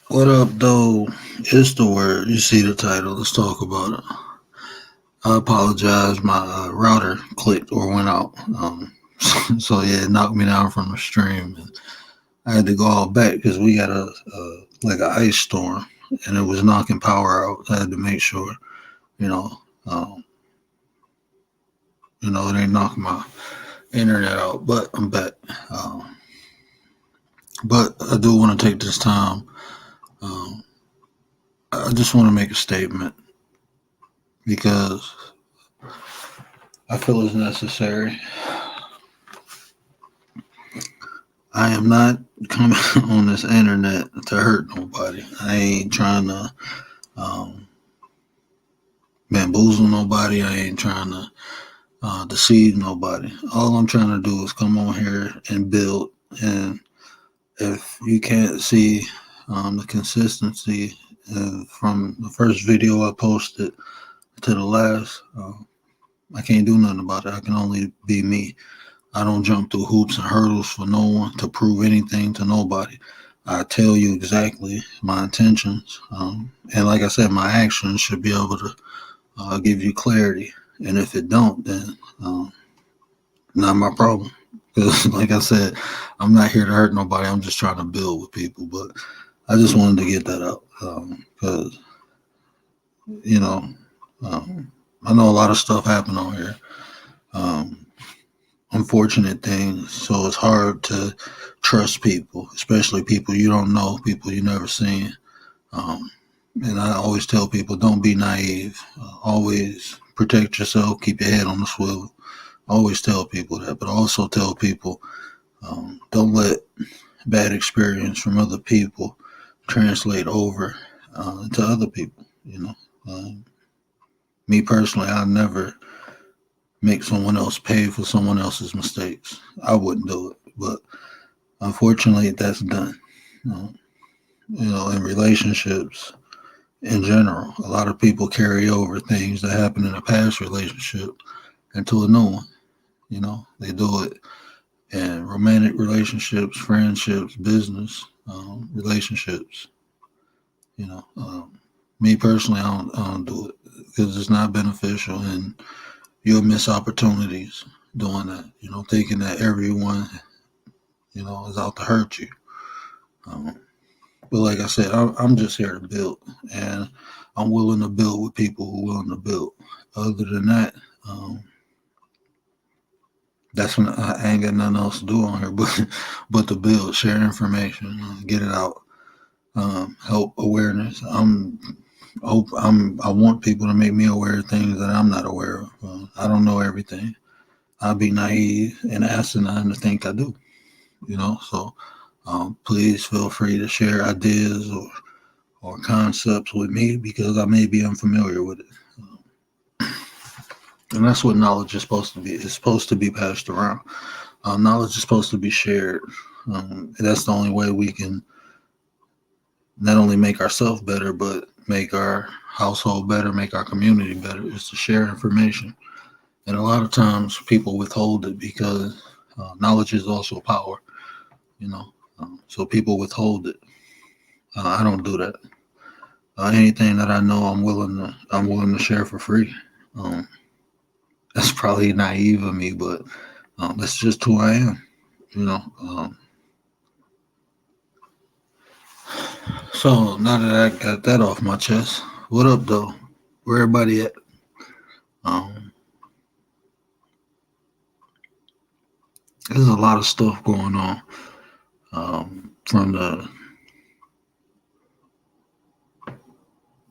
What up, though? It's the word. You see the title. Let's talk about it. I apologize. My router clicked or went out. So yeah, it knocked me down from the stream. And I had to go all back because we got a like an ice storm, and it was knocking power out. I had to make sure, you know, um, it ain't knocking my internet out. But I'm back. Um, but I do want to take this time. Um, I just want to make a statement because I feel it's necessary. I am not coming on this internet to hurt nobody. I ain't trying to um, bamboozle nobody. I ain't trying to deceive nobody. All I'm trying to do is come on here and build. And if you can't see the consistency from the first video I posted to the last, I can't do nothing about it. I can only be me. I don't jump through hoops and hurdles for no one to prove anything to nobody. I tell you exactly my intentions, and like I said, my actions should be able to give you clarity. And if it don't, then not my problem. Because, like I said, I'm not here to hurt nobody. I'm just trying to build with people. But I just wanted to get that out because you know I know a lot of stuff happened on here. Um, Unfortunate things. So it's hard to trust people, especially people you don't know, people you never seen. Um, and I always tell people, don't be naive. Always protect yourself. Keep your head on the swivel. I always tell people that, but I also tell people, don't let bad experience from other people translate over to other people. Um, Me personally, I never make someone else pay for someone else's mistakes. I wouldn't do it, but unfortunately, that's done. Um, in relationships in general, a lot of people carry over things that happened in a past relationship into a new one. They do it in romantic relationships, friendships, business relationships. You know, Me personally, I don't do it because it's not beneficial, and you'll miss opportunities doing that. Thinking that everyone is out to hurt you. Um, but like I said, I'm just here to build, and I'm willing to build with people who are willing to build. Other than that, um, that's when I ain't got nothing else to do on here, but to build, share information, get it out, help awareness. I want people to make me aware of things that I'm not aware of. I don't know everything. I'd be naive and asinine to think I do. So please feel free to share ideas or concepts with me because I may be unfamiliar with it. And that's what knowledge is supposed to be. It's supposed to be passed around. Knowledge is supposed to be shared. That's the only way we can not only make ourselves better, but make our household better, make our community better, is to share information. And a lot of times people withhold it because knowledge is also power, you know. So people withhold it. I don't do that. Anything that I know, I'm willing to share for free. Um, that's probably naive of me, but that's just who I am. You know. So now that I got that off my chest, what up though? Where everybody at? Um, there's a lot of stuff going on from the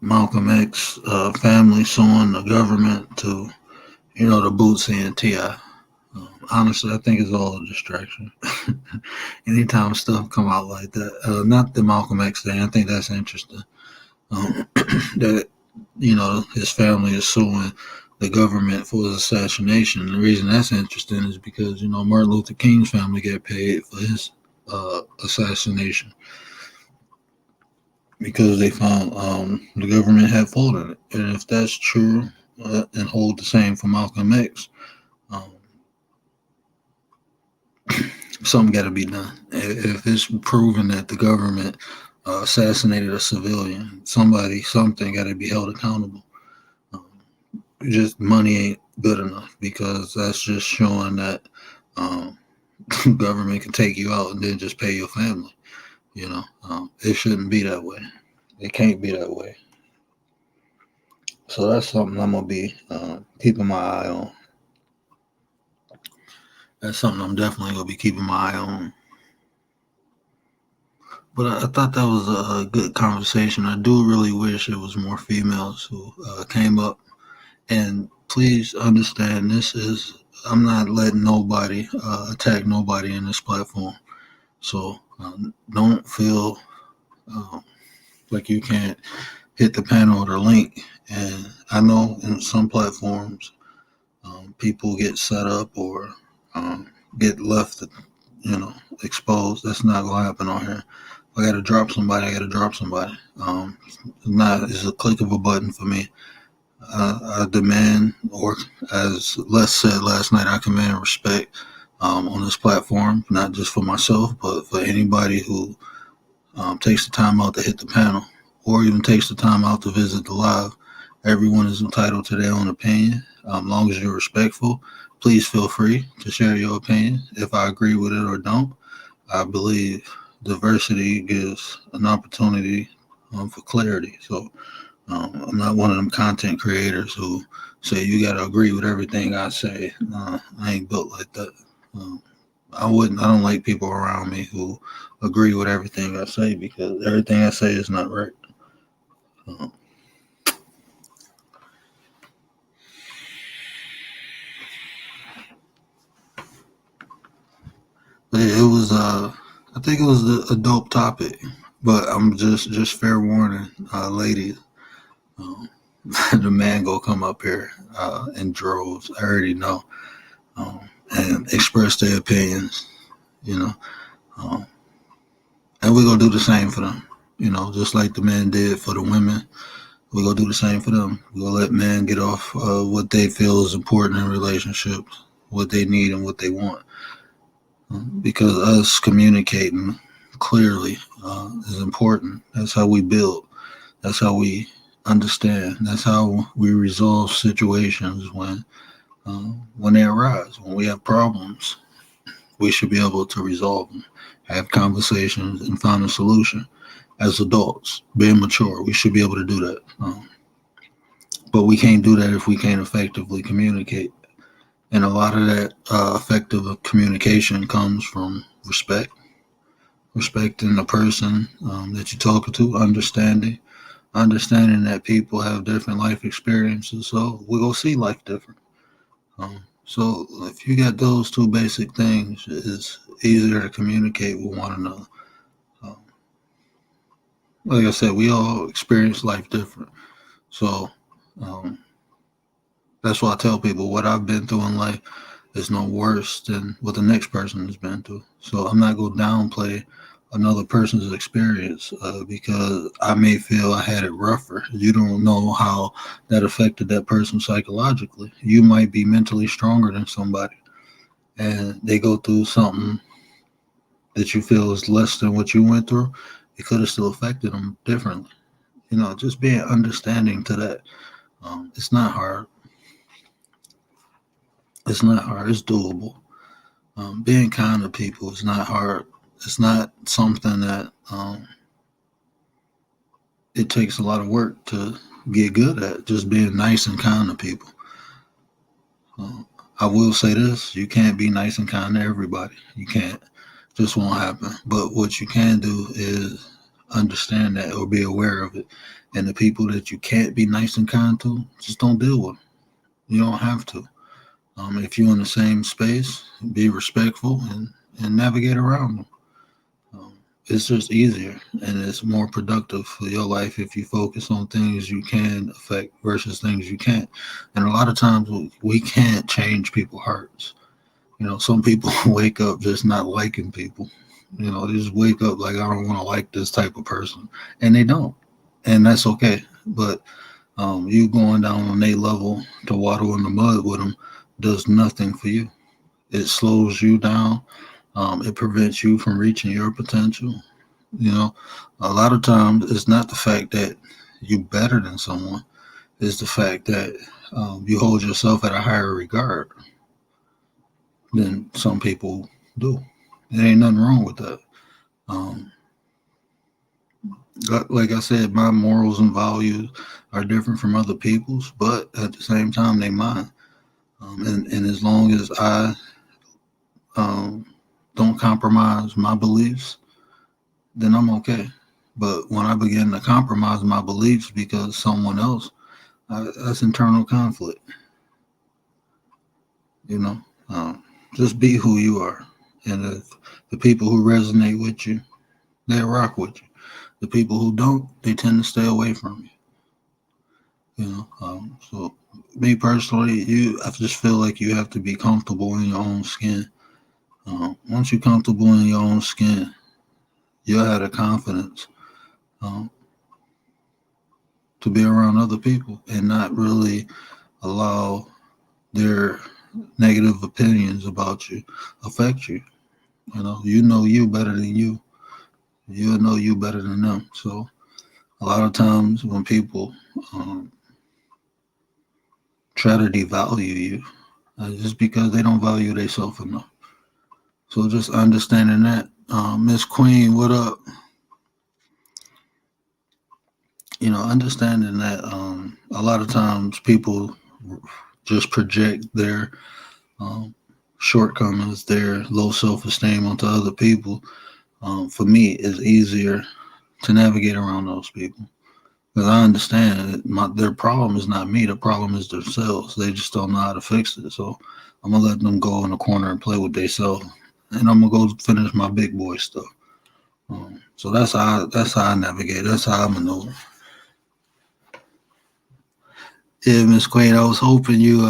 Malcolm X family suing the government to the Bootsy and Ti. Honestly, I think it's all a distraction. Anytime stuff come out like that, not the Malcolm X thing, I think that's interesting. That his family is suing the government for his assassination. The reason that's interesting is because Martin Luther King's family got paid for his assassination because they found the government had fault in it. And if that's true, and hold the same for Malcolm X, um, something got to be done. If it's proven that the government assassinated a civilian. Somebody, something got to be held accountable. Um, just money ain't good enough because that's just showing that um, government can take you out and then just pay your family. It shouldn't be that way. It can't be that way. So that's something I'm gonna be keeping my eye on. That's something I'm definitely gonna be keeping my eye on. But I thought that was a good conversation. I do really wish it was more females who came up. And please understand, this is I'm not letting nobody attack nobody in this platform. So don't feel uh, like you can't hit the panel or the link. And I know in some platforms, people get set up or get left, exposed. That's not gonna happen on here. If I gotta drop somebody, I gotta drop somebody. It's a click of a button for me. I demand, or as Les said last night, I command respect on this platform, not just for myself, but for anybody who takes the time out to hit the panel or even takes the time out to visit the live. Everyone is entitled to their own opinion. As long as you're respectful, please feel free to share your opinion. If I agree with it or don't, I believe diversity gives an opportunity for clarity. So I'm not one of them content creators who say you got to agree with everything I say. I ain't built like that. Um, I wouldn't. I don't like people around me who agree with everything I say because everything I say is not right. Um, but it was. I think it was a dope topic. But I'm just fair warning, ladies. Um, the man go come up here in droves. I already know, and express their opinions. You know, um, and we're gonna do the same for them. Just like the men did for the women, we're gonna do the same for them. We're gonna let men get off what they feel is important in relationships, what they need and what they want. Because us communicating clearly is important. That's how we build. That's how we understand. That's how we resolve situations when they arise. When we have problems, we should be able to resolve them, have conversations, and find a solution. As adults, being mature, we should be able to do that. But we can't do that if we can't effectively communicate. And a lot of that effective communication comes from respecting the person that you're talking to, understanding that people have different life experiences. So we're going to see life different. So if you got those two basic things, it's easier to communicate with one another. Um, like I said, we all experience life different. So um, that's why I tell people what I've been through in life is no worse than what the next person has been through. So I'm not going to downplay another person's experience because I may feel I had it rougher. You don't know how that affected that person psychologically. You might be mentally stronger than somebody and they go through something that you feel is less than what you went through. It could have still affected them differently. Just being understanding to that. It's not hard. It's not hard. It's doable. Being kind to people is not hard. It's not something that it takes a lot of work to get good at. Just being nice and kind to people. Uh, I will say this: you can't be nice and kind to everybody. You can't. Just won't happen. But what you can do is understand that or be aware of it. And the people that you can't be nice and kind to, just don't deal with them. You don't have to. If you're in the same space, be respectful and navigate around them. It's just easier and it's more productive for your life if you focus on things you can affect versus things you can't. And a lot of times we can't change people's hearts. Some people wake up just not liking people. They just wake up like, I don't want to like this type of person. And they don't. And that's okay. But you going down on their level to water in the mud with them does nothing for you. It slows you down. It prevents you from reaching your potential. You know, a lot of times it's not the fact that you're better than someone, it's the fact that you hold yourself at a higher regard than some people do. There ain't nothing wrong with that. Um, like I said, my morals and values are different from other people's, but at the same time, they mine. And as long as I um, don't compromise my beliefs, then I'm okay. But when I begin to compromise my beliefs because someone else, that's internal conflict. You know, just be who you are, and if the people who resonate with you, they rock with you. The people who don't, they tend to stay away from you. So me personally, I just feel like you have to be comfortable in your own skin. Once you're comfortable in your own skin, you'll have the confidence um, to be around other people and not really allow their negative opinions about you affect you. You know you better than you. You'll know you better than them. So a lot of times when people um, try to devalue you, just because they don't value themselves enough. So just understanding that, Miss Queen, what up? Understanding that a lot of times people just project their um, shortcomings, their low self esteem onto other people. For me, it's easier to navigate around those people because I understand that their problem is not me. The problem is themselves. They just don't know how to fix it. So I'm gonna let them go in the corner and play with themselves, and I'm gonna go finish my big boy stuff. So that's how I navigate. That's how I maneuver. Yeah, Miss Queen, I was hoping you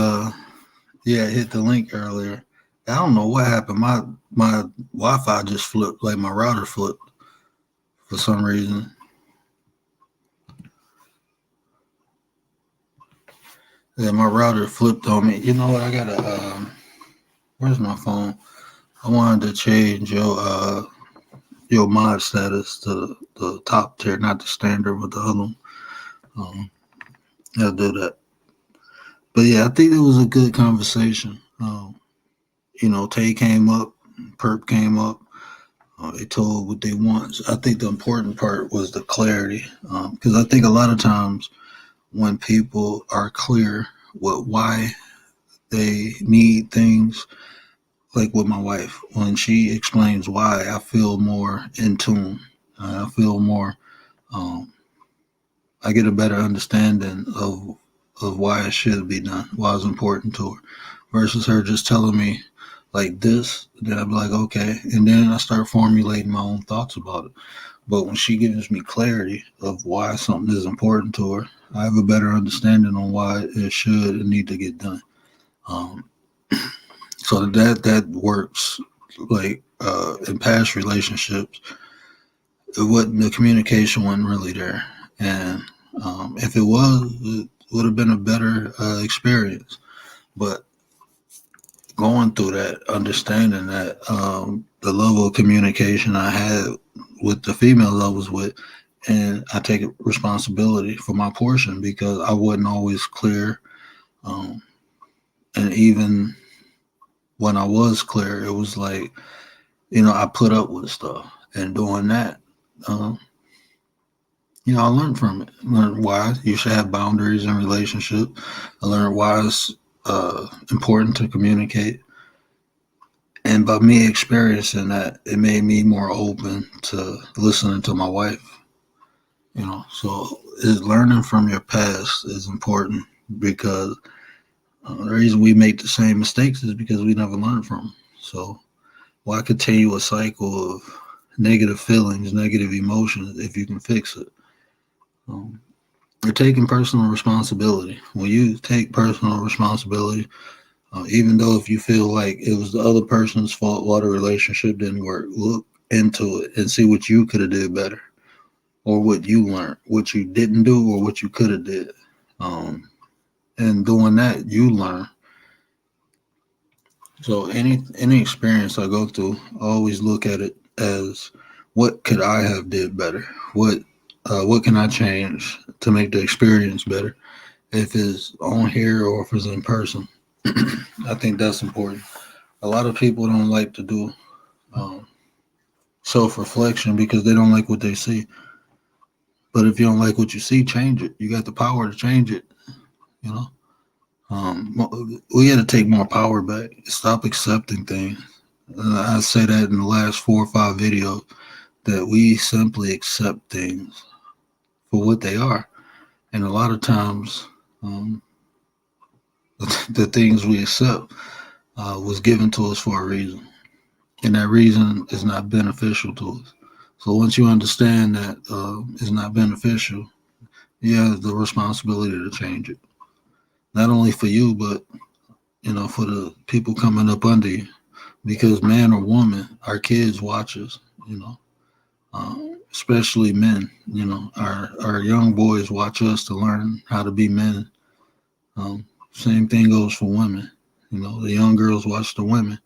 yeah hit the link earlier. I don't know what happened. My Wi-Fi just flipped, like my router flipped for some reason. Yeah, my router flipped on me. You know what? I gotta. Where's my phone? I wanted to change your mod status to the top tier, not the standard, but the other one. Um, I'll do that. But yeah, I think it was a good conversation. Tay came up, Perp came up. They told what they want. I think the important part was the clarity, because I think a lot of times when people are clear with why they need things, like with my wife, when she explains why, I feel more in tune. I feel more. Um, I get a better understanding of why it should be done, why it's important to her, versus her just telling me like this. Then I'm like, okay, and then I start formulating my own thoughts about it. But when she gives me clarity of why something is important to her, I have a better understanding on why it should and need to get done. Um, so that works. Like in past relationships, the communication wasn't really there, and if it was, it would have been a better experience. But going through that, understanding that the level of communication I had with the females I was with, and I take responsibility for my portion because I wasn't always clear, um, and even when I was clear, it was like I put up with stuff, and doing that. Um, I learned from it. I learned why you should have boundaries in relationship. I learned why it's important to communicate. And by me experiencing that, it made me more open to listening to my wife. So learning from your past is important because the reason we make the same mistakes is because we never learned from them. So why continue a cycle of negative feelings, negative emotions if you can fix it? Um, you're taking personal responsibility. When you take personal responsibility, even though if you feel like it was the other person's fault why the relationship didn't work, look into it and see what you could have did better, or what you learned, what you didn't do, or what you could have did. And doing that, you learn. So any experience I go through, I always look at it as what could I have did better? What can I change to make the experience better? If it's on here or if it's in person, I think that's important. A lot of people don't like to do um, self reflection because they don't like what they see. But if you don't like what you see, change it. You got the power to change it. You know, we got to take more power back. Stop accepting things. I say that in the last 4 or 5 videos that we simply accept things for what they are, and a lot of times, um, the things we accept was given to us for a reason, and that reason is not beneficial to us. So once you understand that it's not beneficial, you have the responsibility to change it. Not only for you, but for the people coming up under you. Because man or woman, our kids watch us. Especially men. Our young boys watch us to learn how to be men. Same thing goes for women. The young girls watch the women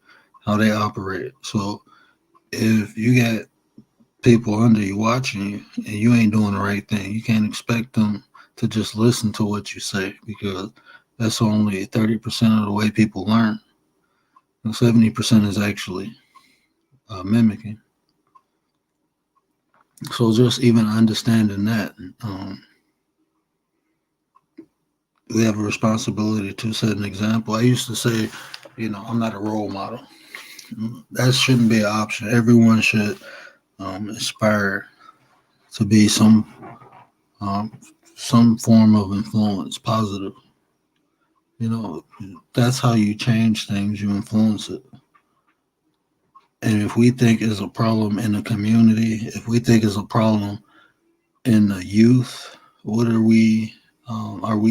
how they operate. So if you got people under you watching you and you ain't doing the right thing, you can't expect them to just listen to what you say, because that's only 30% of the way people learn. And 70% is actually mimicking. So just even understanding that, we have a responsibility to set an example. I used to say, I'm not a role model. That shouldn't be an option. Everyone should aspire to be um, some form of influence, positive. That's how you change things. You influence it. And if we think it's a problem in the community, if we think it's a problem in the youth, what are we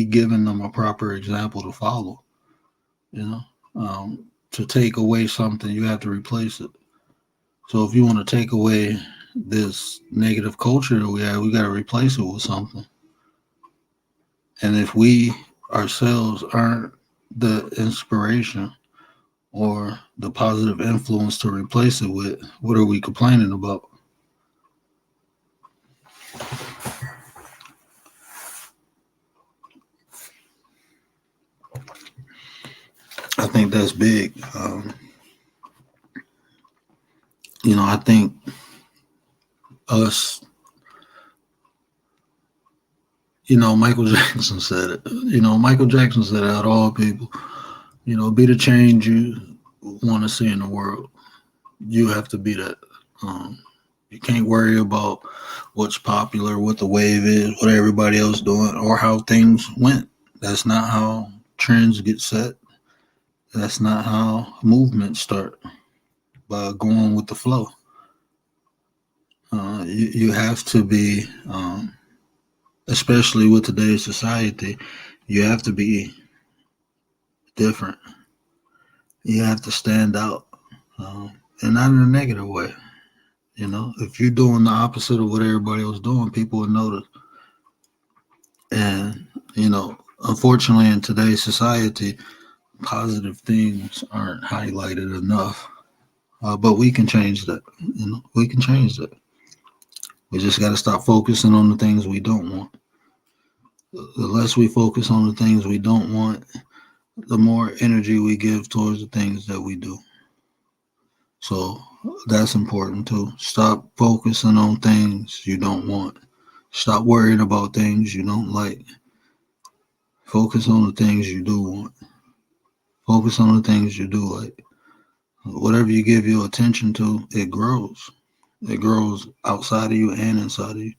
giving them a proper example to follow? You know, to take away something, you have to replace it. So if you want to take away this negative culture that we have, we got to replace it with something. And if we ourselves aren't the inspiration or the positive influence to replace it with, what are we complaining about? I think that's big. I think us, Michael Jackson said it. Michael Jackson said it, out of all people, be the change you want to see in the world. You have to be that. You can't worry about what's popular, what the wave is, what everybody else doing, or how things went. That's not how trends get set. That's not how movements start, by going with the flow. You have to be, especially with today's society, you have to be different. You have to stand out, and not in a negative way. If you're doing the opposite of what everybody else doing, people will notice. And unfortunately, in today's society, positive things aren't highlighted enough. But we can change that. We can change that. We just got to stop focusing on the things we don't want. The less we focus on the things we don't want, the more energy we give towards the things that we do. So that's important too. Stop focusing on things you don't want. Stop worrying about things you don't like. Focus on the things you do want. Focus on the things you do like. Whatever you give your attention to, it grows. It grows outside of you and inside of you.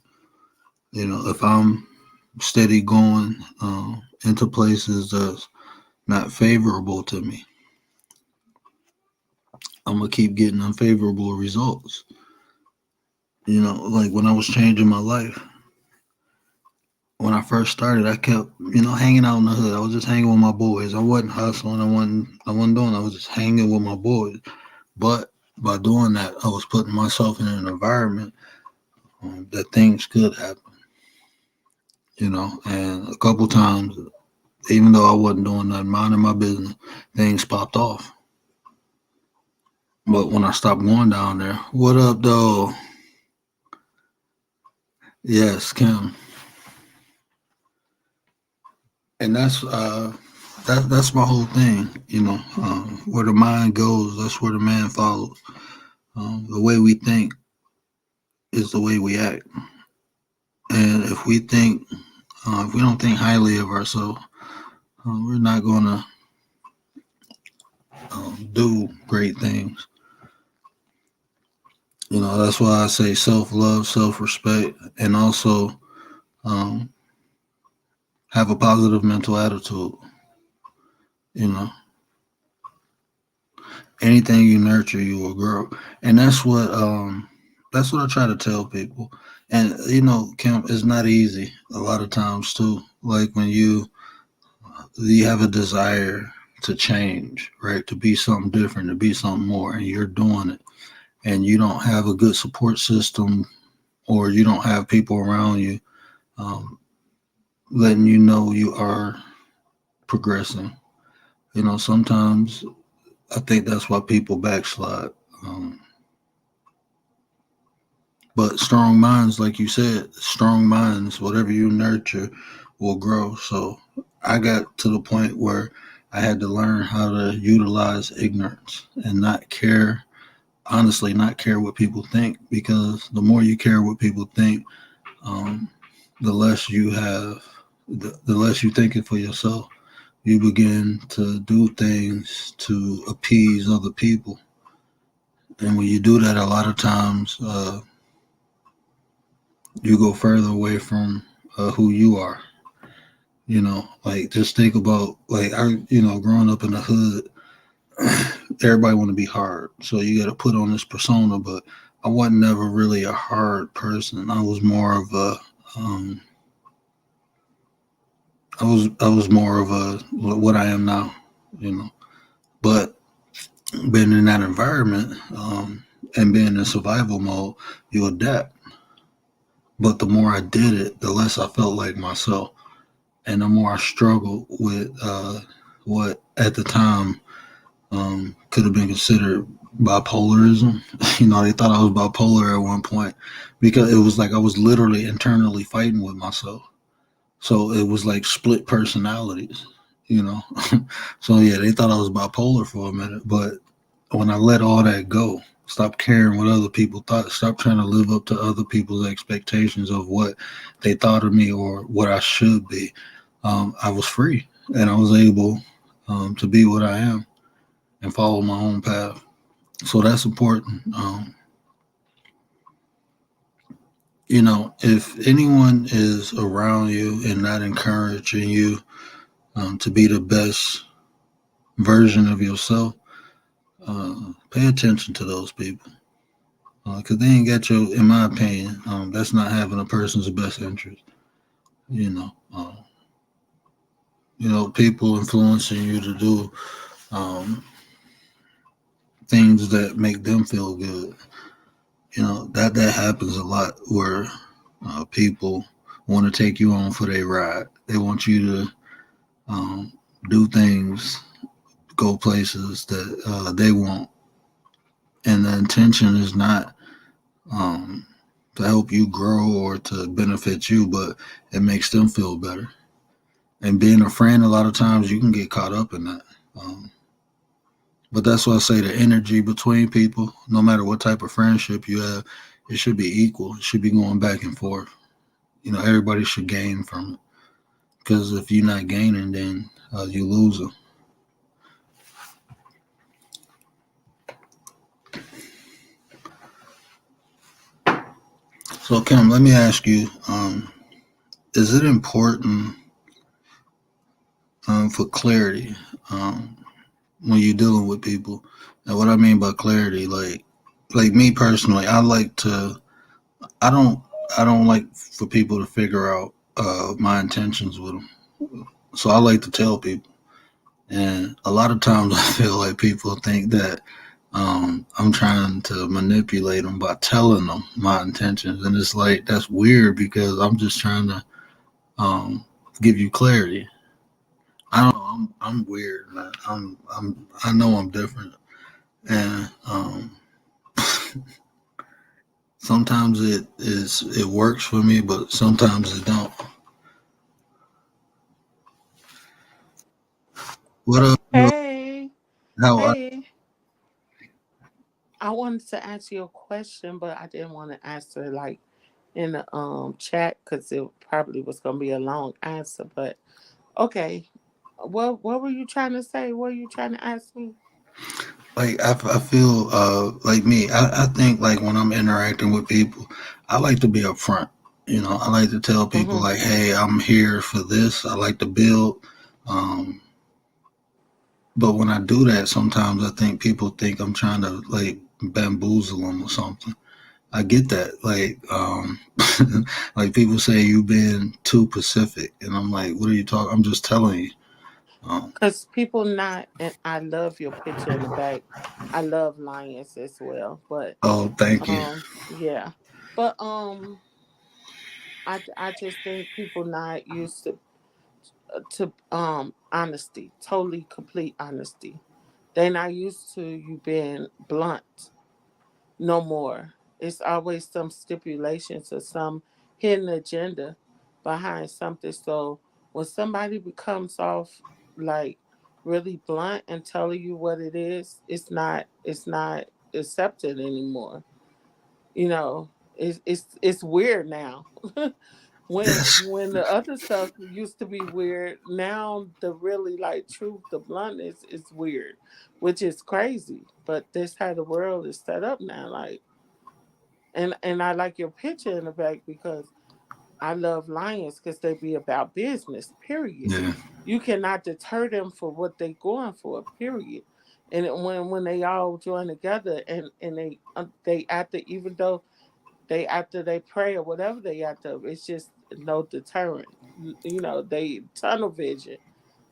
If I'm steady going into places that's not favorable to me, I'm gonna keep getting unfavorable results. Like when I was changing my life, when I first started, I kept, hanging out in the hood. I was just hanging with my boys. I wasn't hustling. I wasn't doing. I was just hanging with my boys. But by doing that, I was putting myself in an environment that things could happen. And a couple times, even though I wasn't doing nothing, minding my business, things popped off. But when I stopped going down there, what up, though? Yes, Kim, and that's my whole thing. Where the mind goes, that's where the man follows. The way we think is the way we act, and if we don't think highly of ourselves, we're not going to do great things. That's why I say self love, self respect, and also um, have a positive mental attitude. You know, anything you nurture, you will grow, and that's what I try to tell people. And Kim, it's not easy a lot of times too. Like when you have a desire to change, right? To be something different, to be something more, and you're doing it, and you don't have a good support system, or you don't have people around you um, letting you know you are progressing. Sometimes I think that's why people backslide. Um, but strong minds, like you said, strong minds, whatever you nurture will grow. So I got to the point where I had to learn how to utilize ignorance and not care, honestly, not care what people think, because the more you care what people think, um, the less you have, the less you thinking for yourself. You begin to do things to appease other people. And when you do that, a lot of times you go further away from who you are. Like just think about like growing up in the hood, everybody want to be hard, so you got to put on this persona. But I wasn't never really a hard person. I was more of a, um, I was more of a what I am now. You know, but being in that environment and being in survival mode, you adapt. But the more I did it, the less I felt like myself, and the more I struggled with what at the time could have been considered bipolarism. They thought I was bipolar at one point because it was like I was literally internally fighting with myself. So it was like split personalities, you know. So yeah, they thought I was bipolar for a minute, but when I let all that go, stop caring what other people thought, stop trying to live up to other people's expectations of what they thought of me or what I should be, I was free and I was able to be what I am and follow my own path. So that's important. If anyone is around you and not encouraging you to be the best version of yourself, pay attention to those people because they ain't got your, in my opinion, that's not having a person's best interest. You know, uh, people influencing you to do um, things that make them feel good. That happens a lot where people want to take you on for their ride. They want you to um, do things, go places that they want, and the intention is not um, to help you grow or to benefit you, but it makes them feel better. And being a friend, a lot of times you can get caught up in that. Um, but that's why I say the energy between people, no matter what type of friendship you have, it should be equal. It should be going back and forth. Everybody should gain from it. Because if you're not gaining, then you losing. So, Kim, let me ask you: is it important for clarity when you're dealing with people? And what I mean by clarity, like me personally, I don't, I don't like for people to figure out my intentions with them. So I like to tell people, and a lot of times I feel like people think that I'm trying to manipulate them by telling them my intentions, and it's like that's weird because I'm just trying to um, give you clarity. I don't know. I'm weird, man. I know I'm different, and Sometimes it works for me, but sometimes it don't. What up? Hey, How? hey. I wanted to ask you a question, but I didn't want to answer like in the chat because it probably was gonna be a long answer. But okay, what were you trying to say? What were you trying to ask me? Like I feel like me. I think like when I'm interacting with people, I like to be upfront. You know, I like to tell people Mm-hmm. like, "Hey, I'm here for this. I like to build." Um, but when I do that, sometimes I think people think I'm trying to like bamboozle them or something. I get that. Like, like people say you've been too Pacific, and I'm like, what are you talking? I'm just telling you. Um, Because people not, and I love your picture in the back. I love lions as well, but oh, thank you. yeah, but I just think people not used to honesty, totally complete honesty. They not used to you being blunt no more. It's always some stipulations or some hidden agenda behind something. So when somebody becomes off like really blunt and telling you what it is, it's not accepted anymore. You know, it's weird now. Yes, When the other stuff used to be weird, now the really like truth, the bluntness is weird, which is crazy. But this how the world is set up now. Like, and I like your picture in the back because I love lions because they be about business. Period. yeah, You cannot deter them for what they going for. Period. And when they all join together and they after, even though they after they pray or whatever they after, it's just no deterrent. You know, they tunnel vision.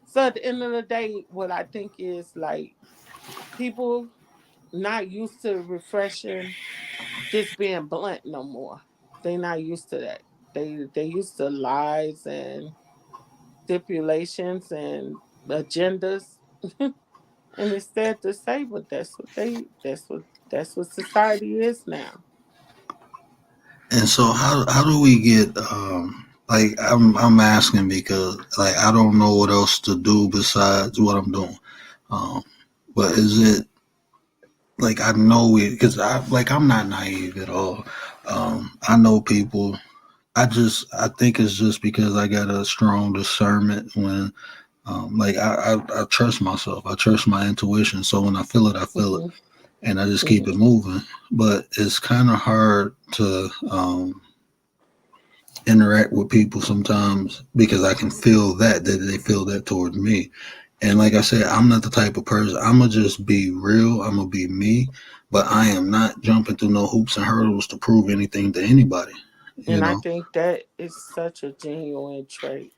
So at the end of the day, what I think is like people not used to refreshing, just being blunt no more. They not used to that. They used to lies and stipulations and agendas. And it's sad to say, but that's what society is now. and so how do we get like I'm asking because like I don't know what else to do besides what I'm doing. Um, but is it like I know it because I'm not naive at all. I know people. I think it's just because I got a strong discernment when like I trust myself. I trust my intuition. So when I feel it, Hmm. and I just keep Hmm. it moving. But it's kind of hard to interact with people sometimes because I can feel that they feel that towards me. And like I said, I'm not the type of person. I'm gonna just be real. I'm gonna be me, but I am not jumping through no hoops and hurdles to prove anything to anybody. You And I know? think that is such a genuine trait.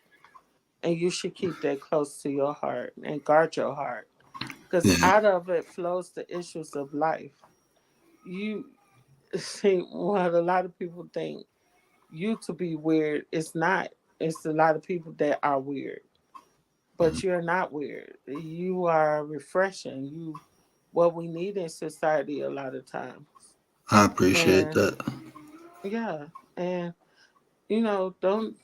And you should keep that close to your heart and guard your heart. Because Yeah. out of it flows the issues of life. You see what a lot of people think you to be weird. It's not. It's a lot of people that are weird. But you're not weird. You are refreshing. You what we need in society a lot of times. I appreciate And that. yeah. And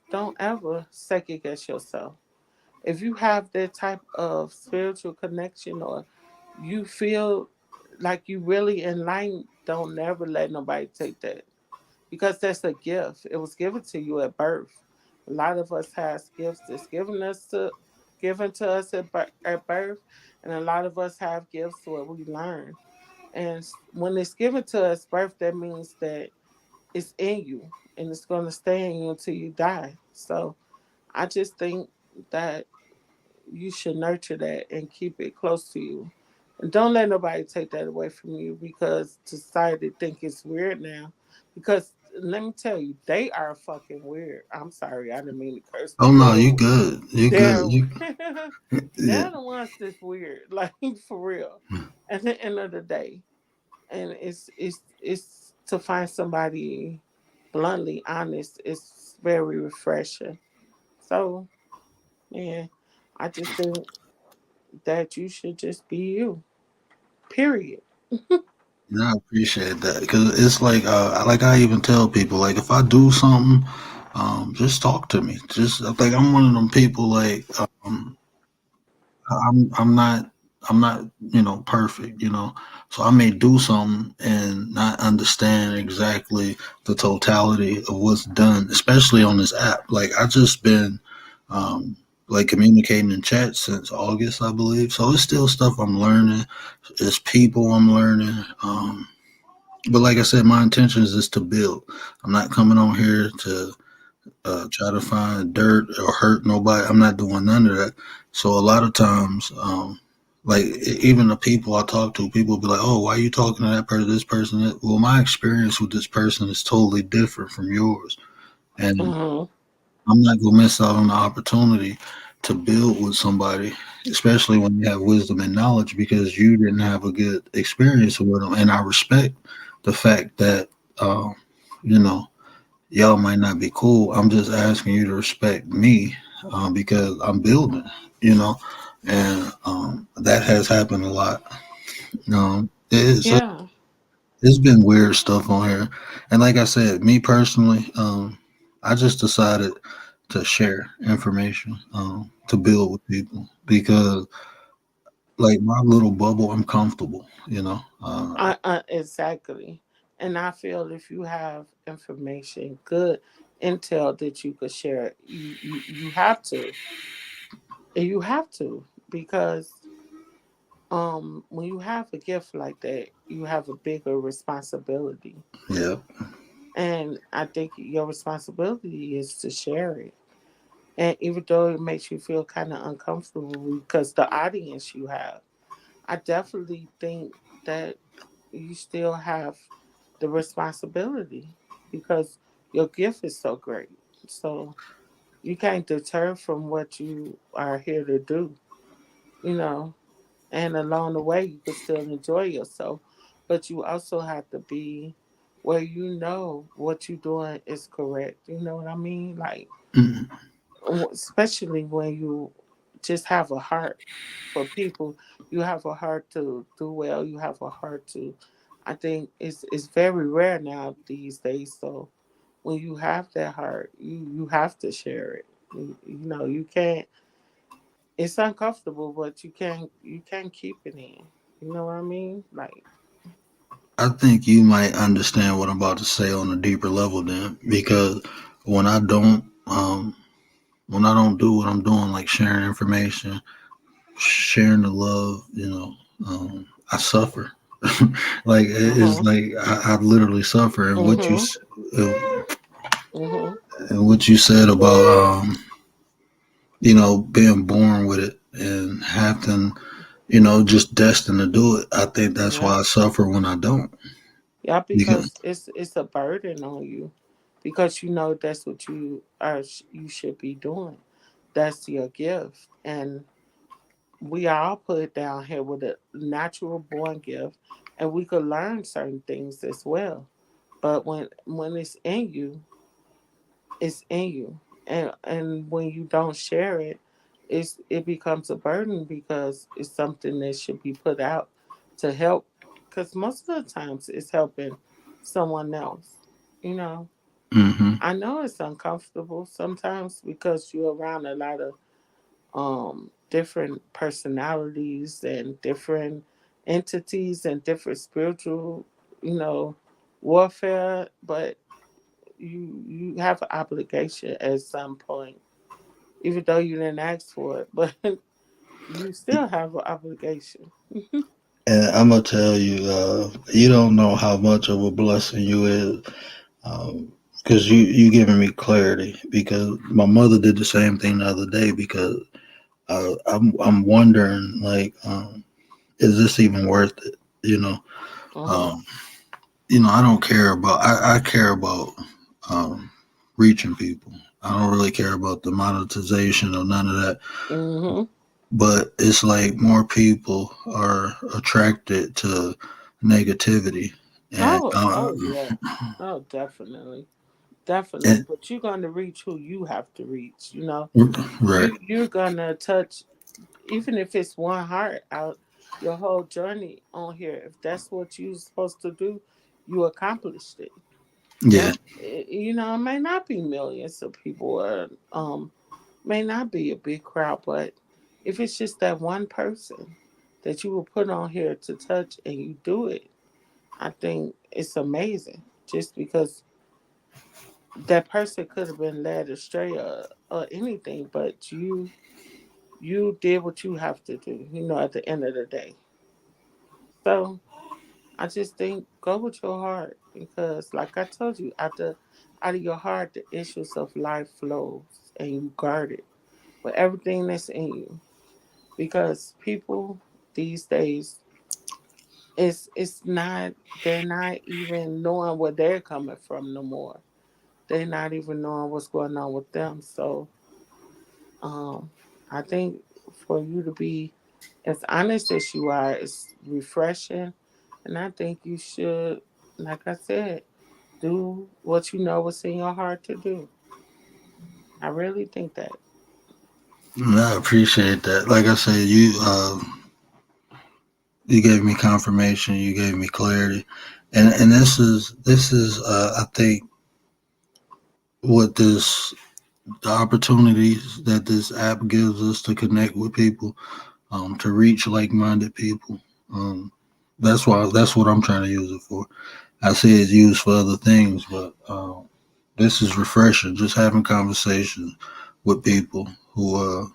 don't ever second guess yourself. If you have that type of spiritual connection or you feel like you really enlightened, don't never let nobody take that because that's a gift. It was given to you at birth. A lot of us has gifts that's given to us at birth, and a lot of us have gifts where we learn. And when it's given to us birth, that means that it's in you and it's going to stay in you until you die. So I just think that you should nurture that and keep it close to you. And don't let nobody take that away from you because society think it's weird now. Because let me tell you, they are fucking weird. I'm sorry, I didn't mean to curse, Oh but no, you good. You good. they're You yeah. they're the ones that's weird, like for real. At the end of the day, and it's to find somebody bluntly honest. It's very refreshing. So, man, I just think that you should just be you. Period. And I appreciate that because it's like I even tell people, like, if I do something, just talk to me. Just like I'm one of them people, like, I'm not perfect, so I may do something and not understand exactly the totality of what's done, especially on this app. Like I just been um like communicating in chat since August, I believe. So it's still stuff I'm learning. It's people I'm learning. But like I said, my intentions is to build. I'm not coming on here to try to find dirt or hurt nobody. I'm not doing none of that. So a lot of times, even the people I talk to, people be like, "Oh, why are you talking to that person? This person?" Well, my experience with this person is totally different from yours, and Hmm. I'm not gonna miss out on the opportunity to build with somebody, especially when you have wisdom and knowledge, because you didn't have a good experience with them. And I respect the fact that, uh, you know, y'all might not be cool. I'm just asking you to respect me because I'm building, you know, and that has happened a lot. Yeah. It's been weird stuff on here, and like I said, me personally, I just decided to share information to build with people because, like my little bubble, I'm comfortable, Exactly. And I feel if you have information, good intel that you could share, you have to. And you have to because when you have a gift like that, you have a bigger responsibility. Yeah. And I think your responsibility is to share it. And even though it makes you feel kind of uncomfortable because the audience you have, I definitely think that you still have the responsibility because your gift is so great. So you can't deter from what you are here to do, you know. And along the way, you can still enjoy yourself, but you also have to be where you know what you're doing is correct. You know what I mean? Like, Mhm. especially when you just have a heart for people, you have a heart to do well, you have a heart to, I think it's very rare now these days. So when you have that heart, you have to share it. You can't, it's uncomfortable, but you can't keep it in. You know what I mean? Like, I think you might understand what I'm about to say on a deeper level then, because when I don't, when I don't do what I'm doing, like sharing information, sharing the love, I suffer. Like it's mhm, like I literally suffer. And mhm, uh, mhm. what you said about being born with it and having, just destined to do it. I think that's Yeah, why I suffer when I don't. yeah, Because because it's a burden on you, because you know that's what you should be doing. That's your gift, and we are all put down here with a natural born gift, and we could learn certain things as well. But when it's in you, and when you don't share it, it becomes a burden because it's something that should be put out to help. Because most of the times it's helping someone else. You know, hmm I know it's uncomfortable sometimes because you're around a lot of different personalities and different entities and different spiritual, you know, warfare, but you have an obligation at some point, even though you didn't ask for it, but you still have an obligation. and I'm gonna tell you, you don't know how much of a blessing you is, because you giving me clarity. Because my mother did the same thing the other day. Because I'm wondering, like, is this even worth it? You know, Mhm. um, I don't care about. I care about um, reaching people. I don't really care about the monetization or none of that. Mhm. But it's like more people are attracted to negativity, and Oh yeah. Oh, definitely. Definitely. and But you're gonna reach who you have to reach. right. You're gonna touch, even if it's one heart out. your whole journey on here. If that's what you're supposed to do, you accomplished it. Yeah. Don't it may not be millions of people, or may not be a big crowd, but if it's just that one person that you will put on here to touch and you do it, I think it's amazing. Just because that person could have been led astray, or anything, but you did what you have to do, at the end of the day. So I just think go with your heart, because like I told you, out of your heart the issues of life flows, and you guard it with everything that's in you. Because people these days, it's not they're not even knowing where they're coming from no more. They're not even knowing what's going on with them. So um I think for you to be as honest as you are is refreshing, and I think you should, like I said, do what you know what's in your heart to do. I really think that. I appreciate that. Like I said, you gave me confirmation, you gave me clarity, and this is I think what this the opportunities that this app gives us to connect with people, to reach like-minded people. Um, that's what I'm trying to use it for. I see it's used for other things, but this is refreshing. Just having conversations with people who are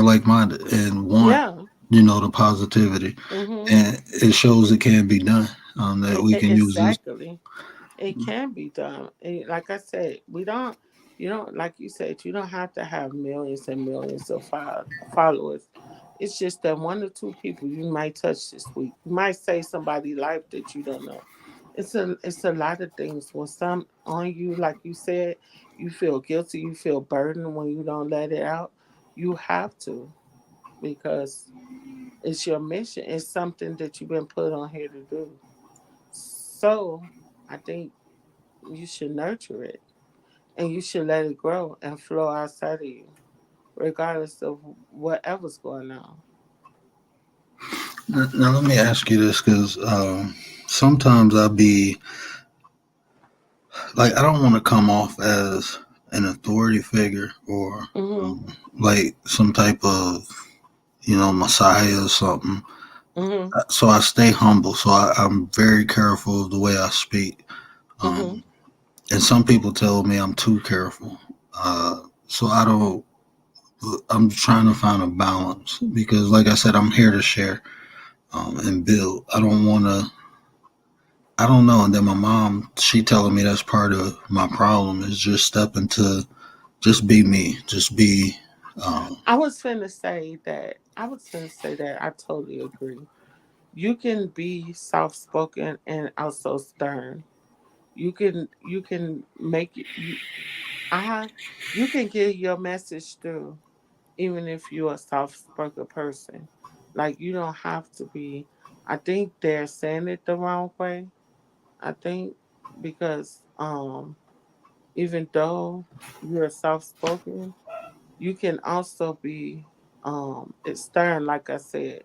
like-minded and want Yeah. the positivity, Mhm. and it shows it can be done. That we can use this. Exactly. It can be done. And like I said, you don't, like you said, you don't have to have millions and millions of followers. It's just that one or two people you might touch this week. You might save somebody's life that you don't know. It's a lot of things. When some on you, like you said, you feel guilty, you feel burdened when you don't let it out. You have to, because it's your mission. It's something that you've been put on here to do. So I think you should nurture it, and you should let it grow and flow outside of you, regardless of whatever's going on. Now let me ask you this, because sometimes I be like, I don't want to come off as an authority figure, or Mhm. like some type of messiah or something. Mhm. So I stay humble. So I'm very careful of the way I speak. Mhm. Um, and some people tell me I'm too careful. So I don't. I'm trying to find a balance, because, like I said, I'm here to share, and build. I don't want to. I don't know. And then my mom, she telling me that's part of my problem, is just stepping to just be me, just be. Um, I was finna say that I totally agree. You can be soft spoken and also stern. You can make it you I you can get your message through, even if you're a soft spoken person. Like, you don't have to be. I think they're saying it the wrong way. I think, because even though you're soft spoken, you can also be it's stern. Like I said,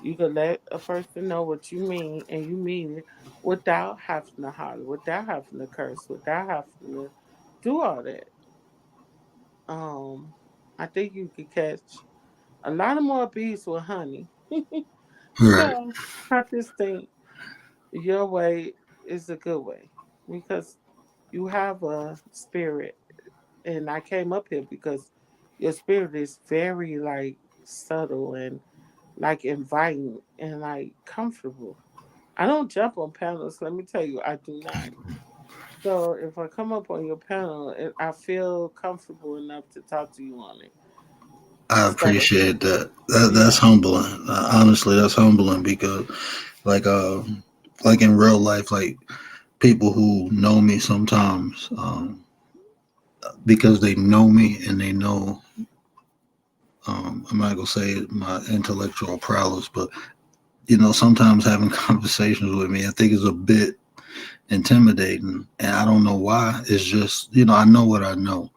you can let a person know what you mean, and you mean it without having to holler, without having to curse, without having to do all that. Um, I think you could catch a lot of more bees with honey. right. So I just think your way is a good way, because you have a spirit, and I came up here because your spirit is very, like, subtle and, like, inviting and, like, comfortable. I don't jump on panels. Let me tell you, I do not. So if I come up on your panel, I feel comfortable enough to talk to you on it. I So appreciate that. That's yeah. humbling. Honestly, that's humbling, because, like, like in real life, like, people who know me sometimes, because they know me and they know, I'm not gonna say my intellectual prowess, but sometimes having conversations with me, I think, is a bit intimidating, and I don't know why. It's just, I know what I know,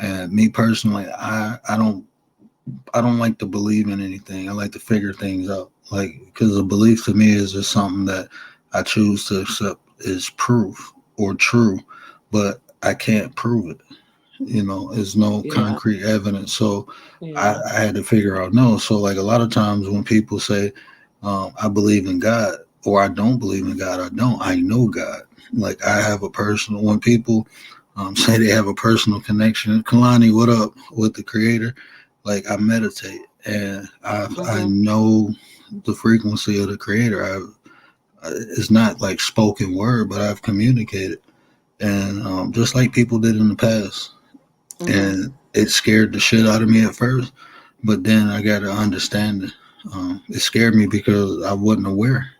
and me personally, I don't I don't like to believe in anything. I like to figure things out. Like, because a belief to me is just something that I choose to accept as proof or true, but I can't prove it. There's no Yeah, concrete evidence. So yeah. I had to figure out no. So, like, a lot of times when people say, I believe in God or I don't believe in God, I don't. I know God. Like, I have a personal, when people say they have a personal connection, Kalani, what up, with the Creator? Like, I meditate and I Mhm. know the frequency of the Creator. It's not like spoken word, but I've communicated. And just like people did in the past, Mhm. and it scared the shit out of me at first. But then I got to understand it. It scared me because I wasn't aware.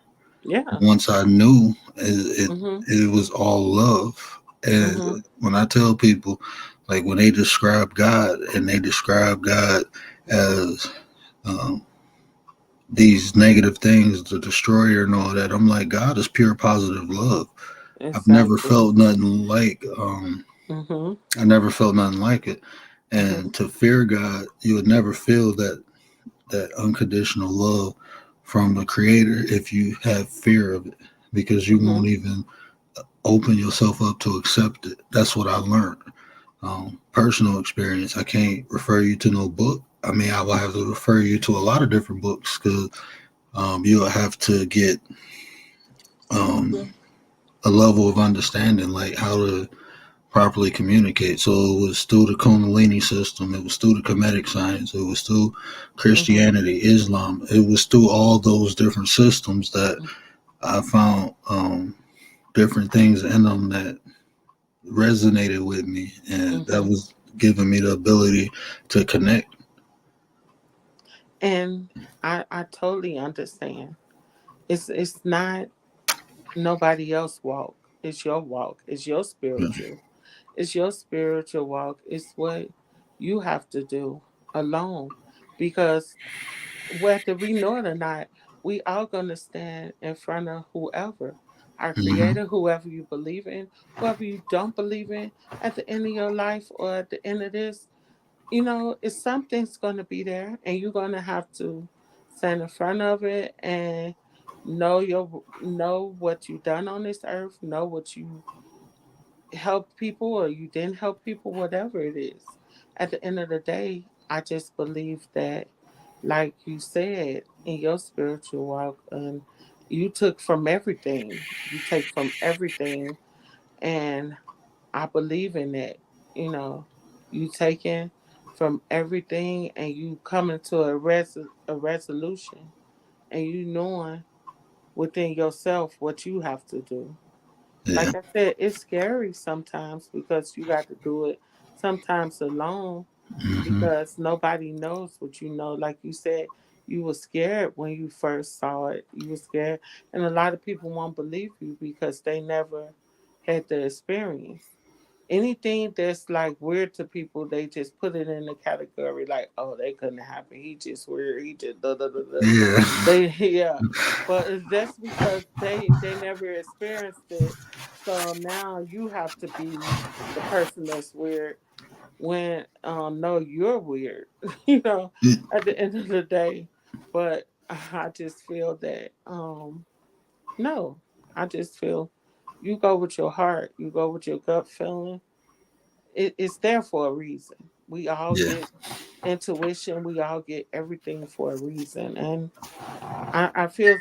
Yeah. Once I knew, Mhm. it was all love. And Mhm. when I tell people, like when they describe God and they describe God as um, these negative things, the destroyer and all that, I'm like, God is pure positive love. I've never Exactly. felt nothing like Mhm. I never felt nothing like it. And Mhm. to fear God, you would never feel that unconditional love from the Creator if you have fear of it, because you won't Mhm. even open yourself up to accept it. That's what I learned. Personal experience. I can't refer you to no book. I mean, I will have to refer you to a lot of different books because you'll have to get um, Mhm. a level of understanding, like how to properly communicate. So it was through the Kundalini system, it was through the Kemetic science, it was through Mhm. Christianity, Islam, it was through all those different systems that I found different things in them that resonated with me, and that Mhm. was giving me the ability to connect. And I totally understand. It's not nobody else walk. It's your walk. It's your Yeah. spiritual. It's your spiritual walk. It's what you have to do alone. Because whether we know it or not, we are gonna stand in front of whoever. Our Hmm. creator, whoever you believe in, whoever you don't believe in, at the end of your life or at the end of this, it's something's gonna be there and you're gonna have to stand in front of it and know what you done on this earth, know what you helped people or you didn't help people, whatever it is. At the end of the day, I just believe that, like you said, in your spiritual walk, and you took from everything. You take from everything, and I believe in that. You know, you taking from everything, and you coming to a resolution, and you knowing within yourself what you have to do. Yeah. Like I said, it's scary sometimes because you got to do it sometimes alone Hmm. because nobody knows what you know. Like you said, you were scared when you first saw it. You were scared. And a lot of people won't believe you because they never had the experience. Anything that's like weird to people, they just put it in the category like, oh, they couldn't happen. He just weird. He just da da da da. Yeah. They yeah, but that's because they never experienced it. So now you have to be the person that's weird when no, you're weird. you know, at the end of the day. But I just feel that no, I just feel you go with your heart, you go with your gut feeling. It's there for a reason. We all Yeah. get intuition. We all get everything for a reason, and I feel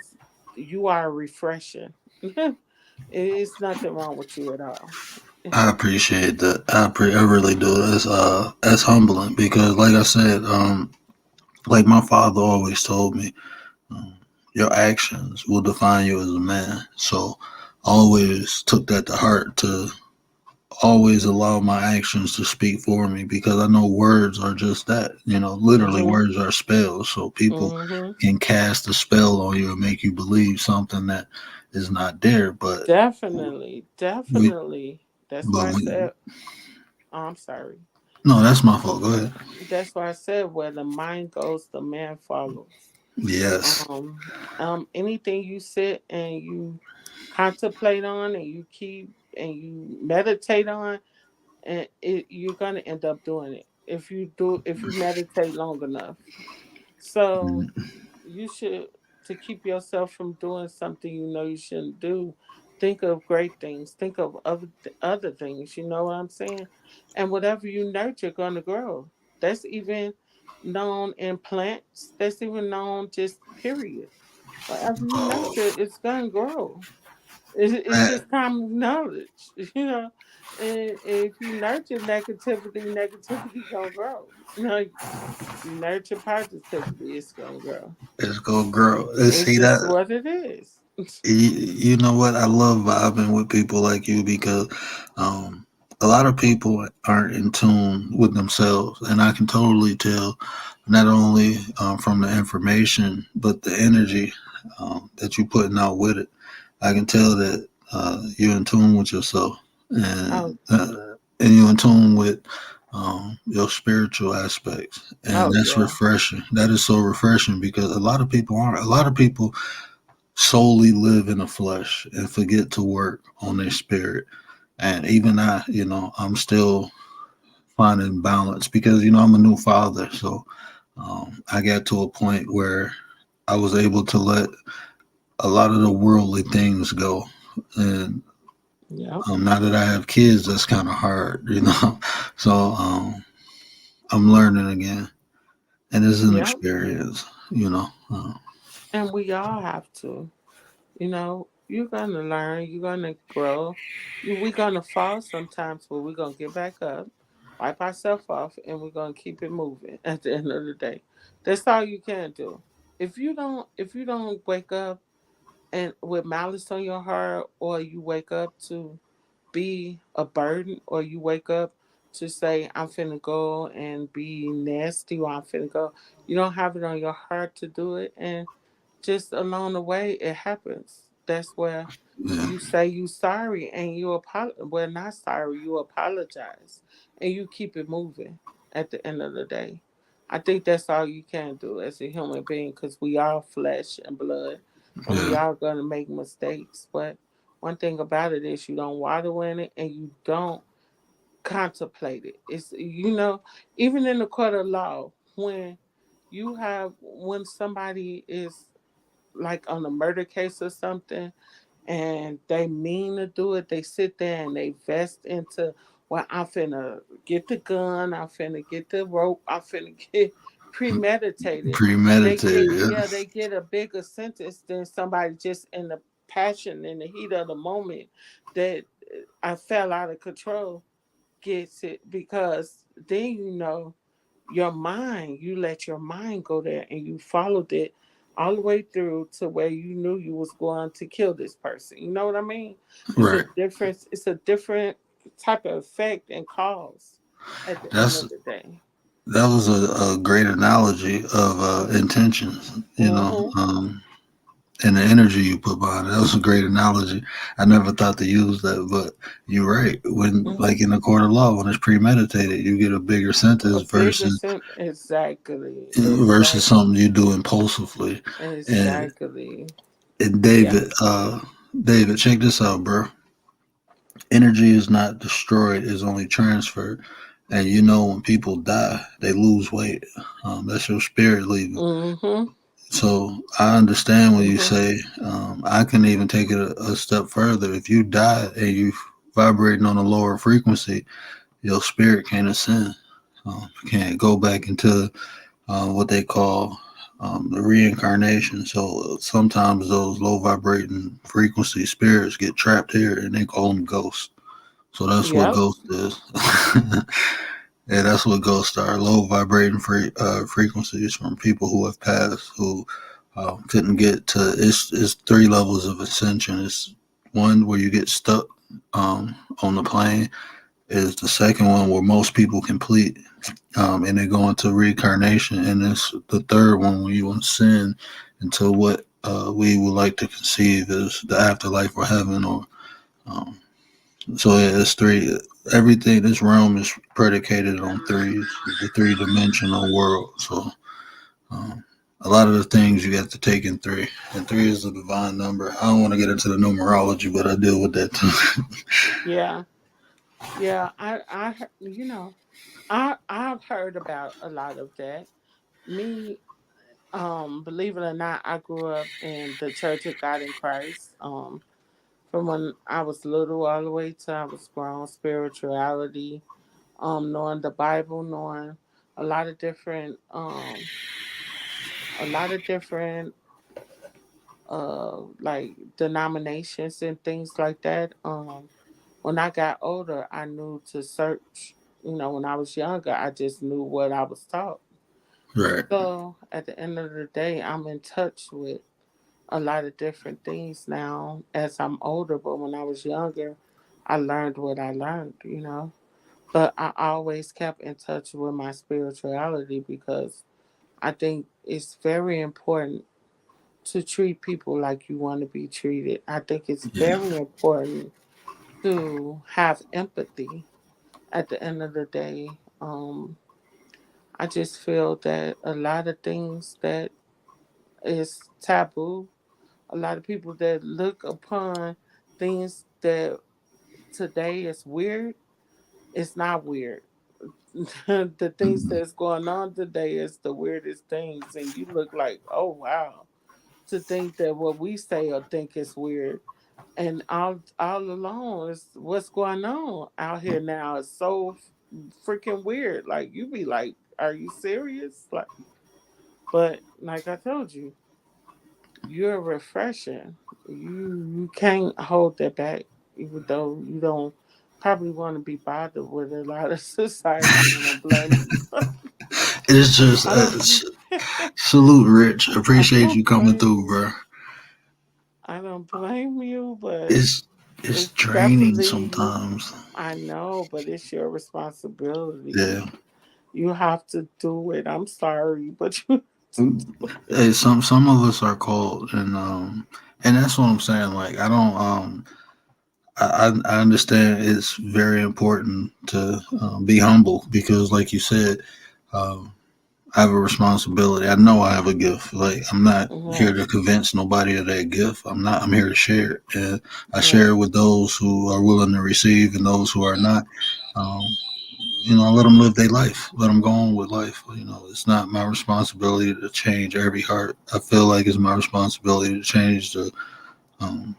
you are refreshing. It's nothing wrong with you at all. I appreciate that. I really do. That's humbling because, like I said, like my father always told me, um, your actions will define you as a man. So I always took that to heart to always allow my actions to speak for me because I know words are just that. Literally, Mhm. words are spells. So people Mhm. can cast a spell on you and make you believe something that is not there. Definitely, We, definitely. That's but why I we, said. Oh, I'm sorry. no, that's my fault. Go ahead. That's why I said where the mind goes, the man follows. Yes. Anything you sit and you contemplate on and you meditate on, and you're gonna end up doing it. if you meditate long enough. So Mm. you should, to keep yourself from doing something you know you shouldn't do, think of great things, think of other things, you know what I'm saying? And whatever you nurture gonna grow. That's even known in plants, that's even known just period. Whatever you Oh, nurture, it's gonna grow. It's that just common knowledge, you know. And if you nurture negativity, negativity gonna grow. You know, you nurture positivity, it's gonna grow. is gonna grow. And It's see just that what it is. you know what? I love vibing with people like you because um, a lot of people aren't in tune with themselves, and I can totally tell not only from the information but the energy that you're putting out with it. I can tell that you're in tune with yourself, Oh, and you're in tune with your spiritual aspects, and oh that's yeah, refreshing. That is so refreshing because a lot of people aren't. A lot of people solely live in the flesh and forget to work on their spirit. And even I, I'm still finding balance because I'm a new father, so I got to a point where I was able to let a lot of the worldly things go, and yep, now that I have kids, that's kind of hard. So I'm learning again, and it's an yep. experience. And we all have to. You know, you're gonna learn, you're gonna grow. We're gonna fall sometimes, but we're gonna get back up, wipe ourselves off, and we're gonna keep it moving. At the end of the day, that's all you can do. If you don't wake up and with malice on your heart, or you wake up to be a burden, or you wake up to say, I'm finna go and be nasty, or I'm finna go, you don't have it on your heart to do it. And just along the way, it happens. That's where Yeah, you say you sorry and you well, not sorry, you apologize and you keep it moving at the end of the day. I think that's all you can do as a human being because we are flesh and blood and we yeah, are going to make mistakes. But one thing about it is you don't waddle in it and you don't contemplate it. It's, even in the court of law, when somebody is like on a murder case or something and they mean to do it, they sit there and they vest into, well, I'm finna get the gun, I'm finna get the rope, I'm finna get premeditated. premeditated. Yeah. They get a bigger sentence than somebody just in the passion, in the heat of the moment that I fell out of control gets it, because then your mind, you let your mind go there and you followed it all the way through to where you knew you was going to kill this person. You know what I mean? Right. It's a different type of effect and cause at the end That's of the day. that was a great analogy of intentions, Mm-hmm. and the energy you put behind it. That was a great analogy. I never thought to use that, but you're right. When, Mm-hmm. like in the court of law, when it's premeditated, you get a bigger sentence A bigger versus sim Exactly. versus Exactly. something you do impulsively. And, Exactly. and Yeah. David, check this out, bro. Energy is not destroyed; is only transferred. And when people die, they lose weight. That's your spirit leaving. Mm-hmm. So I understand when you Mm-hmm. say, I can even take it a step further. If you die and you vibrating on a lower frequency, your spirit can't ascend. Can't go back into what they call the reincarnation. So sometimes those low vibrating frequency spirits get trapped here, and they call them ghosts. So that's what Yep. ghost is. Yeah, that's what ghosts are. Low vibrating frequencies from people who have passed, who couldn't get to. It's three levels of ascension. It's one where you get stuck on the plane. Is the second one where most people complete, and they go into reincarnation. And it's the third one where you ascend into what we would like to conceive as the afterlife or heaven, or um, so yeah, it's three. Everything this realm is predicated on threes, the three-dimensional world. So um, a lot of the things you have to take in three, and three is a divine number. I don't want to get into the numerology, but I deal with that too. Yeah. Yeah. I I've heard about a lot of that. Me, believe it or not, I grew up in the Church of God in Christ. From when I was little all the way till I was grown, spirituality, knowing the Bible, knowing a lot of different, a lot of different, like denominations and things like that. When I got older, I knew to search. When I was younger, I just knew what I was taught. Right. So at the end of the day, I'm in touch with a lot of different things now as I'm older. But when I was younger, I learned what I learned. But I always kept in touch with my spirituality because I think it's very important to treat people like you want to be treated. I think it's Yeah. very important to have empathy at the end of the day. I just feel that a lot of things that is taboo, a lot of people that look upon things that today is weird, it's not weird. The things Mhm. that's going on today is the weirdest things, and you look like, oh wow, to think that what we say or think is weird, and all along is what's going on out here now is so freaking weird. Like you be like, are you serious? Like, but like I told you, you're refreshing. You can't hold that back, even though you don't probably want to be bothered with a lot of society. I don't blame you. It's just I don't. salute, Rich. I Appreciate don't you coming blame through, you. bro. I don't blame you, but It's it's it's draining definitely you. sometimes. I know, but it's your Yeah. responsibility. You have to do it. I'm sorry, but you have to do it. Hey, some of us are called, and that's what I'm saying. Like, I don't I understand it's very important to be humble because, like you said, um, I have a responsibility. I know I have a gift. Like, I'm not here to Yes, convince nobody of that gift. I'm not. I'm here to share it, and I share yes, it with those who are willing to receive and those who are not. Um, I let them live their life. Let them go on with life. It's not my responsibility to change every heart. I feel like it's my responsibility to change the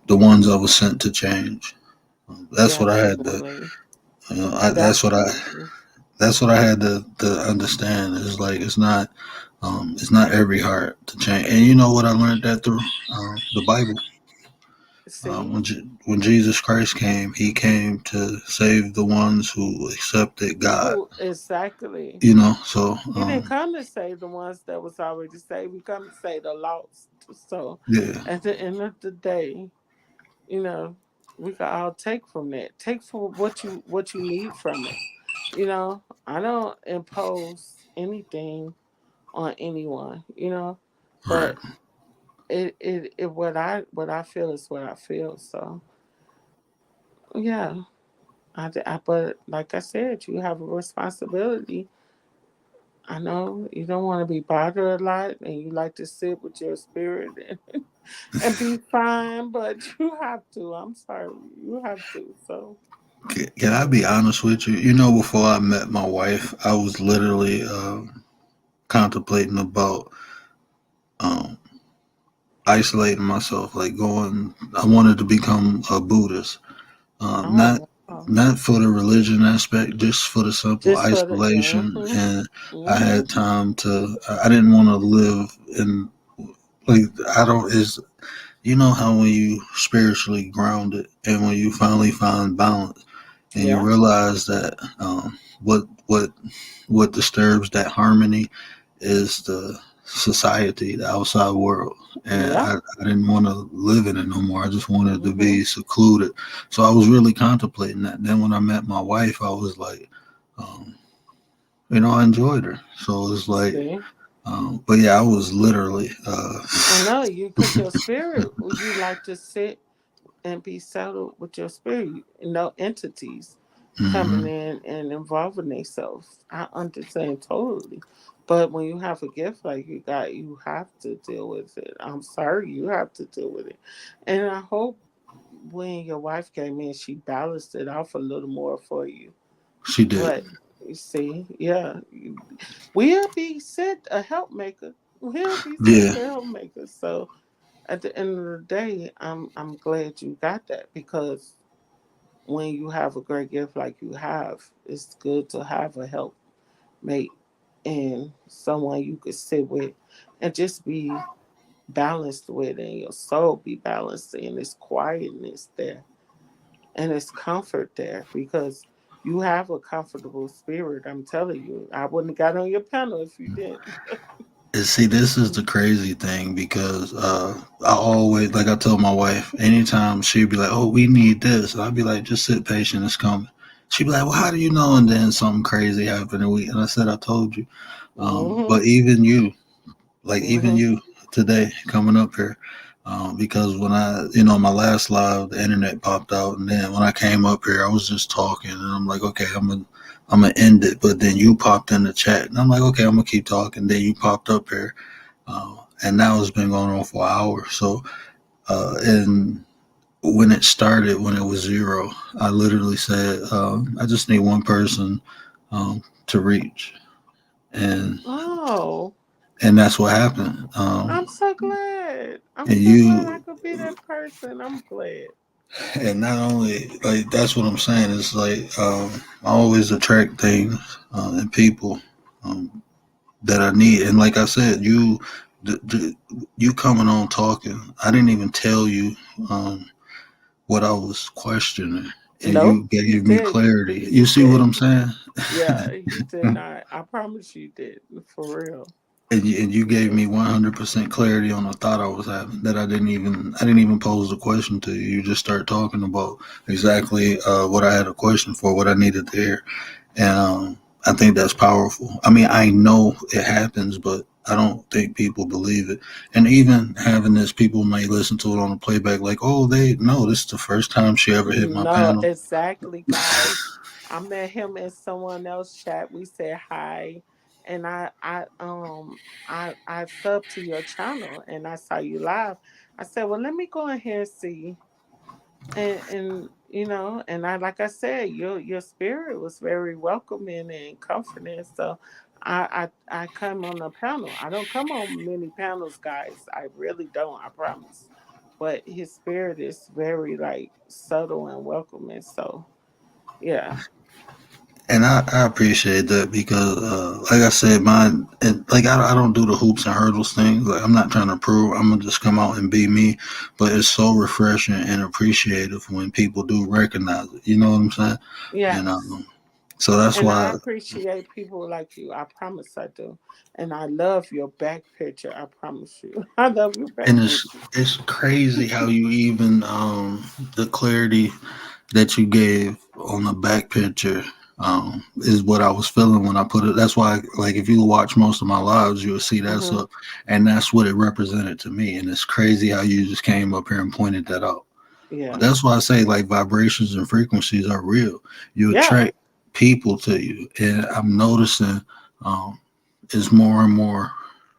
ones I was sent to change. That's what I had to. definitely, That's what I. definitely. That's what I had to understand. Is like it's not every heart to change. And you know what I learned that through the Bible. See, When Jesus Christ came, He came to save the ones who accepted God. who exactly? So He didn't come to save the ones that was already saved. He come to save the lost. So, yeah, at the end of the day, you know, we can all take from that. Take for what you need from it. I don't impose anything on anyone. right, But what I feel is what I feel. So yeah, but like I said, you have a responsibility. I know you don't want to be bothered a lot, and you like to sit with your spirit and be fine, but you have to. I'm sorry, you have to. So can I be honest with you? Before I met my wife, I was literally contemplating about um, isolating myself, like going. I wanted to become a Buddhist. Not oh wow, not for the religion aspect, just for the simple just for the isolation. And I mm-hmm. had time to. I didn't want to live in like I don't is how when you spiritually grounded and when you finally find balance and you Yeah, realize that what disturbs that harmony is the society, the outside world. And yeah, I didn't want to live in it no more. I just wanted to mm-hmm. be secluded. So I was really contemplating that. Then when I met my wife, I was like, um, I enjoyed her. So it's like, See, but yeah, I was literally, I know you, cause your spirit, you like to sit and be settled with your spirit. No entities coming hmm in and involving themselves. I understand totally. But when you have a gift like you have to deal with it. I'm sorry, you have to deal with it. And I hope when your wife came in, she balanced it off a little more for you. she did. But You see, yeah, we'll be sent a help maker. We'll be sent Yeah. a help maker. So at the end of the day, I'm glad you got that, because when you have a great gift like you have, it's good to have a help mate and someone you could sit with and just be balanced with, and your soul be balanced, and this quietness there and it's comfort there, because you have a comfortable spirit. I'm telling you, I wouldn't have got on your panel if you didn't. And see, this is the crazy thing because I always, like I told my wife, anytime she'd be like, "Oh, we need this," and I'd be like, "Just sit patient, it's coming." She'd be like, "Well, how do you know?" And then something crazy happened, and I said, "I told you." Hmm. But even you, like even Hmm. you today coming up here, because when my last live, the internet popped out, and then when I came up here, I was just talking, and I'm like, okay, I'm gonna end it, but then you popped in the chat, and I'm like, okay, I'm gonna keep talking. Then you popped up here, and now it's been going on for an hour. So, and when it started, when it was zero, I literally said, I just need one person to reach, and Oh, that's what happened. I'm so glad. I'm And so glad I you, could be that person. I'm glad. and not only like that's what I'm saying. It's like I always attract things and people um, that I need. And like I said, you coming on talking. I didn't even tell you um, what I was questioning, and Nope, you you gave me didn't. clarity. You You see what I'm didn't. saying? Yeah, you did not. I promise you did. For real. And you gave For me 100% clarity on a thought I was having that I didn't even pose the question to you. You just start talking about exactly what I had a question for, what I needed to hear, and I think that's powerful. I mean, I know it happens, but I don't think people believe it. And even having this, people may listen to it on the playback like, "Oh, they no, this is the first time she ever hit my No, panel." exactly, guys. I met him in someone else chat. We said hi, and I subbed to your channel, and I saw you live. I said, well, let me go in here and see, and and I, like I said, your spirit was very welcoming and comforting. So I come on the panel. I don't come on many panels, guys. I really don't. I promise. But his spirit is very like subtle and welcoming. So yeah, And I appreciate that because, like I said, mine, and like I don't do the hoops and hurdles thing. Like I'm not trying to prove. I'm gonna just come out and be me. But it's so refreshing and appreciative when people do recognize it. You know what I'm saying? And yes. so that's And I why. appreciate people like you. I promise I do. And I love your back picture. I promise you. I love your back And picture. it's crazy how you even the clarity that you gave on the back picture is what I was feeling when I put it. That's why, like, if you watch most of my lives, you'll see that's Hmm. up, and that's what it represented to me. And it's crazy how you just came up here and pointed that out. But Yeah. that's why I say like vibrations and frequencies are real. You Yeah. attract people to you, and I'm noticing um, is more and more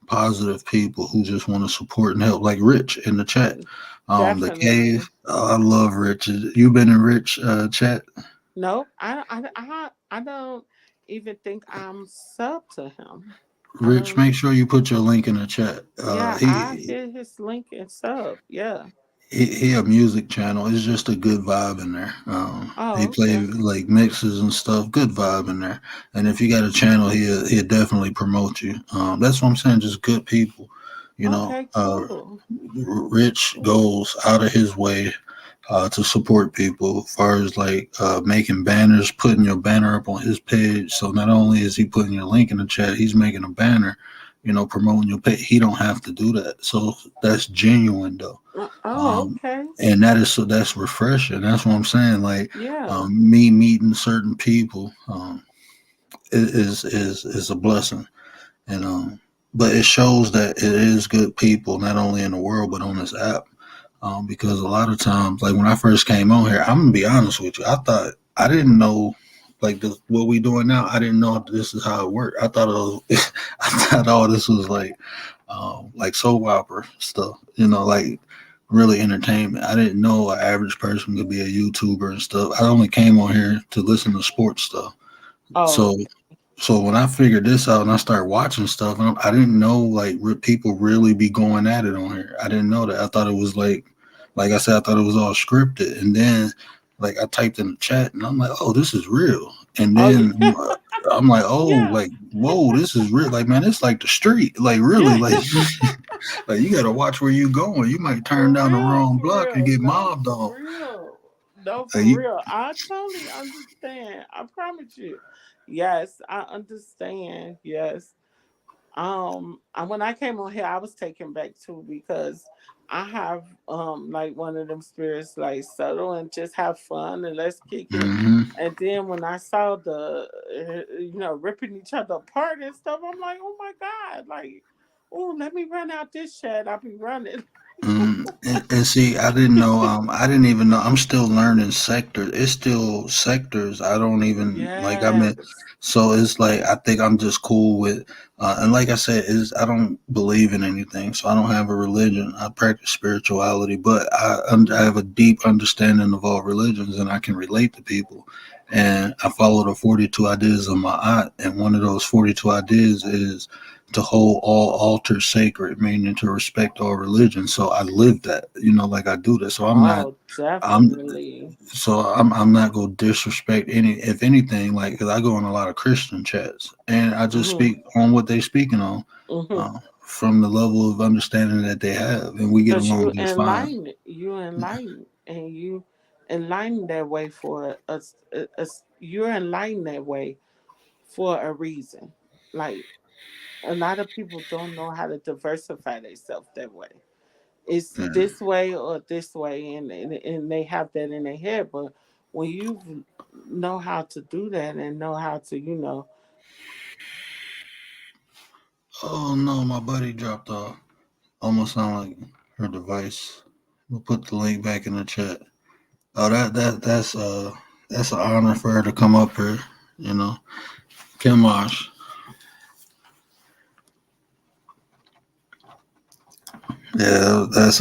positive people who just want to support and help, like Rich in the chat. The Definitely. cave. I love Rich. You been in Rich chat? Nope. I don't even think I'm sub to him. I Rich, don't. make sure you put your link in the chat. Yeah, I hit his link and sub. Yeah. He a music channel. It's just a good vibe in there. He Oh, play okay. like mixes and stuff. Good vibe in there. And if you got a channel, he'll definitely promote you. That's what I'm saying. Just good people. You know, Okay, cool. Rich goes out of his way to support people as far as like making banners, putting your banner up on his page. So not only is he putting your link in the chat, he's making a banner, promoting your page. He don't have to do that. So that's genuine though. Oh, Um, okay. and that's refreshing. That's what I'm saying. Like Yeah. me meeting certain people is a blessing, and but it shows that it is good people not only in the world but on this app. Because a lot of times, like when I first came on here, I'm gonna be honest with you. I didn't know like what we doing now. I didn't know this is how it worked. I thought it was, I thought all this was like soap opera stuff. Like really entertainment. I didn't know an average person could be a YouTuber and stuff. I only came on here to listen to sports stuff. Oh, So so when I figured this out and I started watching stuff, and I didn't know like people really be going at it on here. I didn't know that. I thought it was like I said, I thought it was all scripted. And then like I typed in the chat, and I'm like, oh, this is real. And oh then yeah, I'm like, oh, yeah, like whoa, this is real. Like man, it's like the street. Like really, yeah. like like you got to watch where you going. You might turn For down the real, wrong for block and real. get No, mobbed for on. real. No, Like, for real. I totally understand. I promise you. Yes, I understand. Yes. When I came on here, I was taken back too because I have like one of them spirits like settle and just have fun and let's kick it. mm-hmm. And then when I saw the ripping each other apart and stuff, I'm like, oh my god, like, oh, let me run out this chat. I'll be running. And see, I didn't know. I didn't even know. I'm still learning sectors. It's still sectors. I don't even like. I mean, Yes. so it's like I think I'm just cool with. And like I said, is I don't believe in anything, so I don't have a religion. I practice spirituality, but I have a deep understanding of all religions, and I can relate to people. And I follow the 42 ideas of my aunt, and one of those 42 ideas is to hold all altars sacred, meaning to respect all religions. So I live that, like I do that. So Oh, I'm, definitely. I'm not gonna disrespect any, if anything, like because I go in a lot of Christian chats and I just Mhm. speak on what they speaking on, Mhm. from the level of understanding that they have, and we get Cause along just fine. you enlighten, and you enlighten that way for us. You're enlightened that way for a reason. Like a lot of people don't know how to diversify themselves that way. It's Yeah. this way, and they have that in their head. But when you know how to do that and know how to, Oh no, my buddy dropped off. Almost sound like her device. We'll put the link back in the chat. Oh, that's an honor for her to come up here. You know, Kim Marsh. Yeah, that's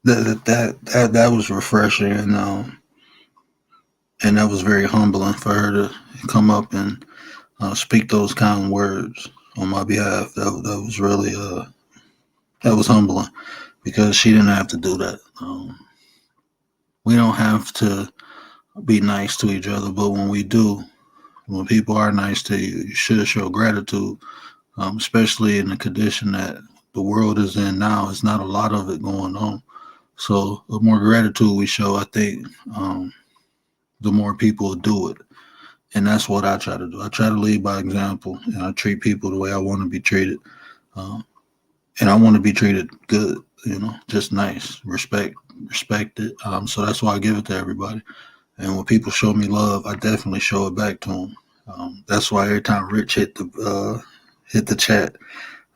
that was refreshing, and that was very humbling for her to come up and speak those kind words on my behalf. That was really that was humbling because she didn't have to do that. We don't have to be nice to each other, but when we do, when people are nice to you, you should show gratitude, especially in the condition that the world is in now. There's not a lot of it going on. So the more gratitude we show, I think the more people will do it. And that's what I try to do. I try to lead by example, and I treat people the way I want to be treated. Uh, and I want to be treated good, just nice, respect it. So that's why I give it to everybody. And when people show me love, I definitely show it back to them. That's why every time Rich hit the chat,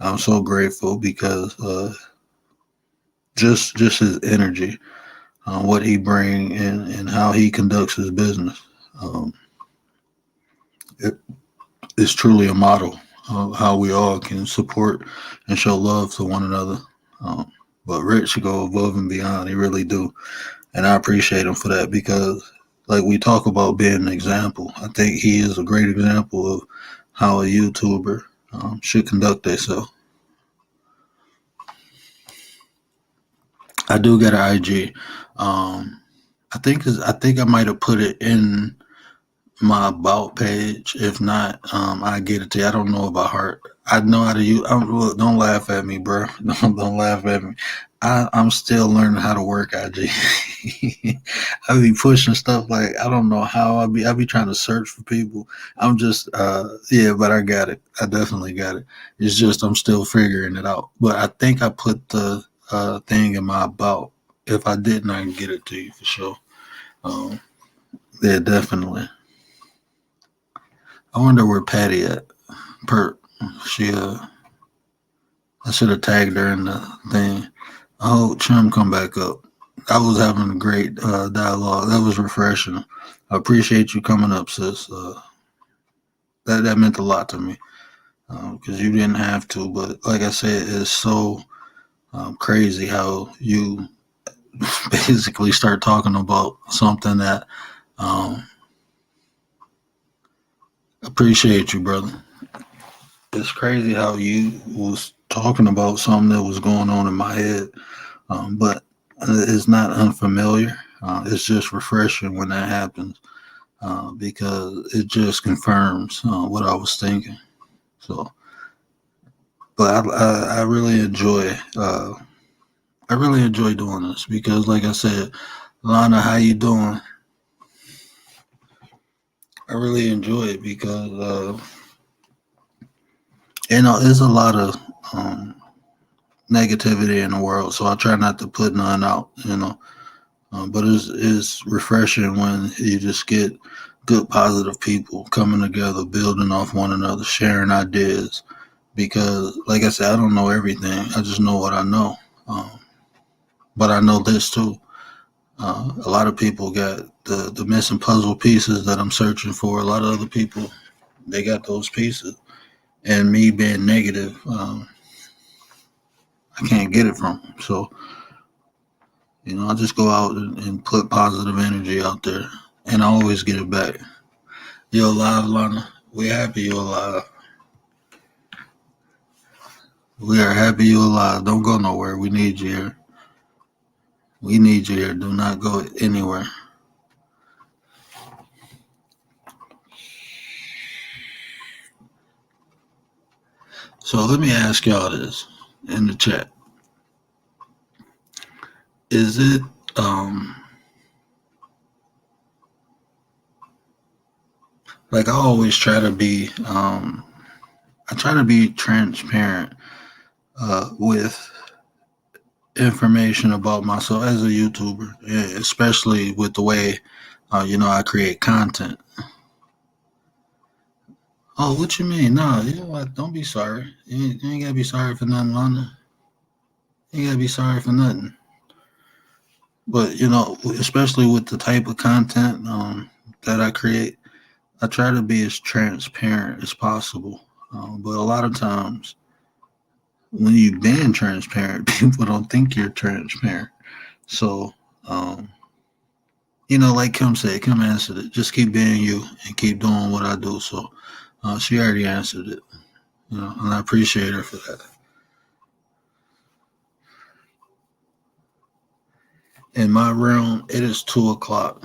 I'm so grateful because just his energy, what he bring, and how he conducts his business. Um, it is truly a model of how we all can support and show love to one another. Um, but Rich go above and beyond. He really do, and I appreciate him for that because, like we talk about being an example, I think he is a great example of how a YouTuber should conduct themselves. I do get an IG. Um, I think I might have put it in my about page. If not, I get it to you. I don't know about heart. I know how to use. Look, don't laugh at me, bro. Don't laugh at me. I'm still learning how to work IG. I be pushing stuff like I don't know how I be trying to search for people. I'm just yeah, but I got it. I definitely got it. It's just I'm still figuring it out. But I think I put the thing in my about. If I didn't, I can get it to you for sure. Um, yeah, definitely. I wonder where Patty at. Perp. She I should have tagged her in the thing. I hope Trim come back up. I was having a great dialogue. That was refreshing. I appreciate you coming up, sis. That meant a lot to me because you didn't have to. But like I said, it's so crazy how you basically start talking about something that um, Appreciate you, brother. It's crazy how you was talking about something that was going on in my head, but it's not unfamiliar. It's just refreshing when that happens because it just confirms what I was thinking. So, but I really enjoy I really enjoy doing this because, like I said, Lana, how you doing? I really enjoy it because there's a lot of um, negativity in the world, so I try not to put none out. But it's refreshing when you just get good, positive people coming together, building off one another, sharing ideas. Because, like I said, I don't know everything. I just know what I know. Um, but I know this too. A lot of people got the missing puzzle pieces that I'm searching for. A lot of other people, they got those pieces. And me being negative, I can't get it from them. So, I just go out and put positive energy out there. And I always get it back. You're alive, Lana. We're happy you're alive. We are happy you're alive. Don't go nowhere. We need you here. We need you here. Do not go anywhere. So let me ask y'all this in the chat. Is it like I always try to be I try to be transparent with information about myself as a YouTuber, especially with the way I create content. Oh, what you mean? No, you know what? Don't be sorry. You ain't gotta be sorry for nothing, Lana. You ain't gotta be sorry for nothing. But especially with the type of content that I create, I try to be as transparent as possible. But a lot of times, when you've been transparent, people don't think you're transparent. So, um, like Kim said, Kim answered it. Just keep being you and keep doing what I do. So, she already answered it. And I appreciate her for that. In my realm, it is 2 o'clock.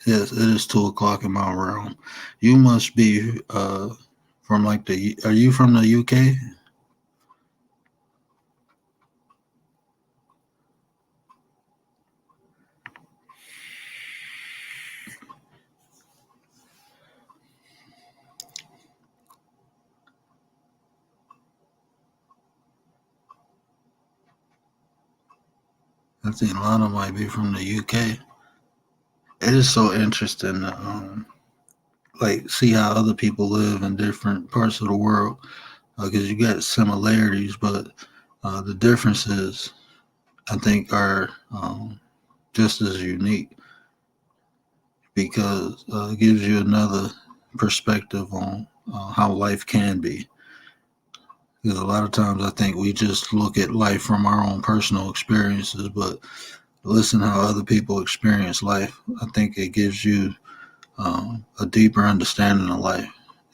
Yes, it is 2 o'clock in my realm. You must be from like the. Are you from the UK? I think Lana might be from the UK. It is so interesting to like see how other people live in different parts of the world because you got similarities, but the differences I think are just as unique because it gives you another perspective on how life can be. Because a lot of times I think we just look at life from our own personal experiences, but listen how other people experience life. I think it gives you a deeper understanding of life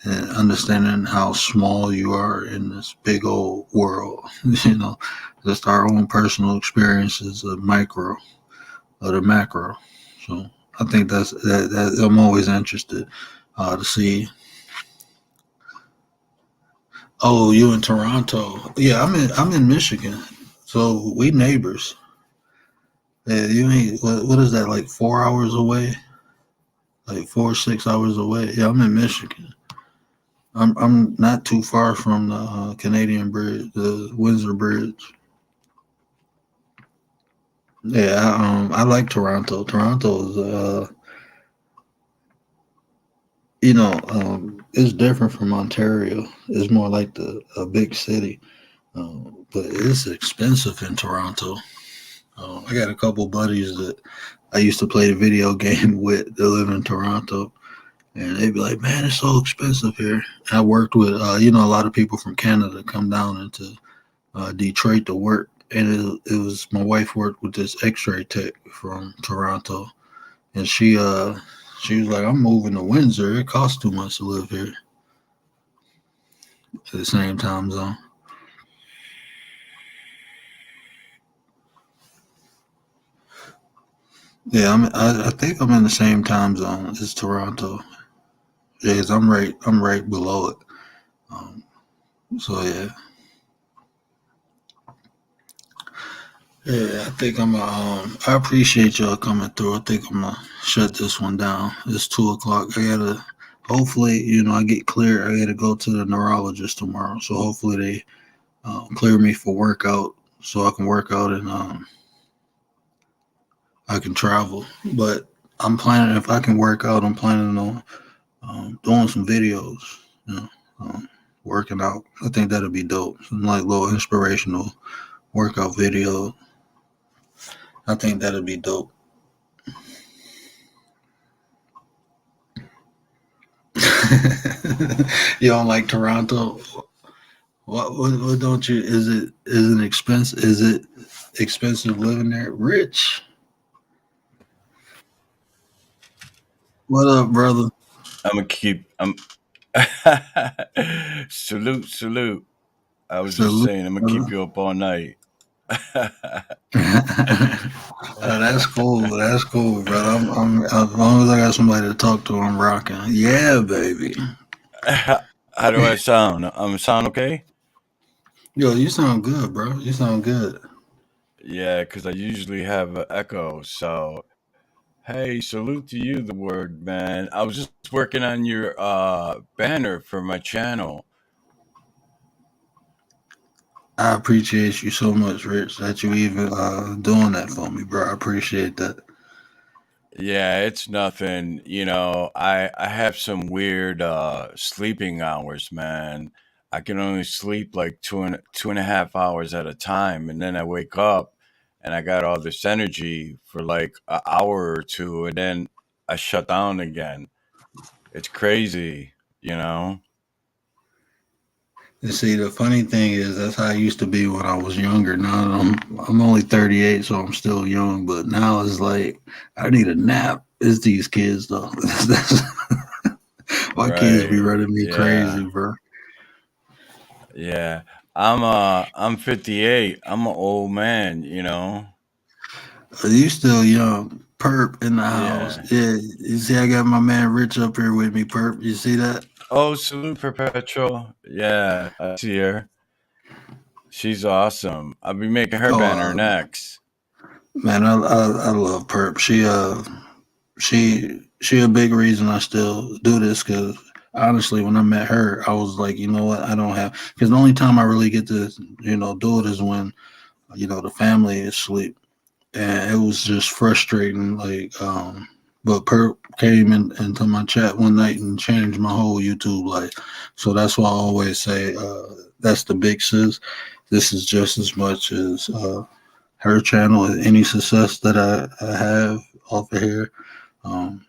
and understanding how small you are in this big old world. Just our own personal experiences of micro or the macro. So I think that I'm always interested to see. Oh, you in Toronto? Yeah, I'm in Michigan, so we neighbors. Yeah, you ain't. What is that? Like 4 hours away? Like 4 or 6 hours away? Yeah, I'm in Michigan. I'm not too far from the Canadian Bridge, the Windsor Bridge. Yeah, I like Toronto. Toronto is it's different from Ontario. It's more like a big city, but it's expensive in Toronto. I got a couple buddies that I used to play the video game with that live in Toronto, and they'd be like, "Man, it's so expensive here." I worked with a lot of people from Canada come down into Detroit to work, and it was my wife worked with this X-ray tech from Toronto, and she was like, "I'm moving to Windsor. It costs too much to live here." at the same time zone. Yeah, I think I'm in the same time zone as Toronto. Yeah, 'cause I'm right below it. Um, so yeah, yeah. I think I appreciate y'all coming through. I think I'm gonna shut this one down. It's 2 o'clock. I gotta. Hopefully, I get clear. I gotta go to the neurologist tomorrow. So hopefully they clear me for workout so I can work out and I can travel. But I'm planning if I can work out. I'm planning on doing some videos. You know, working out. I think that'll be dope. Some like little inspirational workout video. I think that'll be dope. You don't like Toronto? What don't you? Is it expensive living there? Rich. What up, brother? I'm gonna keep. I'm salute, salute. I was just Salute, saying, I'm gonna keep brother. you up all night. That's cool. That's cool, brother. As long as I got somebody to talk to, I'm rocking. Yeah, baby. How do I sound? Sound okay? Yo, you sound good, bro. You sound good. Yeah, because I usually have an echo. So, hey, salute to you, the word man. I was just working on your banner for my channel. I appreciate you so much, Rich, that you even doing that for me, bro. I appreciate that. Yeah, it's nothing. I have some weird sleeping hours, man. I can only sleep like 2.5 hours at a time, and then I wake up and I got all this energy for like an hour or two, and then I shut down again. It's crazy, you know? And see, the funny thing is, that's how I used to be when I was younger. Now I'm only 38, so I'm still young. But now it's like I need a nap. It's these kids though. My kids be Right. running me crazy, Yeah. bro. Yeah. I'm 58. I'm an old man. You still young. Perp in the house. Yeah. Yeah, you see, I got my man Rich up here with me. Perp, you see that? Oh, salute perpetual. Yeah, I see her. She's awesome. I'll be making her Oh, banner next. man, I love Perp. She a big reason I still do this because honestly, when I met her, I was like, you know what, I don't have because the only time I really get to do it is when the family is asleep, and it was just frustrating. But Perp came into my chat one night and changed my whole YouTube life. So that's why I always say that's the big sis. This is just as much as her channel as any success that I have off of here. Um,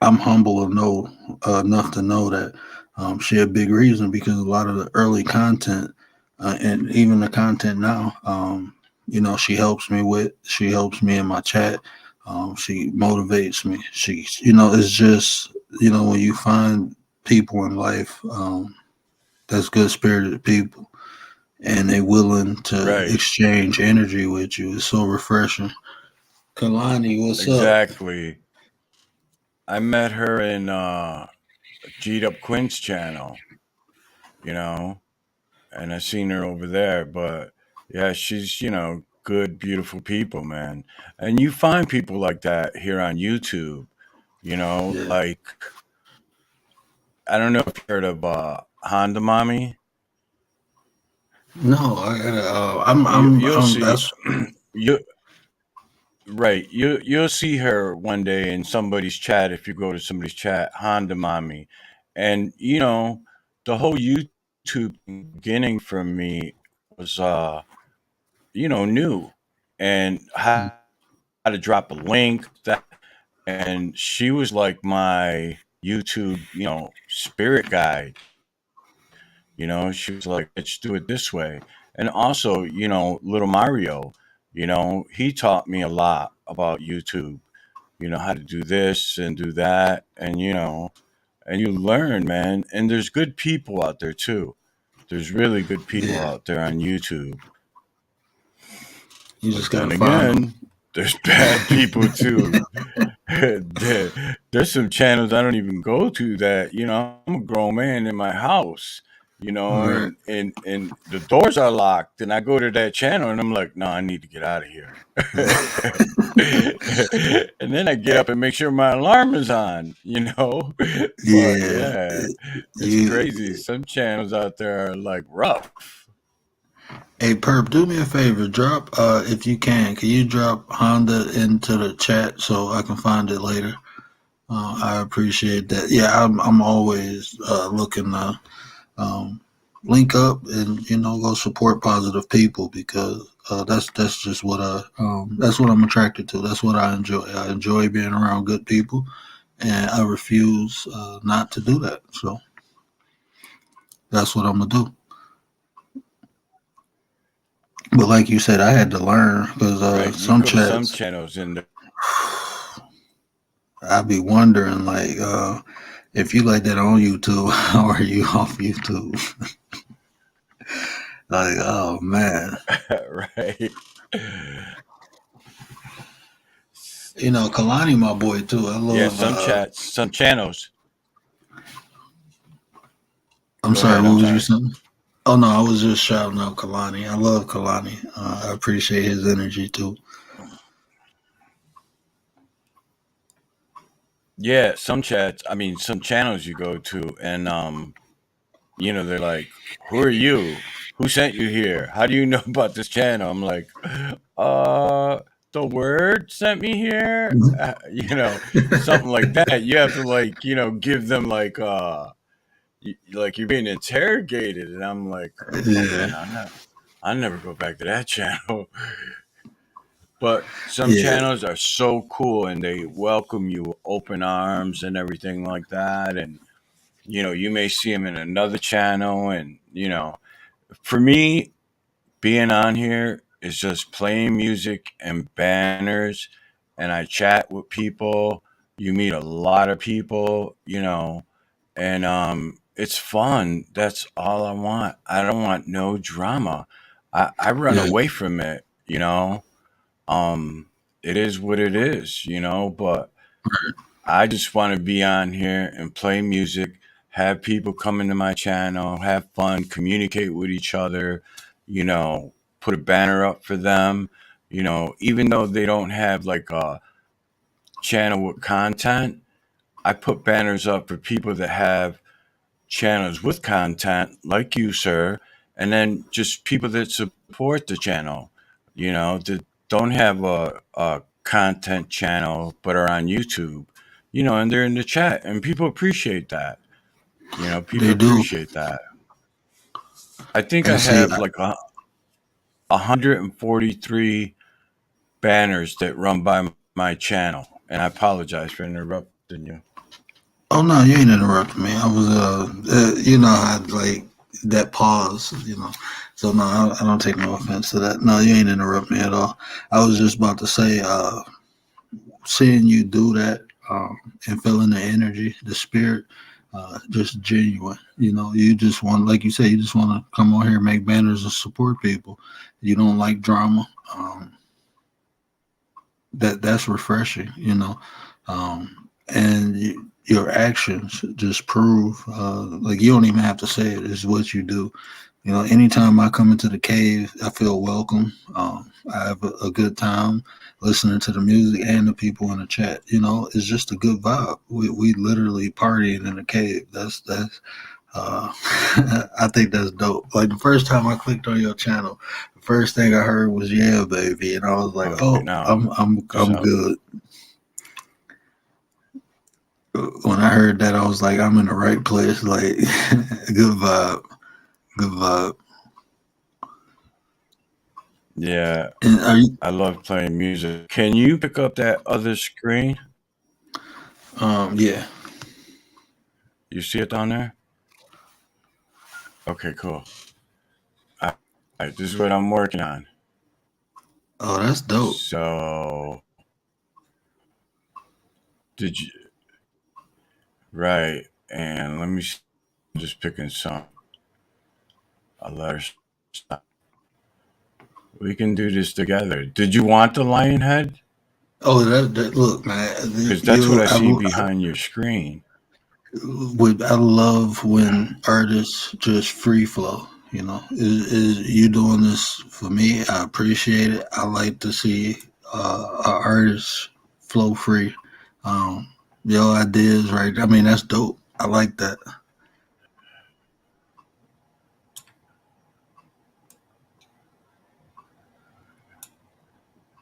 I'm humble enough to know that she a big reason because a lot of the early content and even the content now, she helps me with. She helps me in my chat. She motivates me. It's just when you find people in life that's good spirited people and they willing to Right. exchange energy with you. It's so refreshing. Kalani, what's up? Exactly. I met her in G'd Up Quinn's channel, you know, and I seen her over there. But yeah, she's, good, beautiful people, man. And you find people like that here on YouTube, Yeah. like, I don't know if you heard of Honda Mommy. No, I gotta. You'll see. That's you Right. You'll see her one day in somebody's chat if you go to somebody's chat, Honda Mommy. And the whole YouTube beginning for me was new. And how to drop a link that and she was like my YouTube, spirit guide. She was like, let's do it this way. And also, little Mario, he taught me a lot about YouTube, how to do this and do that. And you learn, man. And there's good people out there too. There's really good people Yeah, out there on YouTube. you just But then gotta find them. again, there's bad people too. There's some channels I don't even go to that, I'm a grown man in my house, Right. and the doors are locked, and I go to that channel and I'm like, no, I need to get out of here. And then I get up and make sure my alarm is on. But Yeah, yeah, it's you. crazy. Some channels out there are like rough. Hey, Perp, do me a favor. Drop, if you can. Can you drop Honda into the chat so I can find it later? I appreciate that. Yeah, I'm always looking to um, link up and go support positive people because that's just what that's what I'm attracted to. That's what I enjoy. I enjoy being around good people, and I refuse not to do that. So that's what I'm gonna do. But like you said, I had to learn because Right. You some go to some chats channels and I'd be wondering, like, if you like that on YouTube, how are you off YouTube? Like, oh man, right. Kalani, my boy too. I Yeah, love. some chats, some channels. I'm Go sorry, ahead. what I'm was you sorry. saying? Oh no, I was just shouting out Kalani. I love Kalani. I appreciate his energy too. Yeah, some chats. I mean, some channels you go to, and they're like, "Who are you? Who sent you here? How do you know about this channel?" I'm like, "Uh, the word sent me here." Something like that. You have to give them like you're being interrogated, and I'm like, "Oh Yeah, man, I never go back to that channel." But some yeah, channels are so cool and they welcome you with open arms and everything like that. And, you may see them in another channel. And, for me, being on here is just playing music and banners. And I chat with people. You meet a lot of people. And it's fun. That's all I want. I don't want no drama. I run yeah. away from it. Um, it is what it is. But I just want to be on here and play music, have people come into my channel, have fun, communicate with each other, you know, put a banner up for them, even though they don't have like a channel with content. I put banners up for people that have channels with content like you, sir, and then just people that support the channel, that don't have a content channel but are on YouTube, and they're in the chat and people appreciate that. People They do. appreciate that. I think I And see, have like 143 banners that run by my channel, and I apologize for interrupting you. oh no, you ain't interrupting me. I was, I like that pause, So no, I don't take no offense to that. No, you ain't interrupt me at all. I was just about to say, seeing you do that and feeling the energy, the spirit, just genuine. You just want, like you say, you just want to come on here, make banners, and support people. You don't like drama. That's refreshing. And your actions just prove, like you don't even have to say it. It's what you do. Anytime I come into the cave, I feel welcome. I have a good time listening to the music and the people in the chat. It's just a good vibe. We literally partying in the cave. That's I think that's dope. Like the first time I clicked on your channel, the first thing I heard was "Yeah, baby," and I was like, Oh, "Oh, no. I'm So, good." When I heard that, I was like, "I'm in the right place." Like, good vibe, good vibe. yeah, And are you? I love playing music. Can you pick up that other screen? Yeah. You see it down there? Okay, cool. All right, this is what I'm working on. Oh, that's dope. So, did you, right? And let me just picking some. I'll let her stop. We can do this together. Did you want the lion head? Oh, that look, man. Because that's what I see I, behind your screen. I love when artists just free flow. You know, is you doing this for me? I appreciate it. I like to see an artist flow free. Um, your ideas, right? I mean, that's dope. I like that.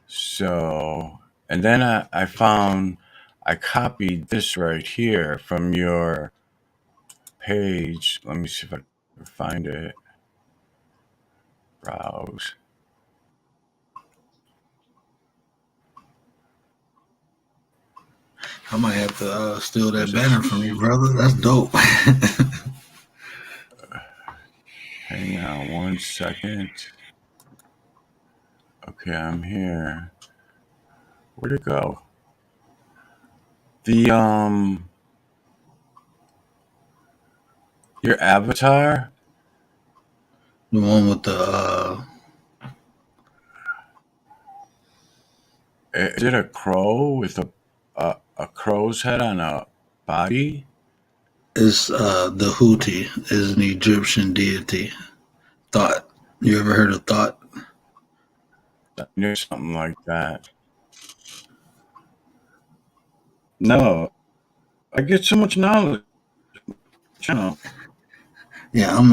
So, and then I found, I copied this right here from your page. Let me see if I can find it. Browse. I might have to steal that There's a, banner from you, brother. That's dope. hang on 1 second. Okay, I'm here. Where'd it go? The, your avatar? The one with the Is it a crow with a crow's head on a body? is the Houthi is an Egyptian deity. Thought. You ever heard of Thought? I knew something like that. No, I get so much knowledge. Channel. Yeah, I'm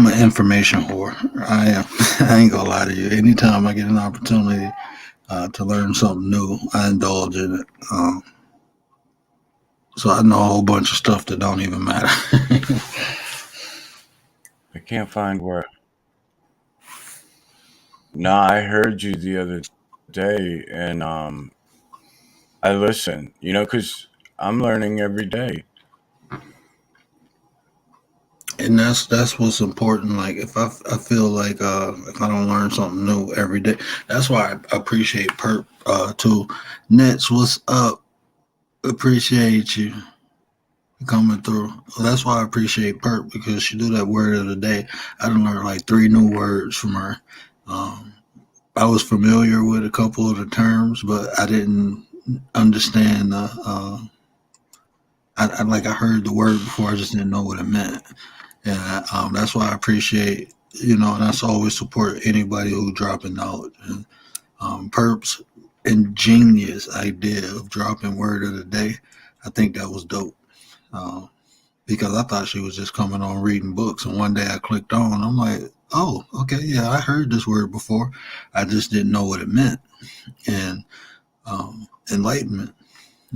an information whore. I am. I ain't gonna lie to you. Anytime I get an opportunity to learn something new, I indulge in it. So I know a whole bunch of stuff that don't even matter. I can't find where. No, I heard you the other day, and I listen. You know, because I'm learning every day. And that's what's important. Like if I feel like if I don't learn something new every day, that's why I appreciate Perp too. Nets, what's up? Appreciate you coming through. Well, that's why I appreciate Perp because she do that word of the day. I done learned like 3 new words from her. Um, I was familiar with a couple of the terms, but I didn't understand the. I heard the word before, I just didn't know what it meant, and that's why I appreciate and that's always support anybody who dropping knowledge. And Perp's ingenious idea of dropping word of the day, I think that was dope. Um, because I thought she was just coming on reading books. And one day I clicked on, I'm like, oh, okay, yeah, I heard this word before. I just didn't know what it meant. And enlightenment,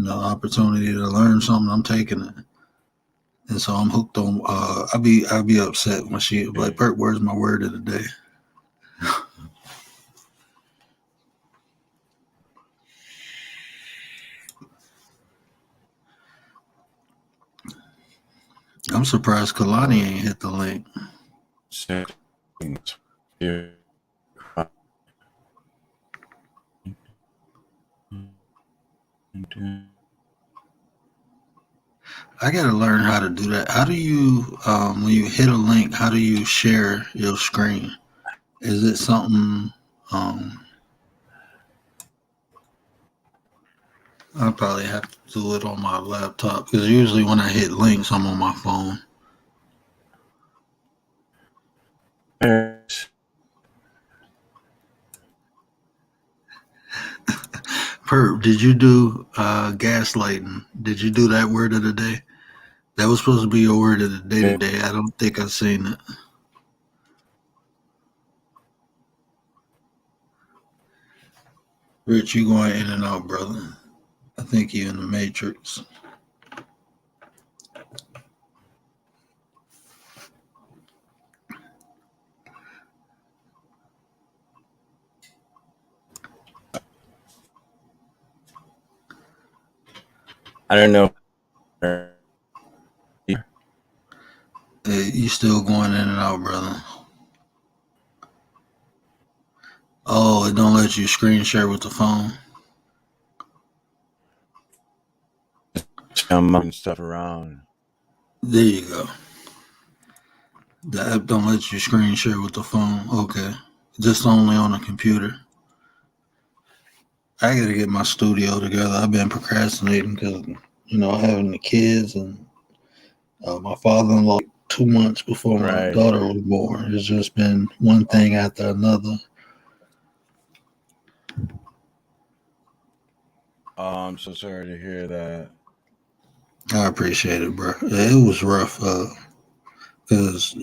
opportunity to learn something, I'm taking it. And so I'm hooked on. I'd be upset when she like, Bert, where's my word of the day? I'm surprised Kalani ain't hit the link. Settings. I gotta learn how to do that. How do you, when you hit a link, how do you share your screen? Is it something? I probably have to do it on my laptop because usually when I hit links, I'm on my phone. Perp, did you do gaslighting? Did you do that word of the day? That was supposed to be your word of the day today. I don't think I've seen it. Rich, you going in and out, brother. I think you're in the Matrix. I don't know. Hey, you still going in and out, brother. Oh, it don't let you screen share with the phone. I'm moving stuff around. There you go. The app don't let you screen share with the phone. Okay, just only on a computer. I gotta get my studio together. I've been procrastinating because having the kids and my father-in-law 2 months before my Right. daughter was born. It's just been one thing after another. Oh, I'm so sorry to hear that. I appreciate it, bro. It was rough because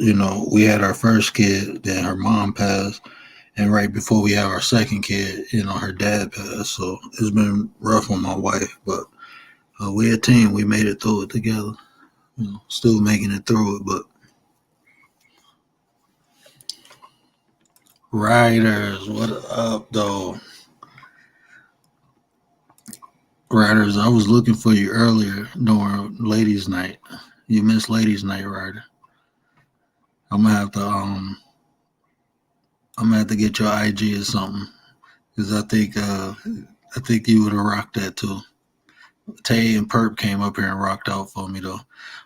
we had our first kid, then her mom passed, and right before we had our second kid, her dad passed. So it's been rough on my wife, but we a team. We made it through it together. Still making it through it, but Riders, what up, though? Riders, I was looking for you earlier during ladies' night. You missed ladies' night, Ryder. I'm gonna have to get your IG or something because I think you would have rocked that too. Tay and Perp came up here and rocked out for me though.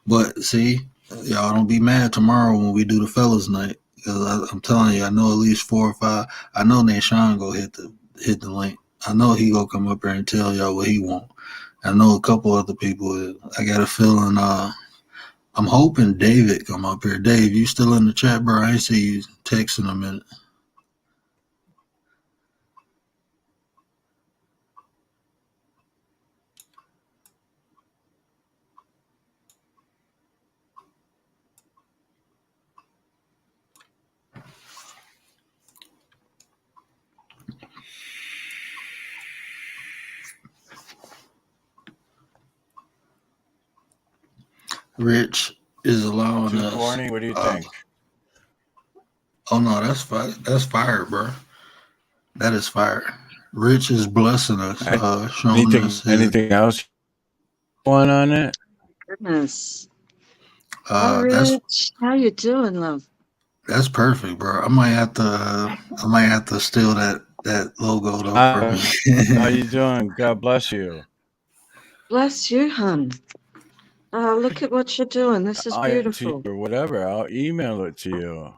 But see, y'all don't be mad tomorrow when we do the fellas night. Cause I'm telling you, I know at least 4 or 5. I know Nashawn go hit the link. I know he go come up here and tell y'all what he want. I know a couple other people. I got a feeling. I'm hoping David come up here. Dave, you still in the chat, bro? I ain't see you text in a minute. Rich is allowing Too us. corny? What do you think? Oh no, that's fire. That's fire, bro. That is fire. Rich is blessing us, showing us anything else going on it? Goodness. Hi, Rich. How you doing, love? That's perfect, bro. I might have to steal that logo though from me. How you doing? God bless you. Bless you, hon. Look at what you're doing. This is beautiful. Or whatever. I'll email it to you.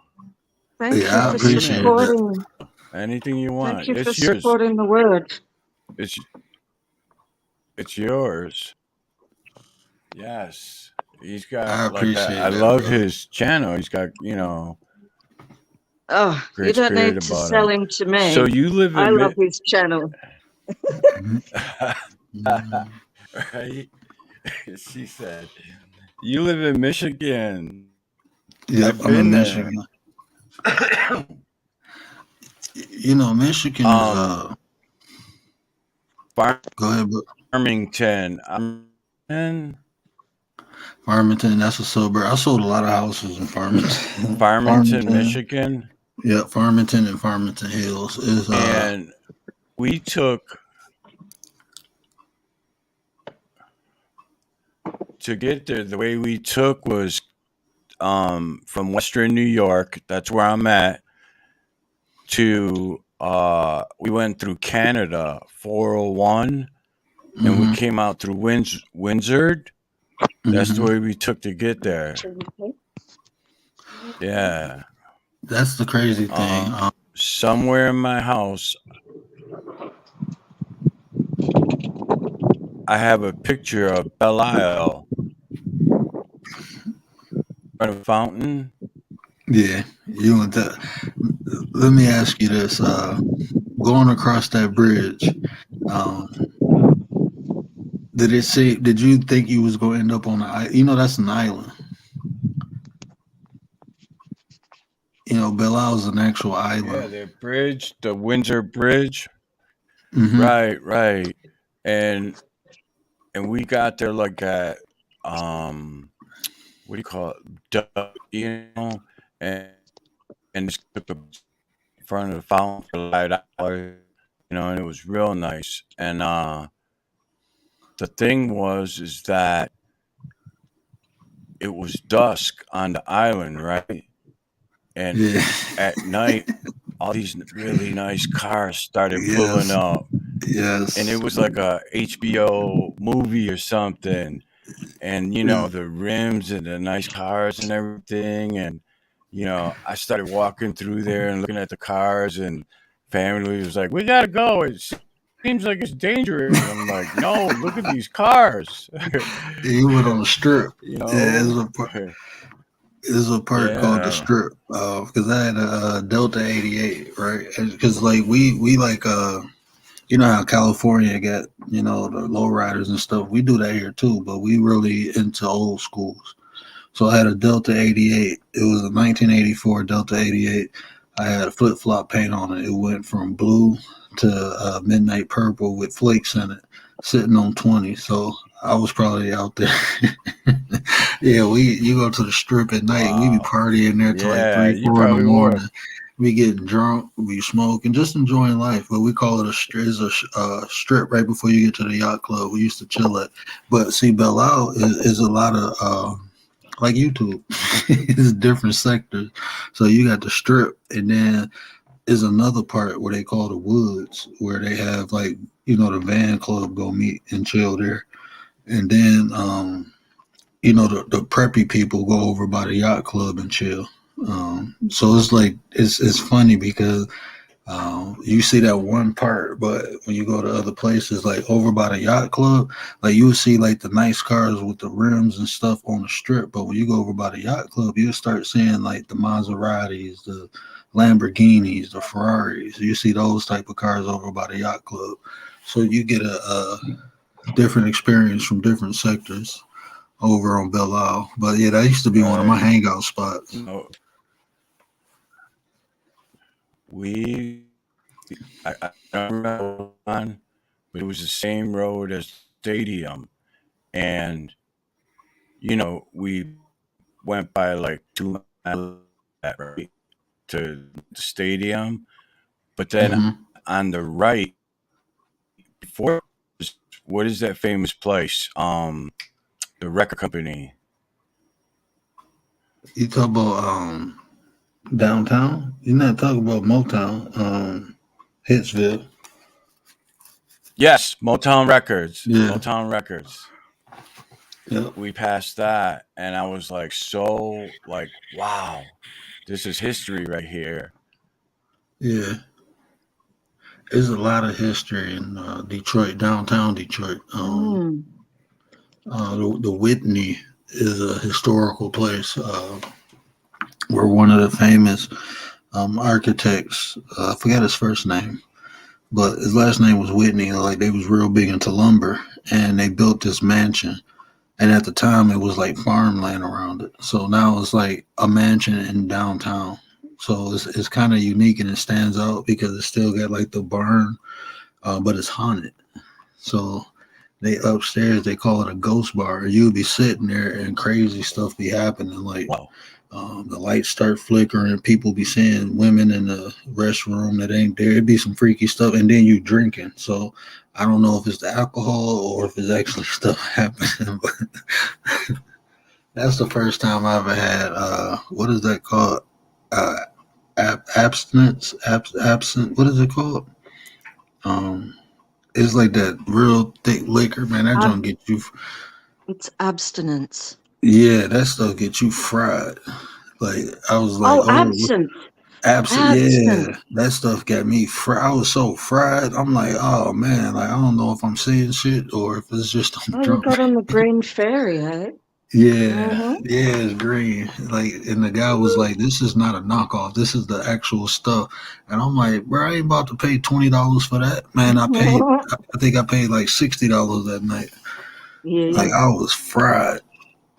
Thank you for supporting. Anything you want. Thank you for It's yours. supporting the word. It's yours. Yes. He's got I appreciate I love his channel. He's got, Oh, you don't need to sell him to me. So you live in I love his channel. Right? She said, you live in Michigan. Yep, I'm in Michigan. Michigan is go ahead, bro. Farmington. I'm in Farmington, that's a suburb. I sold a lot of houses in Farmington. Farmington, Michigan. Yeah, Farmington and Farmington Hills is. And we took to get there. The way we took was from Western New York. That's where I'm at. To we went through Canada 401, and we came out through Windsor. That's the way we took to get there. Yeah. That's the crazy thing. Somewhere in my house, I have a picture of Belle Isle. A fountain. Yeah. Let me ask you this. Going across that bridge, did you think you was going to end up on an island? That's an island. Belle Isle's an actual island. Yeah, the bridge, the Windsor Bridge. Mm-hmm. Right. And we got there like at what do you call it? And just took in front of the fountain for $5, and it was real nice. And the thing is that it was dusk on the island, right? And at night, all these really nice cars started pulling up. Yes. And it was like a HBO movie or something. And, the rims and the nice cars and everything. And I started walking through there and looking at the cars, and family was like, "We gotta go. It seems like it's dangerous." I'm like, "No, look at these cars." You went on the strip. you Yeah, know, there's a part called the yeah, strip. Because I had a Delta 88, right? Because like we like you know how California got the lowriders and stuff. We do that here too, but we really into old schools. So I had a Delta 88. It was a 1984 Delta 88. I had a flip flop paint on it. It went from blue to midnight purple with flakes in it, sitting on 20. So I was probably out there. Yeah, you go to the strip at night. We be wow, partying there till like yeah, three, you 4 in the probably were. morning. We getting drunk, we smoking, just enjoying life. But we call it a strip right before you get to the yacht club. We used to chill at. But see, Belle Isle is a lot of like YouTube. It's different sectors. So you got the strip, and then is another part where they call the woods, where they have like the van club go meet and chill there, and then the preppy people go over by the yacht club and chill. So it's like it's funny because you see that one part, but when you go to other places, like over by the yacht club, like you see like the nice cars with the rims and stuff on the strip. But when you go over by the yacht club, you'll start seeing like the Maseratis, the Lamborghinis, the Ferraris. You see those type of cars over by the yacht club. So you get a different experience from different sectors over on Belle Isle. But yeah, that used to be one of my Right. hangout spots. We I don't remember one, but it was the same road as Stadium, and we went by like 2 miles right to the stadium, but then Hmm. on the right before, what is that famous place? The record company. You talk about downtown? You're not talking about Motown, Hitsville. Yes, Motown Records. Yeah. Motown Records. Yep. We passed that, and I was like, so like, wow, this is history right here. Yeah. There's a lot of history in Detroit, downtown Detroit. The Whitney is a historical place where one of the famous architects, I forgot his first name, but his last name was Whitney. Like they was real big into lumber, and they built this mansion. And at the time, it was like farmland around it. So now it's like a mansion in downtown. So it's kind of unique and it stands out because it still got like the barn, but it's haunted. So they upstairs they call it a ghost bar. You'll be sitting there and crazy stuff be happening. Like Wow. the lights start flickering, people be seeing women in the restroom that ain't there. It'd be some freaky stuff, and then you drinking. So I don't know if it's the alcohol or if it's actually stuff happening, but that's the first time I ever had what is that called? Abstinence, absent. What is it called? Um, it's like that real thick liquor, man. That don't get you. It's abstinence. Yeah, that stuff gets you fried. Like I was like, absinthe. Yeah, that stuff got me fried. I was so fried. I'm like, oh man, like I don't know if I'm seeing shit or if it's just I'm drunk. You got on the green fairy, eh? Yeah, yeah, it's green. Like, and the guy was like, "This is not a knockoff. This is the actual stuff." And I'm like, "Bro, I ain't about to pay $20 for that, man. I think I paid like $60 that night. Yeah. Like, I was fried."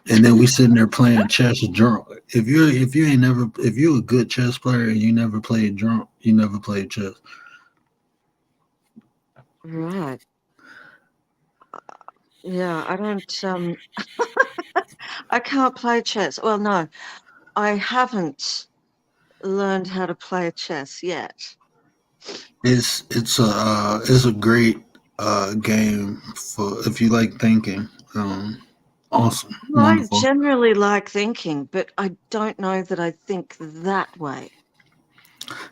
And then we sitting there playing chess drunk. If you're a good chess player and you never played drunk, you never played chess. Right. Yeah, I don't. I can't play chess. Well, no, I haven't learned how to play chess yet. It's a great game for if you like thinking. Awesome. Well, Wonderful. I generally like thinking, but I don't know that I think that way.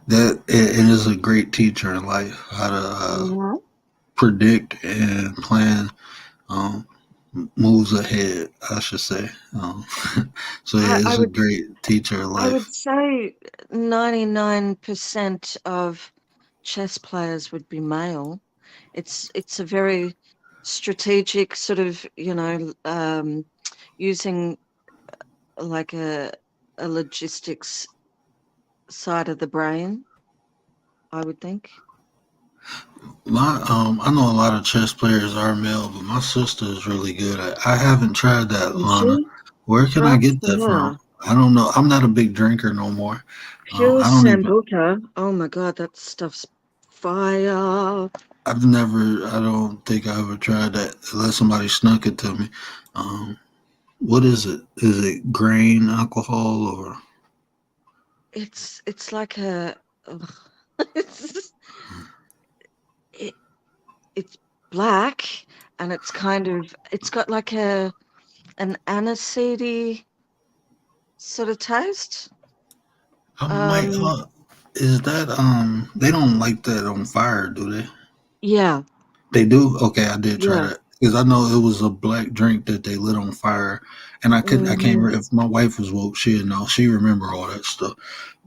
That it is a great teacher in life how to predict and plan moves ahead, I should say. So yeah, I it's a would great teacher of I would life. say 99% of chess players would be male. It's a very strategic sort of, using like a logistics side of the brain, I would think. I know a lot of chess players are male, but my sister is really good at. I haven't tried that, You Lana. see? Where can I Props get to that her. from? I don't know. I'm not a big drinker no more. Pure I don't even. Sambuca. Oh my God, that stuff's fire. I've never. I don't think I ever tried that unless somebody snuck it to me. Um, what is it? Is it grain alcohol or? It's like a ugh. It's it, it's black and it's got like an aniseedy sort of taste. I might. Um, Is that They don't like that on fire, do they? yeah, They do? Okay, I did try yeah. that because I know it was a black drink that they lit on fire, and I can't. Hmm. If my wife was woke, she'd know. She remember all that stuff.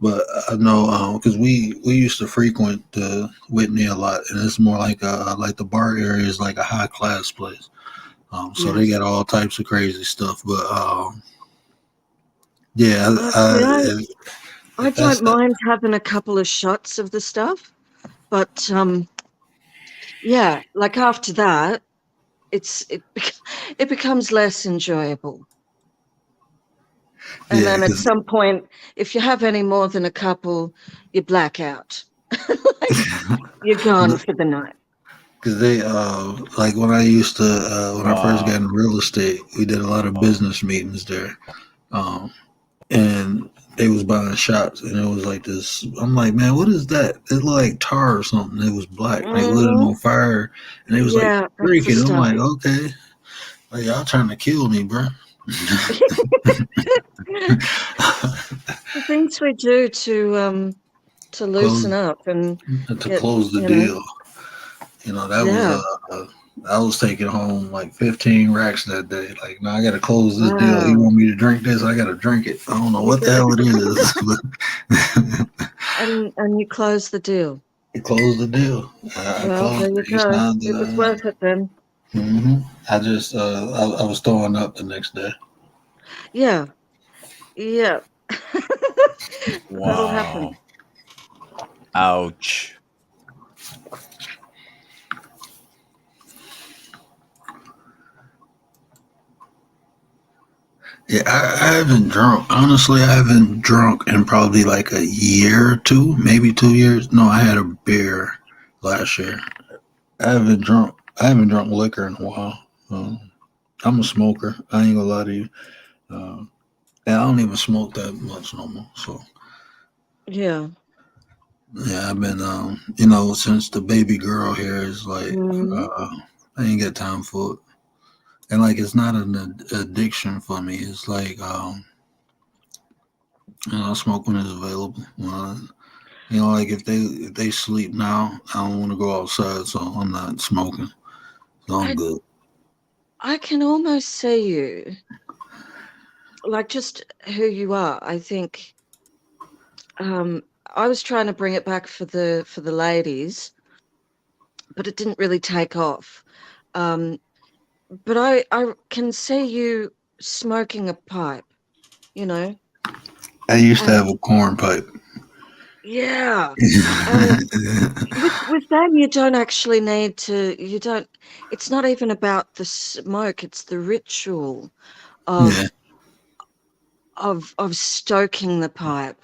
But I know because we used to frequent Whitney a lot, and it's more like the bar area is like a high class place. So they got Yes. all types of crazy stuff. But yeah, See, I if that's don't that, mind having a couple of shots of the stuff, but yeah, like after that, it becomes less enjoyable. And yeah, then at because some point, if you have any more than a couple, you black out. Like you're gone for the night. because they like when I used to when I first got Wow. in real estate, we did a lot of business meetings there. Um, and they was buying shots, and it was like this. I'm like, man, what is that? It looked like tar or something. It was black. They lit it Hmm. on fire, and they was like, Yeah, that's drink the it. I'm stuff. like, okay, like y'all trying to kill me, bro. The things we do to loosen close up and to get, close the deal. You know, that was yeah. I was taking home like 15 racks that day. Like, no, I got to close this deal. He Wow. want me to drink this, I got to drink it. I don't know You what the get, hell it is, but and you close the deal. it closed the deal. I Well, closed there you it. He go. signed It was it. worth it then. I just I was throwing up the next day. Yeah, yeah. That'll happen. Wow. Ouch. Yeah, I haven't drunk. Honestly, I haven't drunk in probably like a year or two, maybe 2 years. No, I had a beer last year. I haven't drunk liquor in a while. I'm a smoker. I ain't gonna lie to you. Uh, and I don't even smoke that much no more. So Yeah. yeah, I've been since the baby girl here is like Mm. I ain't got time for it. And like it's not an addiction for me. It's like I smoke when it's available. Like if they sleep now, I don't want to go outside, so I'm not smoking. So I'm I good. I can almost see you, like just who you are. I think I was trying to bring it back for the ladies, but it didn't really take off. Um, but I can see you smoking a pipe, you know, I used to and have a corn pipe. yeah, and with them you don't actually need to. You don't. It's not even about the smoke. It's the ritual Yeah, of of stoking the pipe.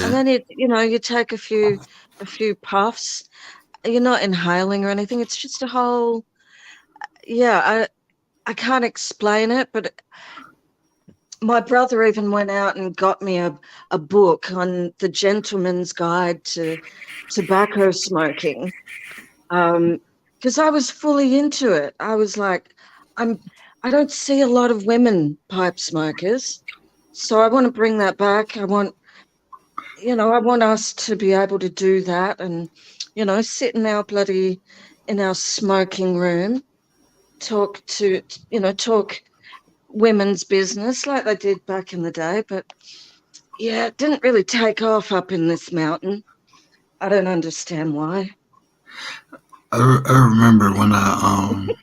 And yeah, then you take a few puffs. You're not inhaling or anything. It's just a whole, yeah, I can't explain it, but my brother even went out and got me a book on the gentleman's guide to tobacco smoking. Because I was fully into it. I was like, I'm I don't see a lot of women pipe smokers. So I want to bring that back. I want us to be able to do that and, sit in our smoking room talk women's business like they did back in the day, but yeah, it didn't really take off up in this mountain. I don't understand why. I remember when I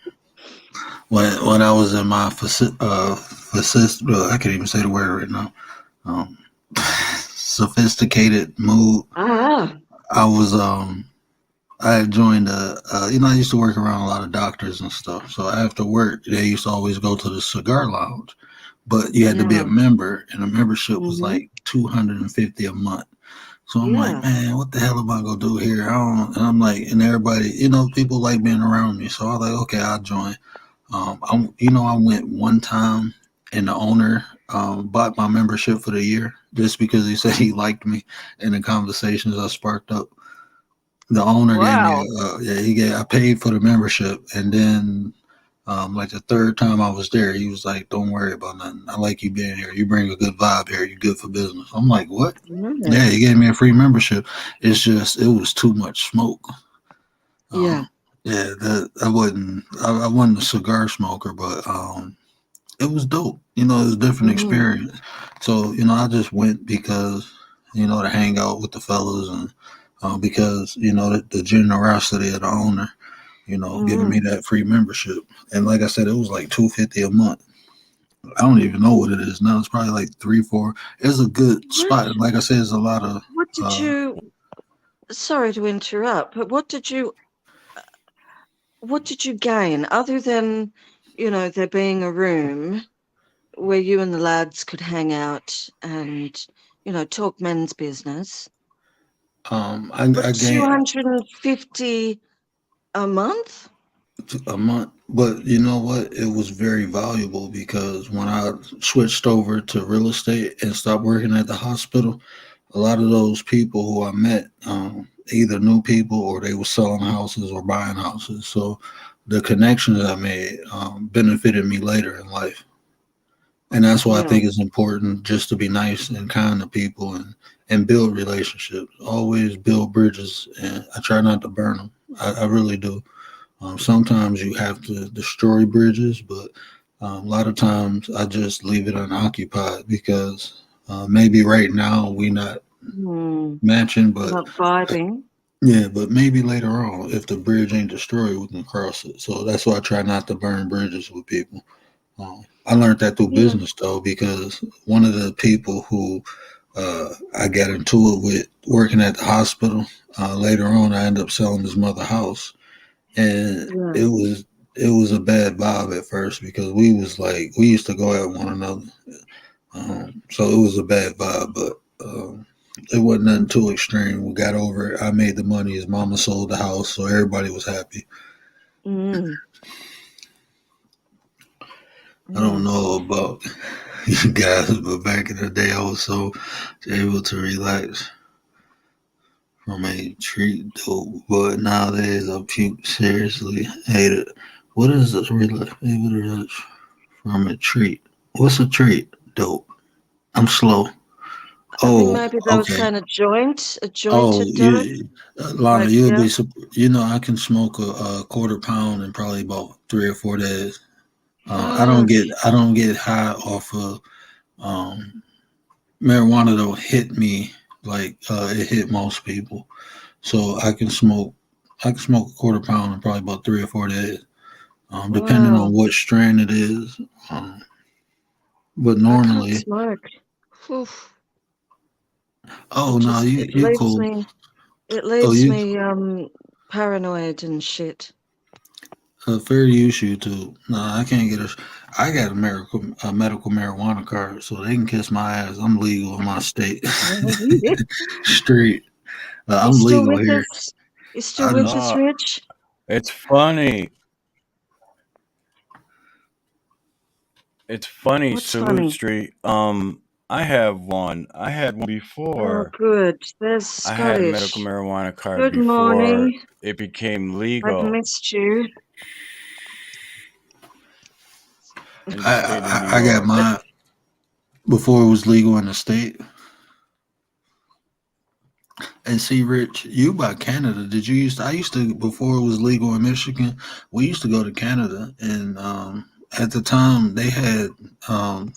was in my I can't even say the word right now. Um, sophisticated mood. Ah, I was I had joined I used to work around a lot of doctors and stuff. So after work, they used to always go to the cigar lounge, but you had to be yeah. a member, and a membership was Mm-hmm. like $250 a month. So I'm like, Yeah. man, what the hell am I gonna do here? I don't. And I'm like, and everybody, people like being around me. So I was like, okay, I'll join. I went one time, and the owner bought my membership for the year just because he said he liked me, and the conversations I sparked up. The owner gave me, Wow. I paid for the membership, and then like the third time I was there, he was like, "Don't worry about nothing. I like you being here. You bring a good vibe here. You're good for business." I'm like, "What?" Yeah. Yeah, he gave me a free membership. It's just it was too much smoke. Yeah. Yeah, that I wasn't a cigar smoker, but it was dope. It was a different Mm-hmm. experience. So I just went because to hang out with the fellas and because the generosity of the owner. Giving Mm-hmm. me that free membership, and like I said, it was like $250 a month. I don't even know what it is now. It's probably like 3, 4. It's a good What spot. Like I said, there's a lot of what did uh, you sorry to interrupt, but what did you gain other than, there being a room where you and the lads could hang out and, talk men's business? For I gained 250 a month? a month, but you know what? It was very valuable because when I switched over to real estate and stopped working at the hospital, a lot of those people who I met either new people or they were selling houses or buying houses. So the connections I made benefited me later in life. And that's why I Yeah. think it's important just to be nice and kind to people and build relationships. Always build bridges, and I try not to burn them. I really do. Sometimes you have to destroy bridges, but a lot of times I just leave it unoccupied because maybe right now we not Hmm. matching, but Not vibing. yeah, but maybe later on, if the bridge ain't destroyed, we can cross it. So that's why I try not to burn bridges with people. I learned that through Yeah. business though, because one of the people who I got into it with working at the hospital, later on I ended up selling his mother house, and Yeah. it was a bad vibe at first because we used to go at one another, so it was a bad vibe, but it wasn't nothing too extreme. We got over it. I made the money. His mama sold the house, so everybody was happy. Mm. I don't Yeah. know about you guys, but back in the day, I was so able to relax from a treat dope. But nowadays, I puke seriously. Hate it. What is this relax? Able to relax from a treat? What's a treat? Dope. I'm slow. I think Oh, maybe they were okay. saying a Oh, jointed dope. Lana, Like, you'll yeah. be. I can smoke a quarter pound in probably about 3 or 4 days. I don't Ah, get. I don't get high off of um, marijuana. Don't hit me like it hit most people. So I can smoke. I can smoke a quarter pound in probably about 3 or 4 days, depending wow. on what strain it is. Um, but I can't normally, smoke. Oof. oh It no, just you it you leaves cool. me it Oh, leaves you me paranoid and shit. fair use YouTube. No, I can't get a. I got a medical marijuana card, so they can kiss my ass. I'm legal in my state. Street. You I'm still legal with here. us? You still I with know. us, Rich? It's funny. It's funny, What's Salute funny? Street. I have one. I had one Oh, before. good. There's I had a medical Scottish. marijuana card Good before morning. it became I've legal missed you. in the state of New I got York. mine before it was legal in the state. And see, Rich, you by Canada. Did you used to, I used to, before it was legal in Michigan, we used to go to Canada, and at the time they had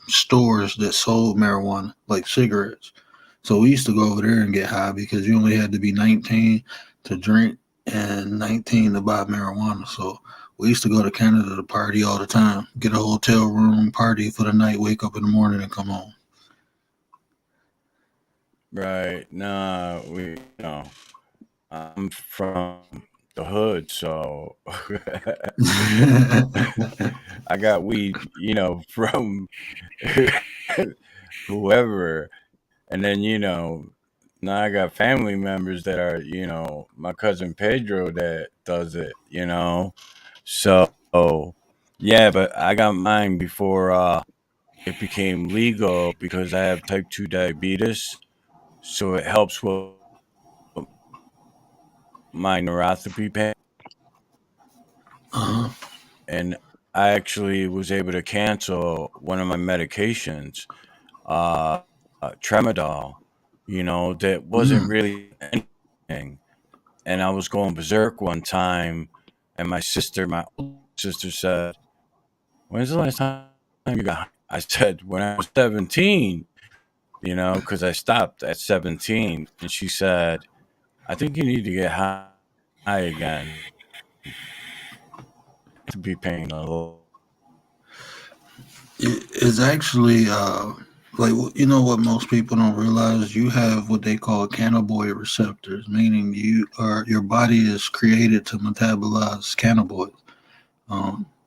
stores that sold marijuana, like cigarettes. So we used to go over there and get high because you only had to be 19 to drink and 19 to buy marijuana. So we used to go to Canada to party all the time, get a hotel room, party for the night, wake up in the morning, and come home. Right. Nah, I'm from the hood, so I got weed, from whoever. And then, now I got family members that are, my cousin Pedro that does it, So, yeah, but I got mine before it became legal because I have type 2 diabetes. So it helps with my neuropathy pain. Uh-huh. And I actually was able to cancel one of my medications, Tramadol, that wasn't Mm. really anything. And I was going berserk one time, and my older sister said, "When's the last time you got high?" I said, "When I was 17, because I stopped at 17." And she said, "I think you need to get high again to be paying a little." It's actually like you know what most people don't realize. You have what they call cannabinoid receptors, meaning your body is created to metabolize cannabinoids.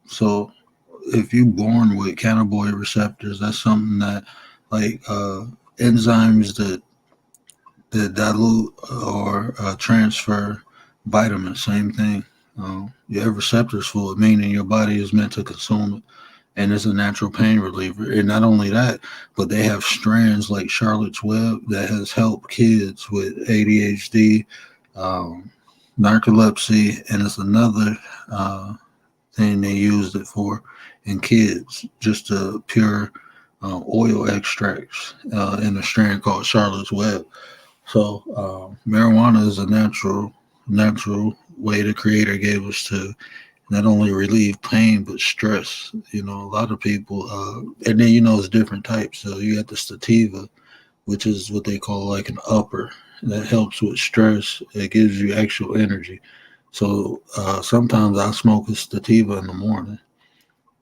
So if you're born with cannabinoid receptors, that's something that like enzymes that dilute or transfer vitamins. Same thing. You have receptors for it, meaning your body is meant to consume it, and it's a natural pain reliever. And not only that, but they have strands like Charlotte's Web that has helped kids with ADHD, um, narcolepsy, and it's another thing they used it for in kids, just a pure oil extracts in a strand called Charlotte's Web. So marijuana is a natural way the creator gave us to not only relieve pain but stress. A lot of people, and then it's different types. So you got the sativa, which is what they call like an upper that helps with stress. It gives you actual energy. So sometimes I smoke a sativa in the morning.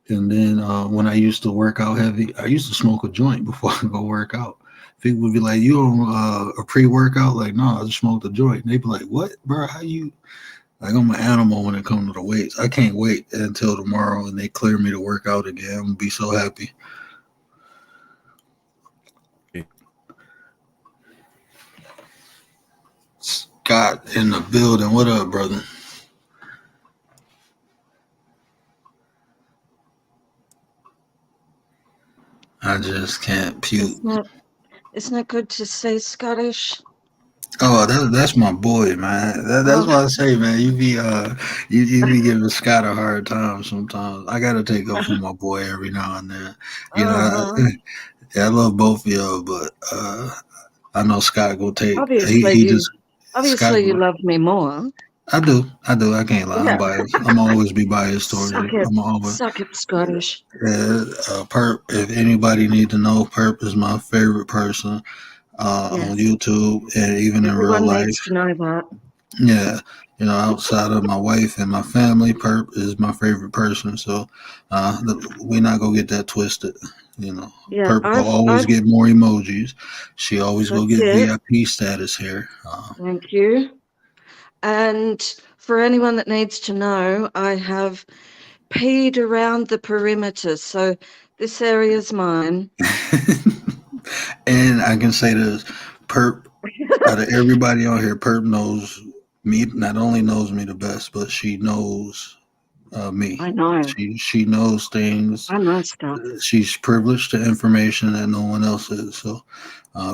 And then when I used to work out heavy, I used to smoke a joint before I go work out. People would be like, "You don't a pre-workout?" Like, no, I just smoked a joint. And they'd be like, "What, bro? How you?" Like, I'm an animal when it comes to the weights. I can't wait until tomorrow and they clear me to work out again. I'm gonna be so happy. Scott in the building. What up, brother? I just can't puke. Isn't it good to see Scottish? Oh, that's my boy, man. That's why I say, man, you be giving Scott a hard time sometimes. I gotta take up for my boy every now and then. You know, I love both of y'all, but I know Scott go take. Scott. Obviously you love me more. I do. I can't lie. I'm biased. I'm always be biased towards you. I'm always. Suck it, Scottish. Perp. If anybody need to know, Perp is my favorite person on YouTube and even in real life. Needs to know that. Yeah, outside of my wife and my family, Perp is my favorite person. So we not gonna get that twisted. Perp will always get more emojis. She always go get VIP status here. Thank you. And for anyone that needs to know, I have peed around the perimeter, so this area is mine. And I can say this, Perp, out of everybody on here, Perp knows me, not only knows me the best, but she knows me. I know. She knows things. I know stuff. She's privileged to information that no one else is. So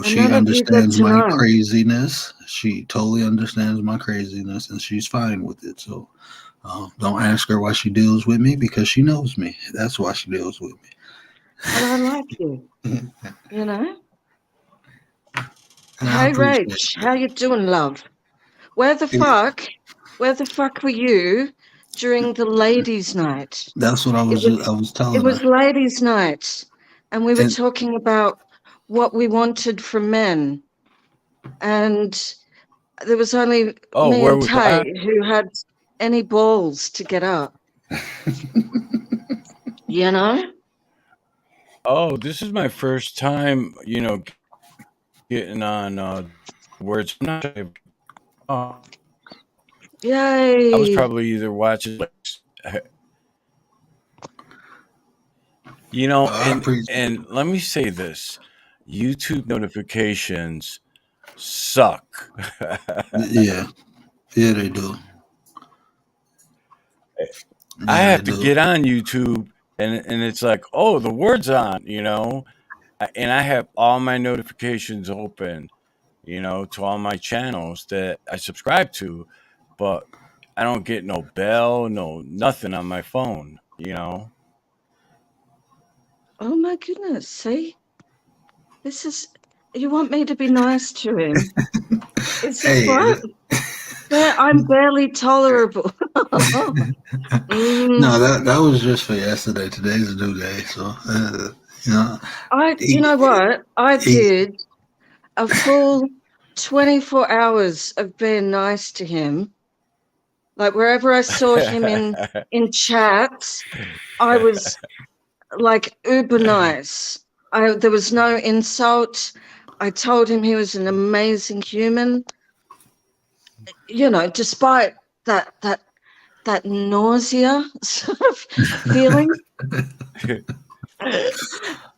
she understands my craziness. She totally understands my craziness, and she's fine with it. So don't ask her why she deals with me, because she knows me. That's why she deals with me. And I like you. I Hey appreciate Rach, it. how you doing, love? Where the It- fuck, where the fuck were you during the ladies' night? That's what It was I was it telling her. was ladies' night, and we were And talking about what we wanted from men, and there was only Oh, me where and was Tay I? who had any balls to get up. You know? Oh, this is my first time, getting on words. I'm not sure. I was Yay! probably either watching, I appreciate and let me say this: YouTube notifications suck. Yeah, yeah, they do. I Yeah, they have to do. get on YouTube, and it's like, oh, the word's on, and I have all my notifications open, to all my channels that I subscribe to, but I don't get no bell, no nothing on my phone. Oh my goodness! See, this is. You want me to be nice to him? Is this Hey, what? I'm barely tolerable. Mm, no, that was just for yesterday. Today's a new day, so you know, you he, know what? I he, did a full 24 hours of being nice to him. Like wherever I saw him in chats, I was like uber nice. There was no insult. I told him he was an amazing human. Despite that nausea sort of feeling. I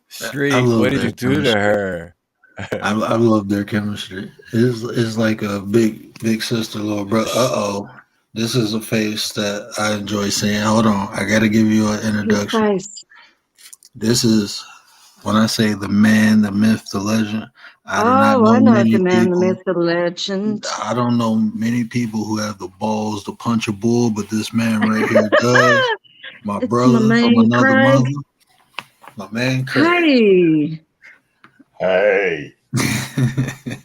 Streak, what love did their you do to chemistry. her? I love their chemistry. It's like a big sister, little brother. This is a face that I enjoy seeing. Hold on, I got to give you an His introduction. face. This is when I say the man, the myth, the legend. I do not Oh, know I know the many man, the people. myth, the legend. I don't know many people who have the balls to punch a bull, but this man right here does. My It's my brother from man, another Craig. mother, my man Craig. Hey, Hey,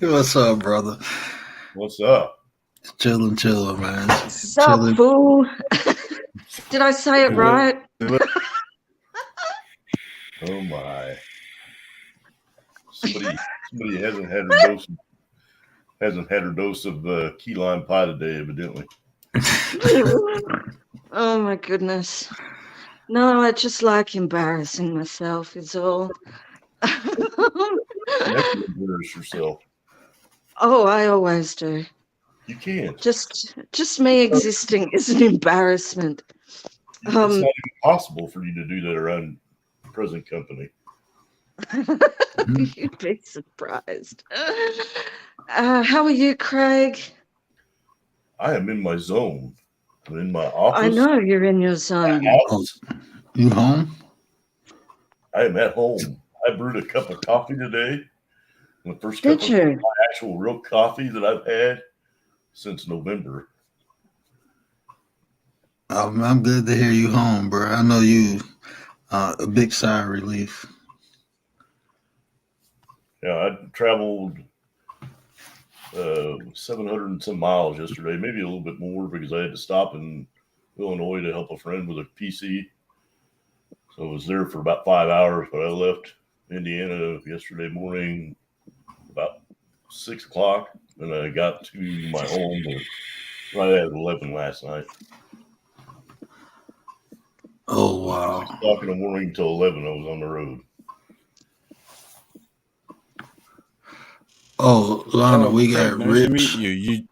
What's up, brother? what's up? Chilling, man. sup, Chilling. fool? Did I say it right? Oh my! Somebody hasn't had her dose of key lime pie today, evidently. Oh my goodness. No, I just like embarrassing myself, is all. Never embarrass yourself. Oh, I always do. You can't. Just me existing is an embarrassment. It's not even possible for you to do that around present company. You'd be surprised. How are you, Craig? I am in my zone. I'm in my I office. know you're in your zone. Oh, you home? I am at home. I brewed a cup of coffee today. The first Did cup of you? actual real coffee that I've had since November. I'm good to hear you home, bro. I know you a big sigh of relief. Yeah, I traveled 700 and some miles yesterday, maybe a little bit more because I had to stop in Illinois to help a friend with a PC. So I was there for about 5 hours, but I left Indiana yesterday morning about 6 o'clock, and I got to my home right at 11 last night. Oh, From wow. 6 o'clock in the morning till 11, I was on the road. Oh, Lana, Oh, we Craig, got nice to meet Rich. you.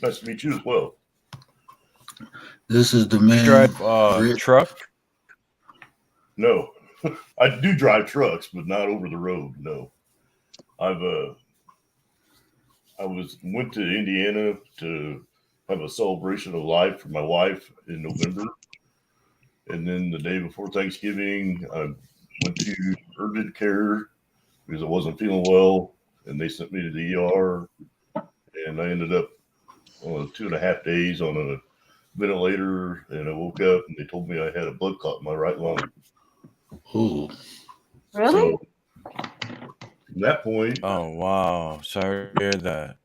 Nice to meet you as well. This is the You man, drive Rich. truck? No, I do drive trucks, but not over the road. No, went to Indiana to have a celebration of life for my wife in November, and then the day before Thanksgiving, I went to urgent care because I wasn't feeling well, and they sent me to the ER, and I ended up on 2.5 days on a ventilator, and I woke up and they told me I had a blood clot in my right lung. Oh, Really? So From that point, Oh wow, sorry to hear that.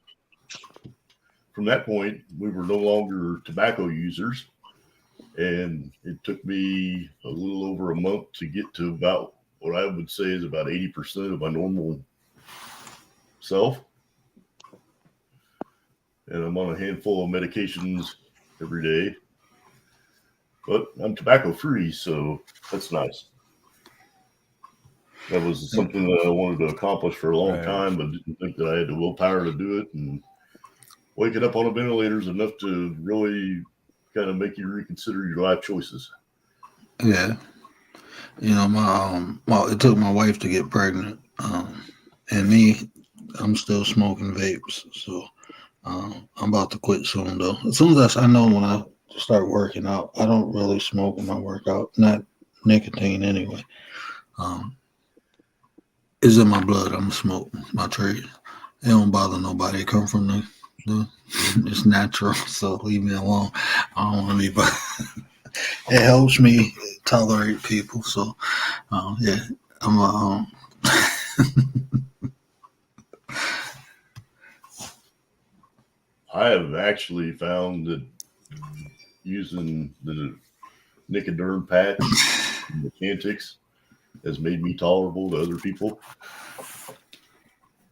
we were no longer tobacco users, and it took me a little over a month to get to about what I would say is about 80% of my normal self. And I'm on a handful of medications every day, but I'm tobacco free, so that's nice. That was something that I wanted to accomplish for a long Right. time, but didn't think that I had the willpower to do it. And waking up on a ventilator is enough to really kind of make you reconsider your life choices. Yeah. You know, well, it took my wife to get pregnant. And me, I'm still smoking vapes. So I'm about to quit soon, though. As soon as I know when I start working out, I don't really smoke when I work out, not nicotine anyway. It's in my blood. I'm a smoke, my trade. It don't bother nobody. It come from the it's natural, so leave me alone. I don't want to be it helps me tolerate people. So, yeah, I'm a, I have actually found that using the Nicoderm patch and the Chantix has made me tolerable to other people.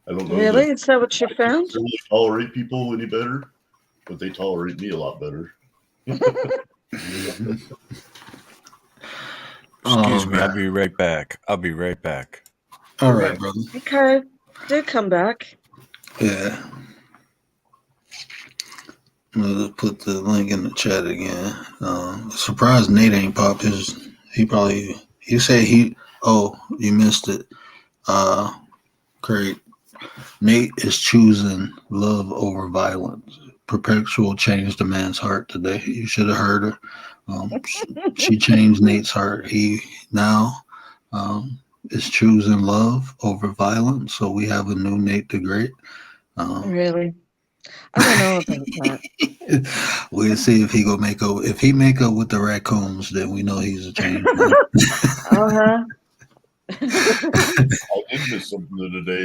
I don't know Really? that Is that what you I found? can't really tolerate people any better, but they tolerate me a lot better. Excuse me, man. I'll be right back. I'll be right back. All right, brother. Okay. Do come back. Yeah. Let's put the link in the chat again. Surprised Nate ain't popped his. He said you missed it. Great. Nate is choosing love over violence. Perpetual changed a man's heart today. You should have heard her. She changed Nate's heart. He now is choosing love over violence. So we have a new Nate the Great. Really? I don't know about that. We'll see if he go make up. If he make up with the raccoons, then we know he's a changed man. Uh-huh. I did miss something the other day.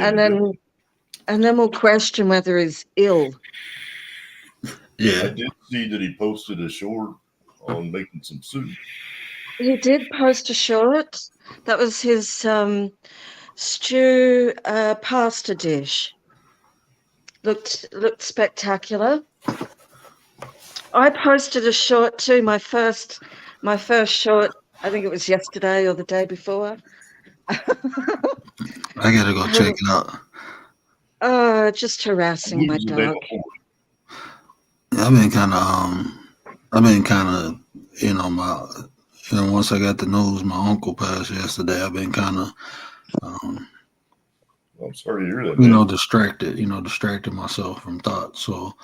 And then we'll question whether he's ill. I Yeah, did see that he posted a short on making some soup. He did post a short. That was his stew pasta dish. Looked spectacular. I posted a short too. My first short. I think it was yesterday or the day before. I gotta go check it out. Just harassing my It was the day dog. before. I've been kind of, once I got the news my uncle passed yesterday, I've been kind of, I'm sorry to hear that, man. distracted myself from thoughts. So,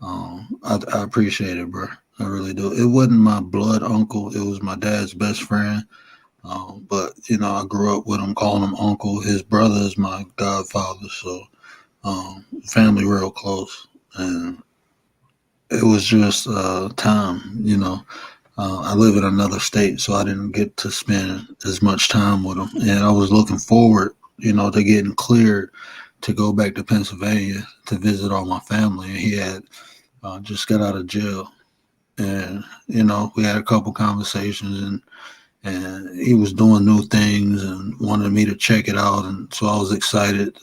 I appreciate it, bro. I really do. It wasn't my blood uncle. It was my dad's best friend. But I grew up with him, calling him uncle. His brother is my godfather. So, family real close. And it was just time, I live in another state, so I didn't get to spend as much time with him. And I was looking forward, to getting cleared to go back to Pennsylvania to visit all my family. And he had just got out of jail. And, we had a couple conversations and he was doing new things and wanted me to check it out. And so I was excited.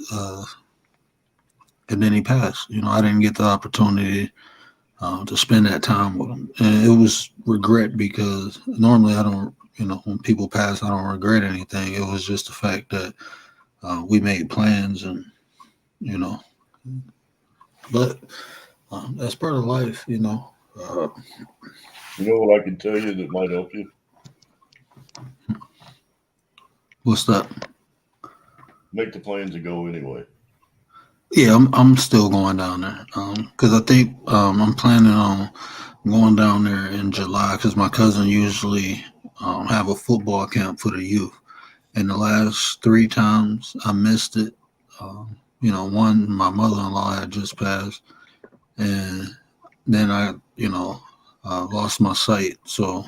And then he passed. I didn't get the opportunity to spend that time with him. And it was regret because normally I don't, when people pass, I don't regret anything. It was just the fact that we made plans and, but that's part of life, You know what I can tell you that might help you? What's that? Make the plans and go anyway. Yeah, I'm still going down there because I think I'm planning on going down there in July because my cousin usually have a football camp for the youth. And the last 3 times I missed it. One, my mother-in-law had just passed, and then I lost my sight. So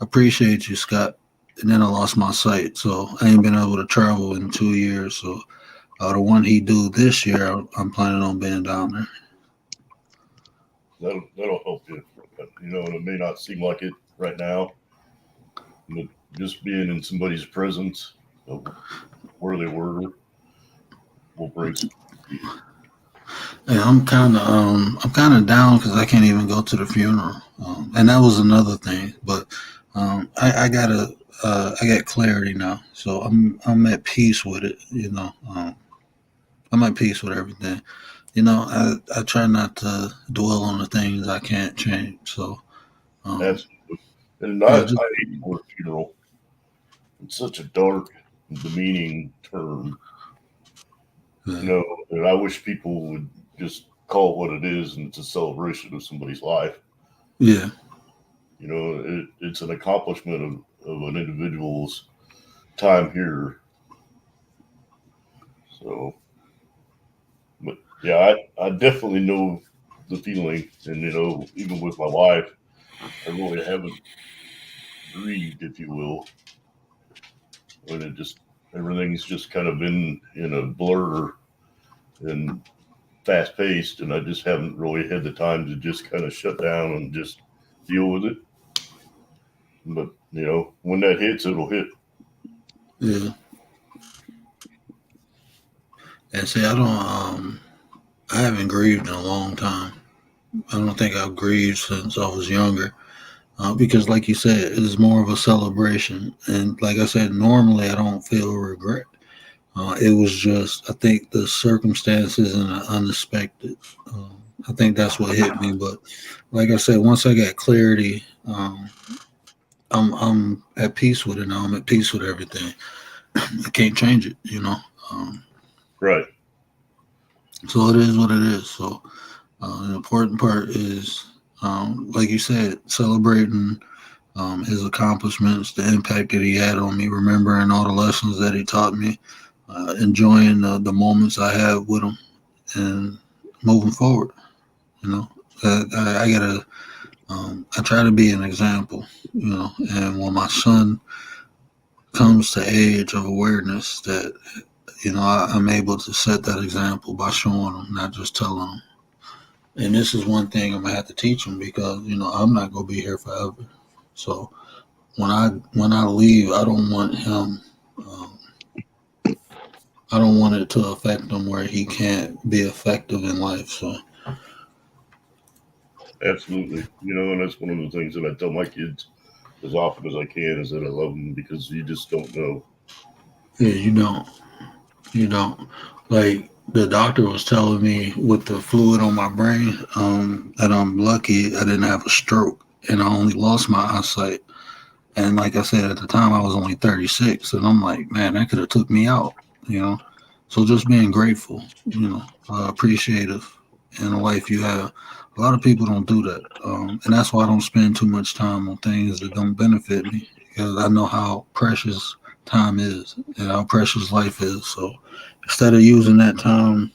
I appreciate you, Scott. And then I lost my sight, so I ain't been able to travel in 2 years. So The one he do this year, I'm planning on being down there. That'll help you. You know, and it may not seem like it right now, but just being in somebody's presence of where they were will bring some peace. Yeah, I'm kind of down because I can't even go to the funeral, and that was another thing. But I got clarity now, so I'm at peace with it. You know, I'm at peace with everything. You know, I try not to dwell on the things I can't change. So, um, That's and yeah, I just hate the word funeral. It's such a dark, demeaning term, you yeah, know. And I wish people would just call it what it is, and it's a celebration of somebody's life. yeah, You know, it's an accomplishment of an individual's time here. So, but yeah, I definitely know the feeling, and you know, even with my wife, I really haven't grieved, if you will, when it just everything's just kind of been in a blur and fast paced, and I just haven't really had the time to just kind of shut down and just deal with it. But you know, when that hits, it'll hit. yeah. And see, I haven't grieved in a long time. I don't think I've grieved since I was younger. Because, like you said, it's more of a celebration. And like I said, normally I don't feel regret. It was just, I think, the circumstances and the unexpected. I think that's what hit me. But like I said, once I got clarity, I'm at peace with it now. I'm at peace with everything. I can't change it, you know. Um, Right. so it is what it is. So the important part is, like you said, celebrating his accomplishments, the impact that he had on me, remembering all the lessons that he taught me, enjoying the moments I have with him, and moving forward. You know, I gotta, I try to be an example. You know, and when my son comes to age of awareness, that I'm able to set that example by showing him, not just telling him. And this is one thing I'm gonna have to teach him because I'm not gonna be here forever. So when I leave, I don't want him. Um, I don't want it to affect him where he can't be effective in life. So Absolutely. You know, and that's one of the things that I tell my kids as often as I can is that I love them because you just don't know. yeah, you don't like the doctor was telling me with the fluid on my brain that I'm lucky I didn't have a stroke and I only lost my eyesight. And like I said at the time, I was only 36, and I'm like, man, that could have took me out. You know, so just being grateful, appreciative in the life you have. A lot of people don't do that, and that's why I don't spend too much time on things that don't benefit me because I know how precious time is and how precious life is. So instead of using that time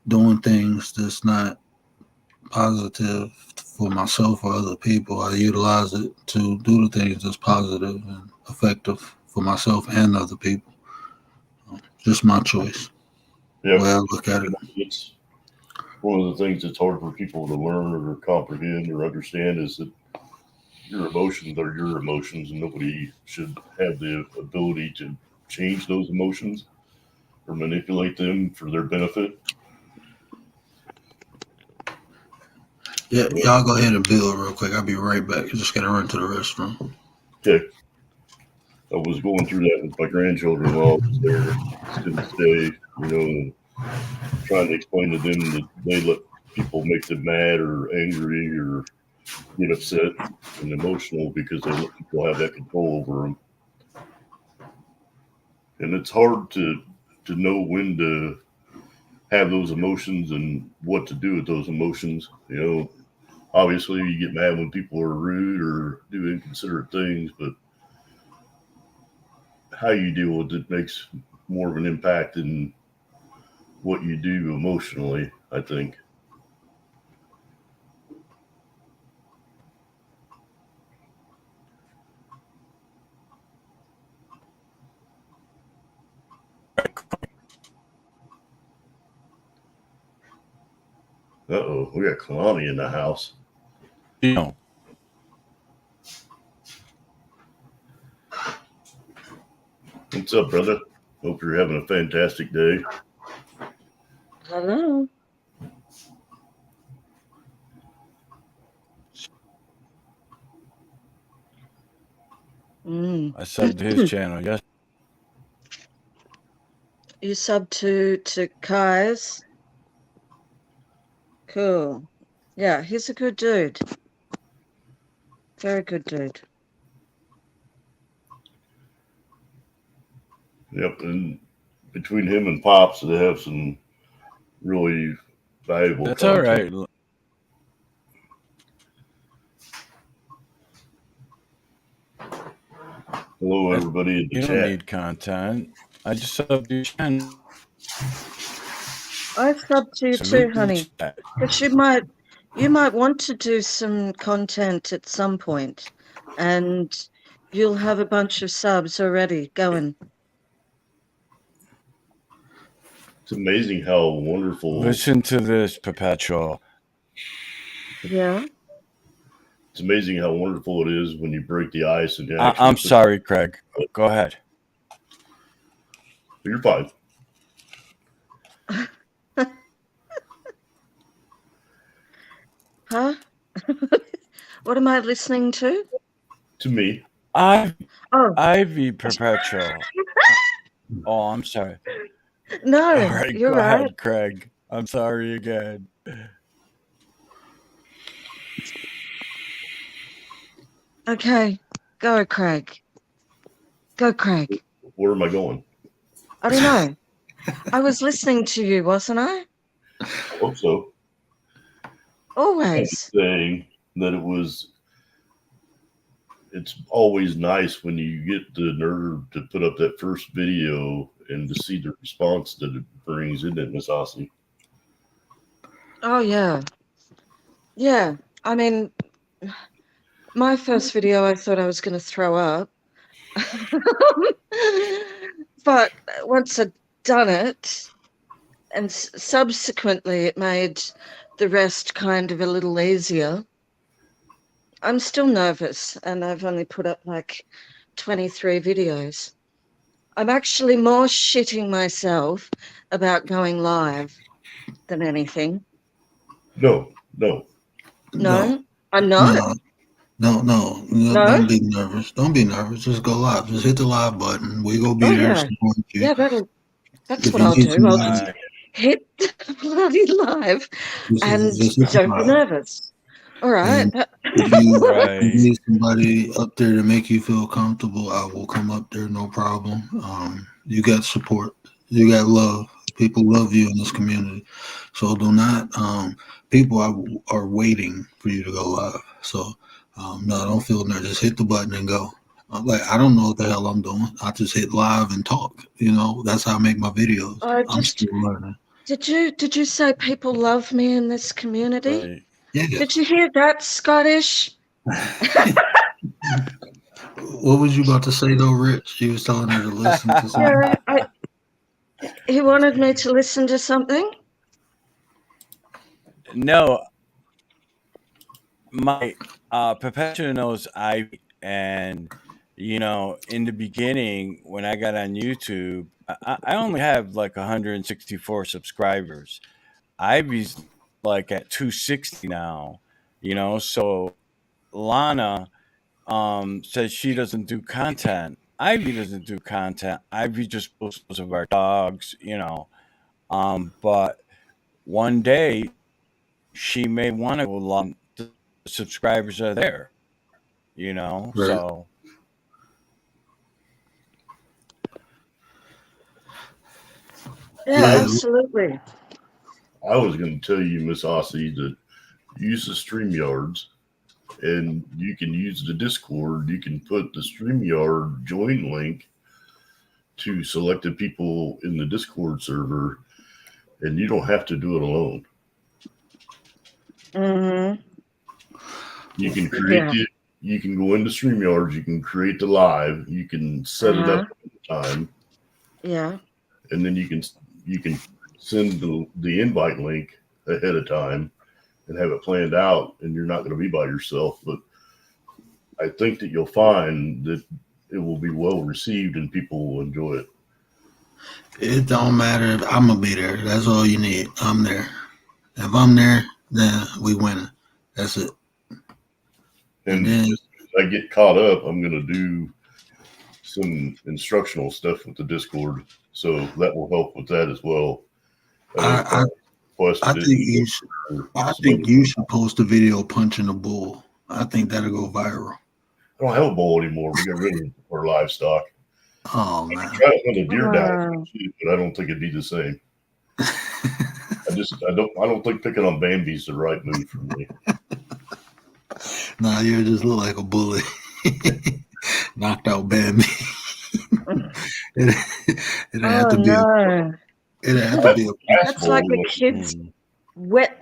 doing things that's not positive for myself or other people, I utilize it to do the things that's positive and effective for myself and other people. Just my choice, the Yep. way I look at it. It's one of the things that's hard for people to learn or comprehend or understand is that your emotions are your emotions, and nobody should have the ability to change those emotions or manipulate them for their benefit. Yeah, But, y'all go ahead and build real quick. I'll be right back. I just gotta run to the restroom. okay, I was going through that with my grandchildren while I was there, extended stay, you know, trying to explain to them that they let people make them mad or angry or get upset and emotional because they let people have that control over them. And it's hard to know when to have those emotions and what to do with those emotions. You know, obviously you get mad when people are rude or do inconsiderate things, but how you deal with it makes more of an impact than what you do emotionally, I think. Uh-oh, we got Kalani in the house. You know, What's up, brother? Hope you're having a fantastic day. Hello. I subbed to his channel. Yes. You sub to Kai's. Cool. Yeah, he's a good dude. Very good dude. Yep, and between him and Pops, they have some really valuable That's all content. right. Hello, everybody in the You chat. don't need content. I just subbed your channel. I sub to you too, Salute to the honey. chat. Because you might want to do some content at some point, and you'll have a bunch of subs already going. It's amazing how wonderful. Listen to this, Perpetual. Yeah. It's amazing how wonderful it is when you break the ice and you I'm sorry, Craig. Go ahead. You're fine. Huh? What am I listening to? To me, Oh, Ivy Perpetual. Oh, I'm sorry. no, All right, you're go right. ahead, Craig. I'm sorry again. Okay, go, Craig. Go, Craig. where am I going? I don't know. I was listening to you, wasn't I? I hope so. I was Always. saying that it's always nice when you get the nerve to put up that first video and to see the response that it brings, isn't it, Miss Ossie? Oh, yeah. Yeah. I mean, my first video, I thought I was going to throw up. But once I'd done it, and subsequently it made the rest kind of a little easier. I'm still nervous, and I've only put up like 23 videos. I'm actually more shitting myself about going live than anything. No. No, I'm not. No. Don't be nervous. Don't be nervous. Just go live. Just hit the live button. We go be there. Yeah. Support you. Yeah, that's If what you I'll need do. I'll somebody- just hit bloody live and just hit the don't be live. nervous. All right. And if you Right. need somebody up there to make you feel comfortable, I will come up there, no problem. You got support. You got love. People love you in this community. So do not, people are waiting for you to go live. So, no, don't feel nervous. Just hit the button and go. I don't know what the hell I'm doing. I just hit live and talk. That's how I make my videos. I'm still learning. Did you say people love me in this community? Right. Yeah. Did you hear that, Scottish? What was you about to say though, Rich? You was telling her to listen to something. Yeah, he wanted me to listen to something. No, my Perpetua knows Ivy, and in the beginning when I got on YouTube, I only have like 164 subscribers. Ivy's like at 260 now. So Lana says she doesn't do content. Ivy doesn't do content. Ivy just posts of our dogs. But one day she may want to go along. The subscribers are there, Right. So Yeah, absolutely. I was going to tell you, Miss Ossie, that use the StreamYards, and you can use the Discord. You can put the StreamYard join link to selected people in the Discord server, and you don't have to do it alone. Mm-hmm. You can create it. You can go into StreamYards. You can create the live. You can set it up at the time. Yeah. And then you can send the invite link ahead of time. and have it planned out, and you're not going to be by yourself. But I think that you'll find that it will be well received and people will enjoy it. It don't matter if I'm gonna be there. That's all you need. I'm there. If I'm there, then we winning. That's it. And then, as I get caught up, I'm going to do some instructional stuff with the Discord, so that will help with that as well. I think you should post a video punching a bull. I think that'll go viral. I don't have a bull anymore. We got rid of our livestock. Oh I man! could try to hunt a deer down, but I don't think it'd be the same. I don't think picking on Bambi's the right move for me. Nah, you just look like a bully. Knocked out Bambi. it had to be. No. It had to be. That's like the kids' wet.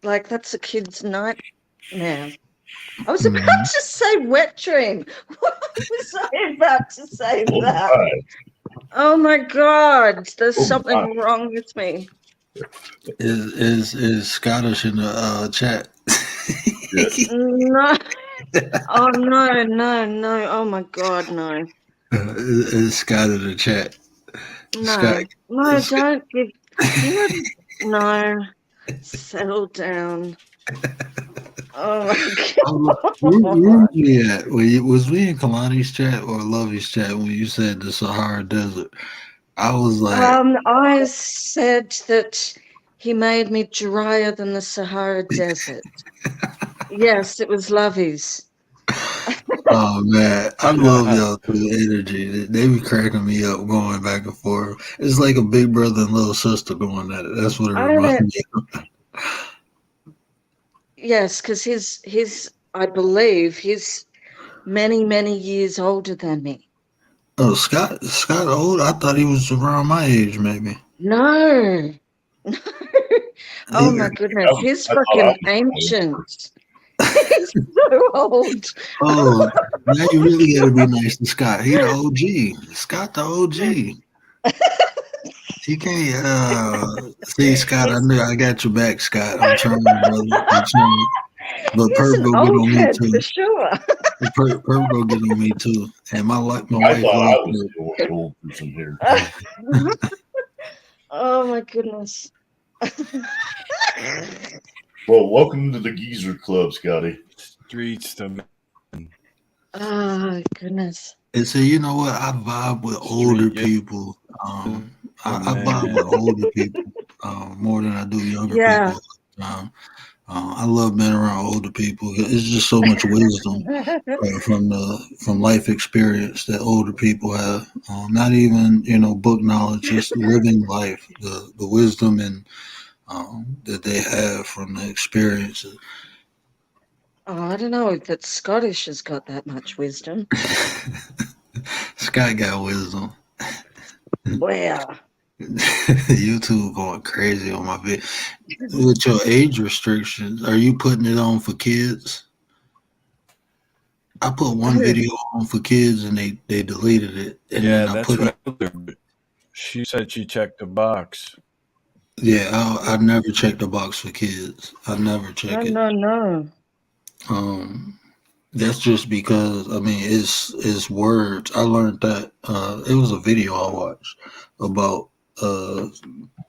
Like that's a kid's nightmare. I was about to say wet dream. What was I about to say that? Oh my God! There's something wrong with me. Is Scottish in the chat? No. Oh no. Oh my God, no. Is Scott in the chat? No. Scott, no, don't give. No. Settle down. Oh my God. Where we at? Was we in Kalani's chat or Lovey's chat when you said the Sahara Desert? I was like, I said that he made me drier than the Sahara Desert. Yes, it was Lovey's. Oh man, I love y'all through the energy. They be cracking me up going back and forth. It's like a big brother and little sister going at it. That's what it reminds me of. Yes, because he's I believe he's many years older than me. Oh, Scott old? I thought he was around my age, maybe. No. Oh my goodness, he's fucking ancient. He's so old. Oh, now you really gotta be nice to Scott. He the OG. Scott the OG. He can't see Scott. I knew I got your back, Scott. I'm trying, brother. I'm trying. But Perp go get on me too. For sure. Perp go get on me too. And my wife. I thought I was the old person here. Oh my goodness. Well, welcome to the Geezer Club, Scotty. Streets to men. Oh goodness. And so you know what? I vibe with older people. I vibe with older people more than I do younger people. I love being around older people. It's just so much wisdom from life experience that older people have. Not even book knowledge, just living life. The wisdom and that they have from the experiences. Oh, I don't know if that Scottish has got that much wisdom. Scott got wisdom. Where? YouTube going crazy on my video. With your age restrictions, are you putting it on for kids? I put one video on for kids and they deleted it. And yeah, then that's what she said. She checked the box. Yeah, I never checked the box for kids. I never check it. No. That's just because it's words. I learned that it was a video I watched about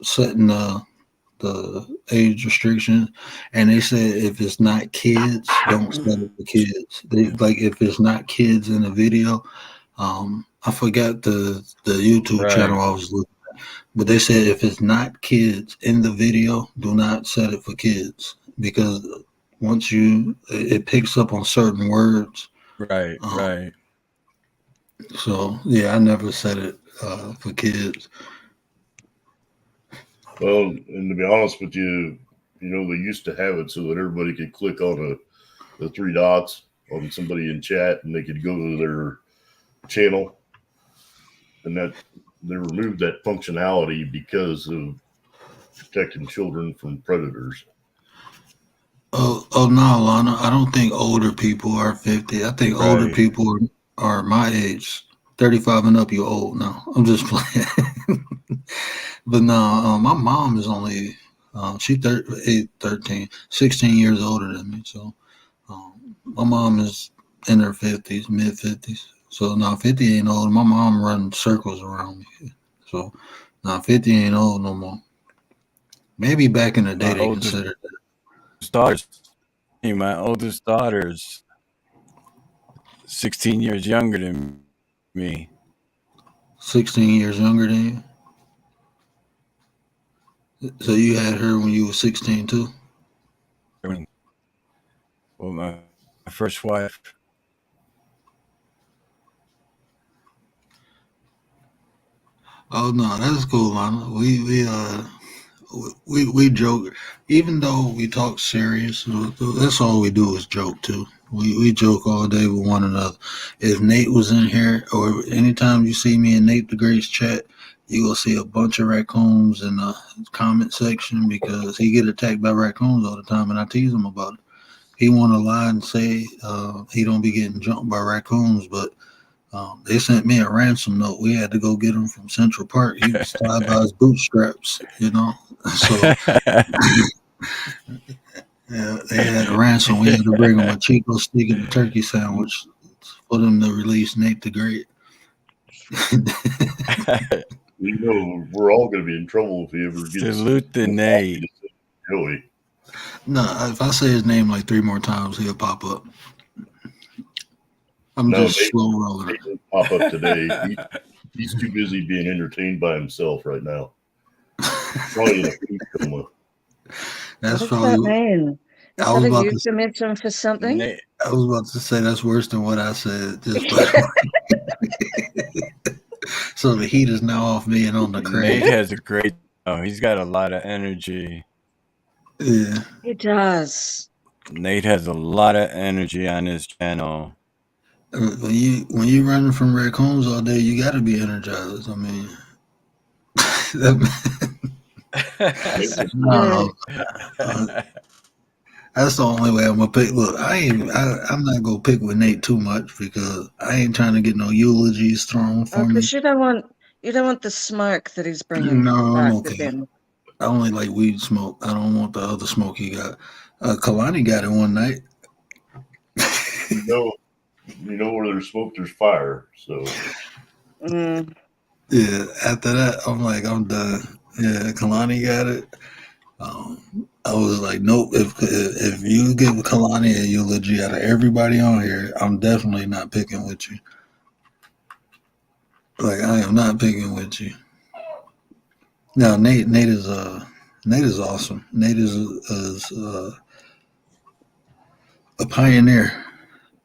setting the age restriction, and they said if it's not kids, don't set it for kids. If it's not kids in the video, I forgot the YouTube channel I was looking at, but they said if it's not kids in the video, do not set it for kids because once it picks up on certain words. Right. So yeah, I never set it for kids. Well, and to be honest with you, they used to have it so that everybody could click on the three dots on somebody in chat and they could go to their channel, and that they removed that functionality because of protecting children from predators. Oh no, Lana, I don't think older people are 50. I think older people are my age. 35 and up, you're old now. I'm just playing. But no, my mom is only She 16 years older than me. So my mom is in her 50s, mid 50s. So now 50 ain't old. My mom runs circles around me. So now 50 ain't old no more. Maybe back in the day My they oldest considered that. daughter's my oldest daughter's 16 years younger than me. 16 years younger than you. So you had her when you were 16 too? Well, my first wife. Oh no, that's cool, Lana. We joke, even though we talk serious. That's all we do is joke too. We joke all day with one another. If Nate was in here, or anytime you see me and Nate the Great's chat, you will see a bunch of raccoons in the comment section because he get attacked by raccoons all the time, and I tease him about it. He want to lie and say he don't be getting jumped by raccoons, but they sent me a ransom note. We had to go get him from Central Park. He was tied by his bootstraps, you know. So yeah, they had a ransom. We had to bring him a Chico stick and a turkey sandwich for them to release Nate the Great. You know, we're all going to be in trouble if he ever gets. Salute the Nate. Joey. No, if I say his name like 3 more times, he'll pop up. I'm just slow rolling it. He pop up today. He's too busy being entertained by himself right now. Probably in a food coma. That's What does probably. that mean? Is I was that a about to- euphemism for something? Nate, I was about to say that's worse than what I said. Just so the heat is now off me and on the Nate Craig. has a great. Oh, he's got a lot of energy. Yeah. It does. Nate has a lot of energy on his channel. When you running from raccoons all day, you got to be energized. I mean, no, that's the only way I'm gonna pick. Look, I'm not gonna pick with Nate too much because I ain't trying to get no eulogies thrown for me. Because you don't want the smoke that he's bringing No, I'm back with okay. him. I only like weed smoke. I don't want the other smoke he got. Kalani got it one night. You know where there's smoke, there's fire. So Yeah, after that, I'm like, I'm done. Yeah, Kalani got it. I was like, nope. If you give Kalani a eulogy out of everybody on here, I'm definitely not picking with you. Like, I am not picking with you. No, Nate is awesome. Nate is a pioneer.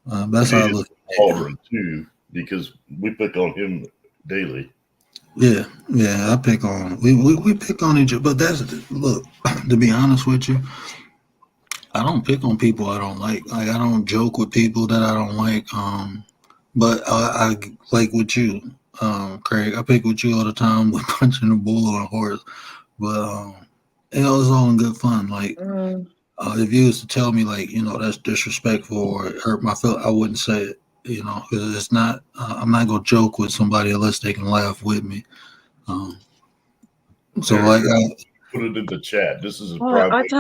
That's how I look at Nate. Auburn too, because we pick on him daily. Yeah, I pick on we pick on each other, but look, to be honest with you, I don't pick on people I don't like. Like, I don't joke with people that I don't like. But I like with you, Craig. I pick with you all the time with punching the bull on a horse. But it was all in good fun. Like, if you was to tell me, like, that's disrespectful or hurt my feelings, I wouldn't say it. Because it's not. I'm not gonna joke with somebody unless they can laugh with me. So like, put it in the chat. This is a well, private.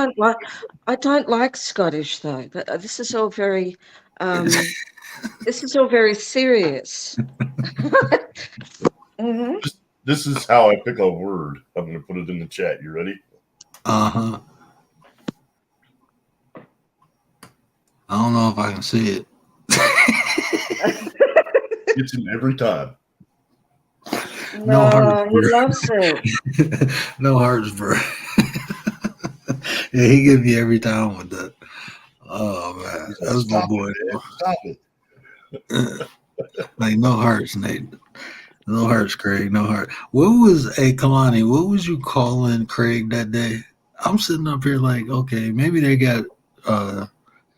I don't like Scottish though. But this is all very this is all very serious. Mm-hmm. This is how I pick a word. I'm going to put it in the chat. You ready? I don't know if I can see it. It's in every time. No, he loves it. No Hartsburg. Yeah, he gives me every time with that. Oh man, that's my boy. Stop it. Like, no hearts, Nate. No hearts, Craig. No heart. Kalani, what was you calling Craig that day? I'm sitting up here like, okay, maybe they got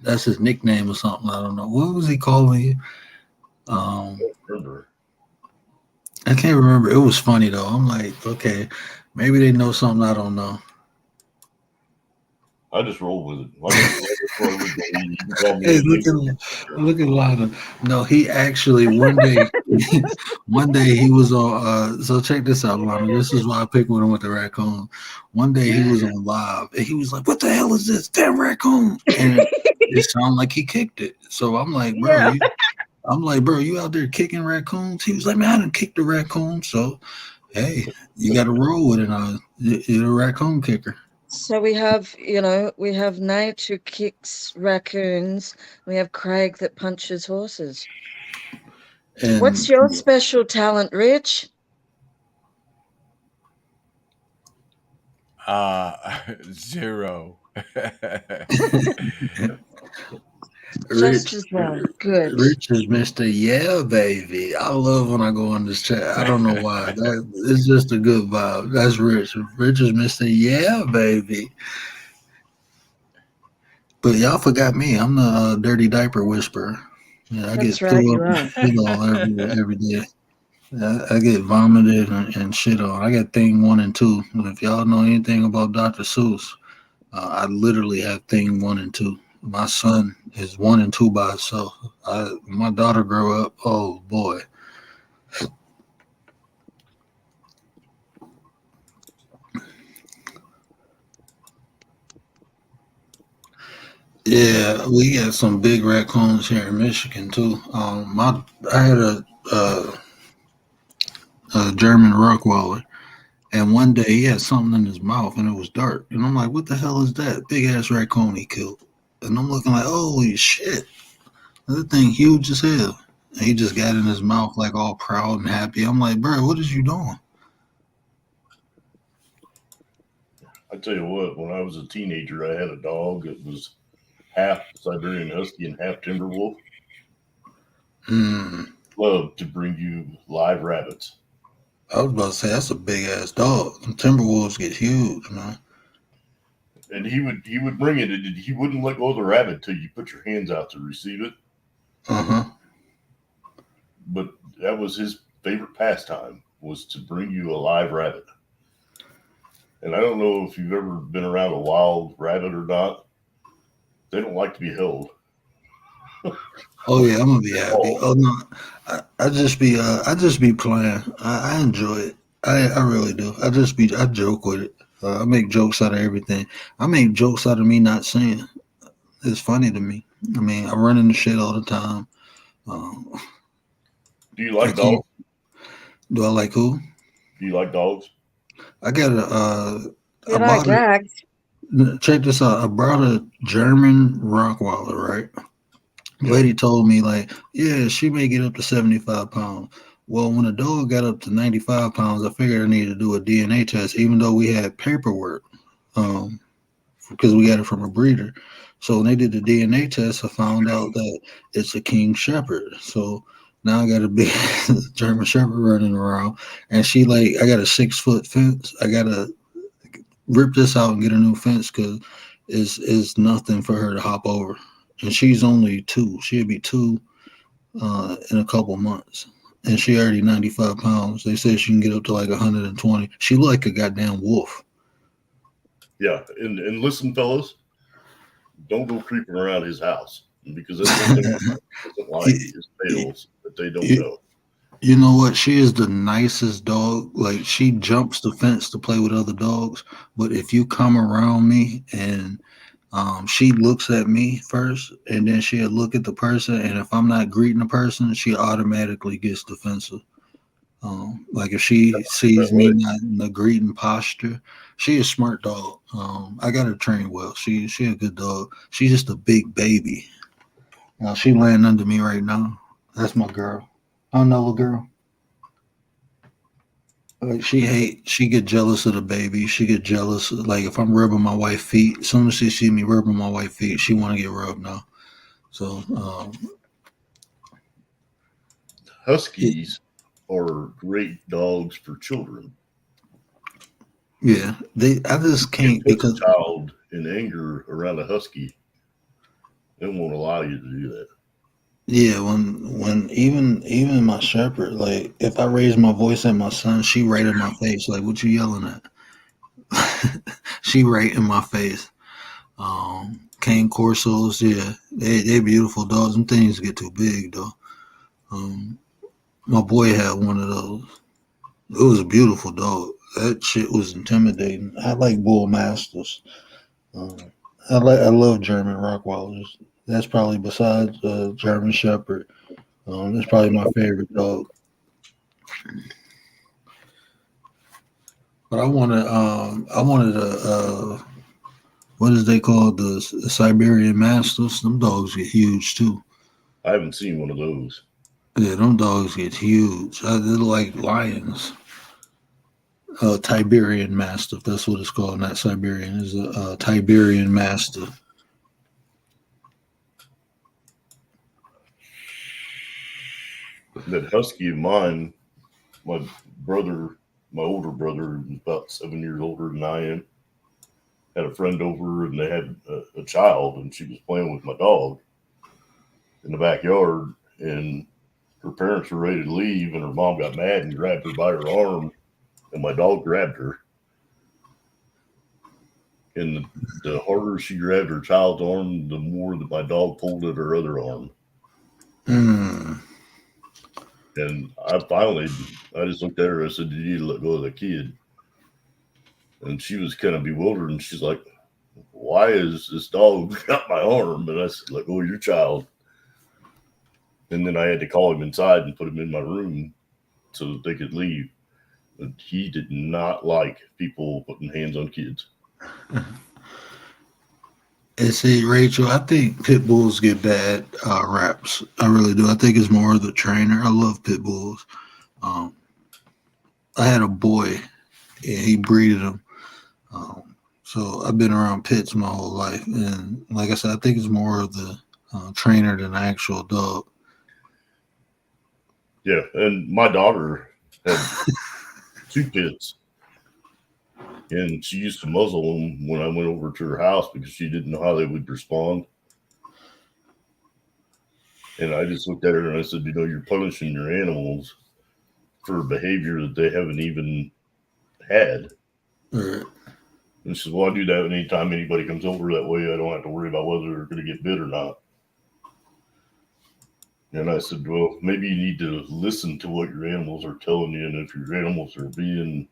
that's his nickname or something. I don't know. What was he calling you? I don't remember. I can't remember. It was funny though. I'm like, okay, maybe they know something I don't know. I just roll with it. Hey, look at Lana. No, he actually one day One day he was on. So check this out, Lana. This is why I picked with him with the raccoon. One day he was on live, and he was like, "What the hell is this damn raccoon?" And it sounded like he kicked it. So I'm like, Yeah. bro, you out there kicking raccoons? He was like, man, I didn't kick the raccoon. So hey, you got to roll with it. You're a raccoon kicker. So we have Nate who kicks raccoons. We have Craig that punches horses. And What's your special talent, Rich? Zero. Just as well. Good. Rich is Mr. Yeah, baby. I love when I go on this chat. I don't know why. It's just a good vibe. That's Rich. Rich is Mr. Yeah, baby. But y'all forgot me. I'm the dirty diaper whisperer. Yeah, I That's get right, threw you up and shit on every day. I get vomited and shit on. I got thing 1 and 2. If y'all know anything about Dr. Seuss, I literally have thing 1 and 2. My son is 1 and 2 by himself. My daughter grew up. Oh boy. Yeah, we got some big raccoons here in Michigan too. I had a German Rottweiler, and one day he had something in his mouth, and it was dark. And I'm like, "What the hell is that? Big ass raccoon he killed." And I'm looking like, "Holy shit, that thing huge as hell." And he just got in his mouth like all proud and happy. I'm like, "Bro, what is you doing?" I tell you what, when I was a teenager, I had a dog that was half Siberian Husky and half Timberwolf. Loved to bring you live rabbits. I was about to say that's a big ass dog. Timberwolves get huge, man. And he would bring it, and he wouldn't let go of the rabbit till you put your hands out to receive it. But that was his favorite pastime, was to bring you a live rabbit. And I don't know if you've ever been around a wild rabbit or not. They don't like to be held. Oh yeah, I'm gonna be happy. Oh no, I just be playing. I enjoy it. I really do. I joke with it. I make jokes out of everything. I make jokes out of me not seeing. It's funny to me. I mean, I run into shit all the time. Do you like dogs? Do I like who? Do you like dogs? I got a. You like dogs? Check this out. I brought a German Rottweiler, right? Lady told me, like, yeah, she may get up to 75 pounds. Well, when the dog got up to 95 pounds, I figured I needed to do a DNA test, even though we had paperwork, because we got it from a breeder. So when they did the DNA test, I found out that it's a King Shepherd. So now I got a big German Shepherd running around, and I got a 6-foot fence. I got to rip this out and get a new fence because it's nothing for her to hop over. And she's only 2. She'll be 2 in a couple months. And she already 95 pounds. They say she can get up to like 120. She look like a goddamn wolf. Yeah, and listen, fellas, don't go creeping around his house, because that's something doesn't like his tails that they don't know. You know what? She is the nicest dog. Like, she jumps the fence to play with other dogs. But if you come around me and she looks at me first, and then she'll look at the person, and if I'm not greeting the person, she automatically gets defensive. Like if she sees me not in the greeting posture, she a smart dog. I got her trained well. She a good dog. She's just a big baby. Now she laying under me right now. That's my girl. Oh no, little girl. Like she get jealous of the baby. She get jealous. Like if I'm rubbing my wife's feet, as soon as she see me rubbing my wife's feet, she want to get rubbed now. So Huskies are great dogs for children. Yeah, I just can't because a child in anger around a husky, they won't allow you to do that. Yeah, when even my shepherd, like if I raise my voice at my son, she right in my face, like what you yelling at? She right in my face. Cane Corsos, yeah, they beautiful dogs. Them things get too big though. My boy had one of those. It was a beautiful dog. That shit was intimidating. I like bull masters. Um, I love German Rottweilers. That's probably besides German Shepherd. That's probably my favorite dog. But I wanted a what is they called the Siberian Mastiffs? Them dogs get huge too. I haven't seen one of those. Yeah, them dogs get huge. They're like lions. Tiberian Mastiff. That's what it's called. Not Siberian. It's a Tiberian Mastiff. That husky of mine, my brother, my older brother, about 7 years older than I am, had a friend over and they had a child, and she was playing with my dog in the backyard, and her parents were ready to leave, and her mom got mad and grabbed her by her arm, and my dog grabbed her. And the harder she grabbed her child's arm, the more that my dog pulled at her other arm. Mm. And I just looked at her. I said, "You need to let go of the kid." And she was kind of bewildered, and she's like, "Why is this dog got my arm?" And I said, "Let go of your child." And then I had to call him inside and put him in my room so that they could leave. And he did not like people putting hands on kids. And see, Rachel, I think pit bulls get bad raps. I really do. I think it's more of the trainer. I love pit bulls. I had a boy, and he breeded them. So I've been around pits my whole life, and like I said, I think it's more of the trainer than the actual dog. Yeah, and my daughter had 2 pits, and she used to muzzle them when I went over to her house because she didn't know how they would respond. And I just looked at her and I said, "You're punishing your animals for behavior that they haven't even had." Right. And she said, "Well, I do that anytime anybody comes over. That way I don't have to worry about whether they're going to get bit or not." And I said, "Well, maybe you need to listen to what your animals are telling you. And if your animals are being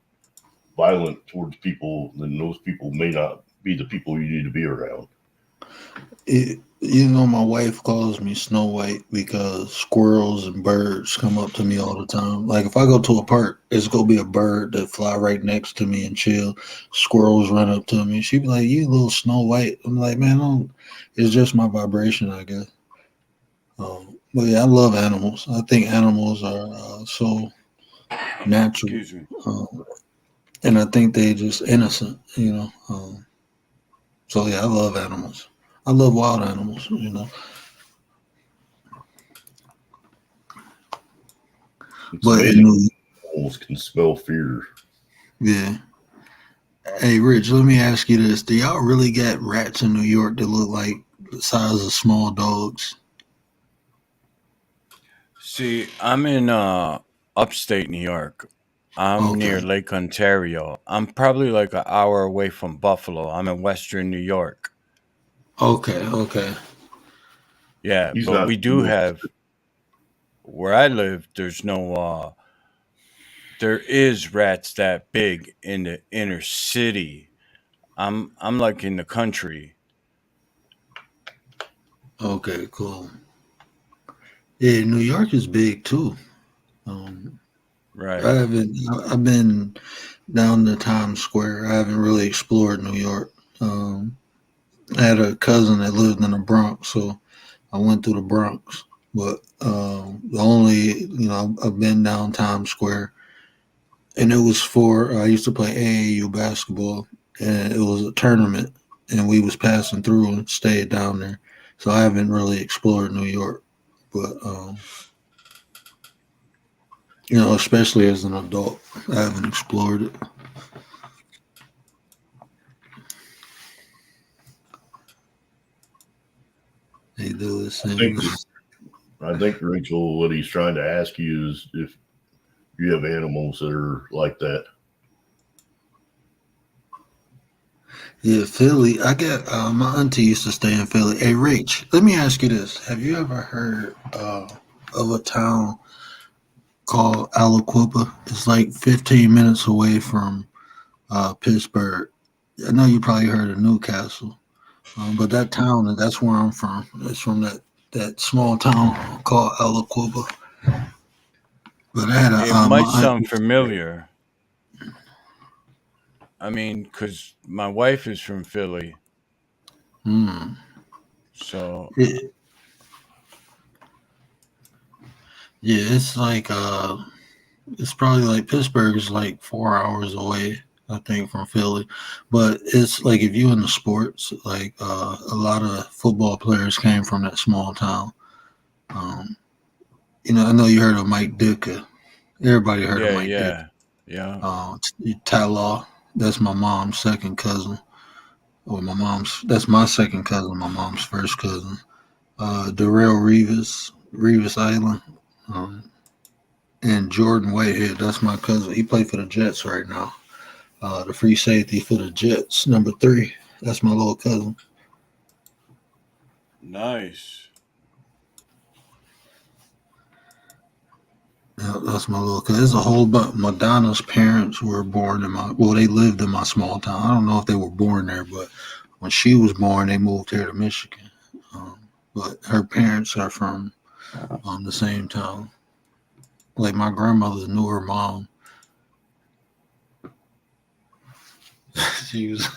violent towards people, then those people may not be the people you need to be around." My wife calls me Snow White because squirrels and birds come up to me all the time. Like if I go to a park, it's gonna be a bird that fly right next to me and chill. Squirrels run up to me. She be like, "You little Snow White." I'm like, "Man, it's just my vibration, I guess." But yeah, I love animals. I think animals are so natural. Excuse me. And I think they just innocent, so yeah, I love animals. I love wild animals, It's But amazing. Animals can smell fear. yeah. Hey, Rich, let me ask you this: do y'all really get rats in New York that look like the size of small dogs? See, I'm in upstate New York. I'm near Okay, Lake Ontario. I'm probably like an hour away from Buffalo. I'm in Western New York. okay. Yeah, He's but not. we do have where I live. There's no. There is rats that big in the inner city. I'm like in the country. Okay, cool. Yeah, New York is big too. Right. I've been down to Times Square. I haven't really explored New York. I had a cousin that lived in the Bronx, so I went through the Bronx. But the only, I've been down Times Square, and it was I used to play AAU basketball, and it was a tournament, and we was passing through and stayed down there. So I haven't really explored New York, but especially as an adult, I haven't explored it. They do the same. I think, Rachel, what he's trying to ask you is if you have animals that are like that. Yeah, Philly. I got my auntie used to stay in Philly. Hey, Rach, let me ask you this: have you ever heard of a town called Aliquippa. It's like 15 minutes away from Pittsburgh. I know you probably heard of Newcastle, but that town, that's where I'm from. It's from that small town called Aliquippa. But I had It a might my sound aunt. familiar. I mean, because my wife is from Philly, Hmm. so It, yeah, it's like it's probably like Pittsburgh is like 4 hours away, I think, from Philly. But it's like if you in the sports, like a lot of football players came from that small town. Um, I know you heard of Mike Ditka. Everybody heard of yeah, Mike Ditka. yeah, yeah. Ty Law, that's my mom's second cousin. Or that's my second cousin, my mom's first cousin. Darrell Revis Island. Um, and Jordan Whitehead, that's my cousin. He played for the Jets right now. The free safety for the Jets, number 3. That's my little cousin. Nice. Yeah, that's my little cousin. There's a whole bunch. Madonna's parents were born they lived in my small town. I don't know if they were born there, but when she was born, they moved here to Michigan. But her parents are from the same town. Like my grandmother knew her mom. She was.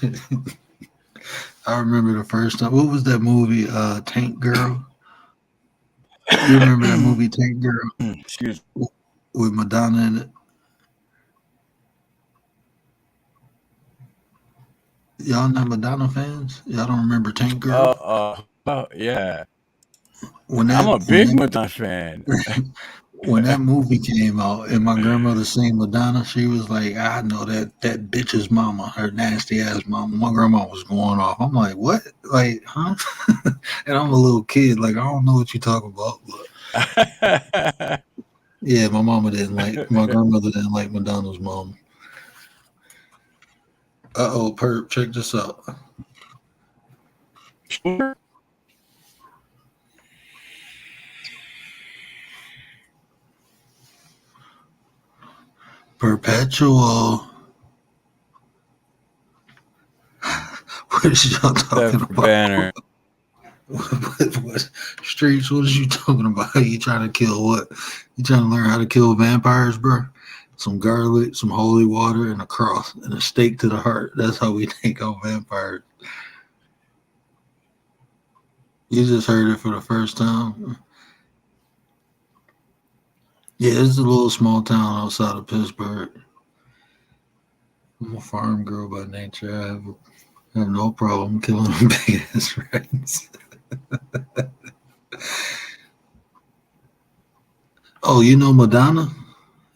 I remember the first time. What was that movie? Tank Girl. You remember that movie, Tank Girl, Excuse with Madonna in it? Y'all not Madonna fans? Y'all don't remember Tank Girl? yeah. When I'm that a when big that Madonna fan. when that movie came out and my grandmother seen Madonna, she was like, I know that bitch's mama, her nasty ass mama. My grandma was going off. I'm like, what? Like, huh? And I'm a little kid, like I don't know what you talking about, but yeah, my grandmother didn't like Madonna's mom. Uh-oh, Perp, check this out. Perpetual. What is y'all talking That about? banner. What streets? What is you talking about? You trying to kill what? You trying to learn how to kill vampires, bro? Some garlic, some holy water, and a cross, and a stake to the heart. That's how we take out vampires. You just heard it for the first time. Yeah, it's a little small town outside of Pittsburgh. I'm a farm girl by nature. I have no problem killing big ass rats. Oh, you know Madonna,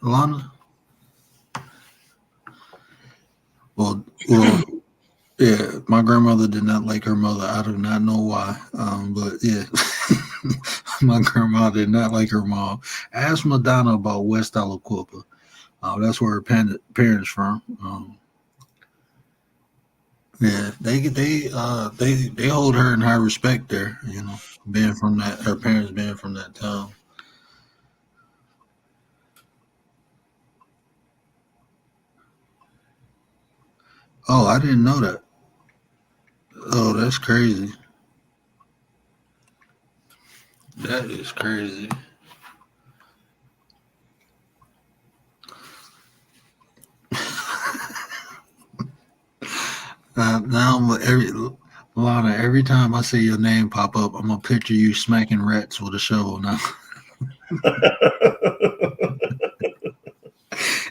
Alana? Well, yeah. My grandmother did not like her mother. I do not know why, but yeah, my grandma did not like her mom. Ask Madonna about West Aliquippa. That's where her parents from. Yeah, they hold her in high respect there. Being from that, her parents being from that town. Oh, I didn't know that. Oh, that's crazy. That is crazy. Now Lana, every time I see your name pop up, I'm gonna picture you smacking rats with a shovel now,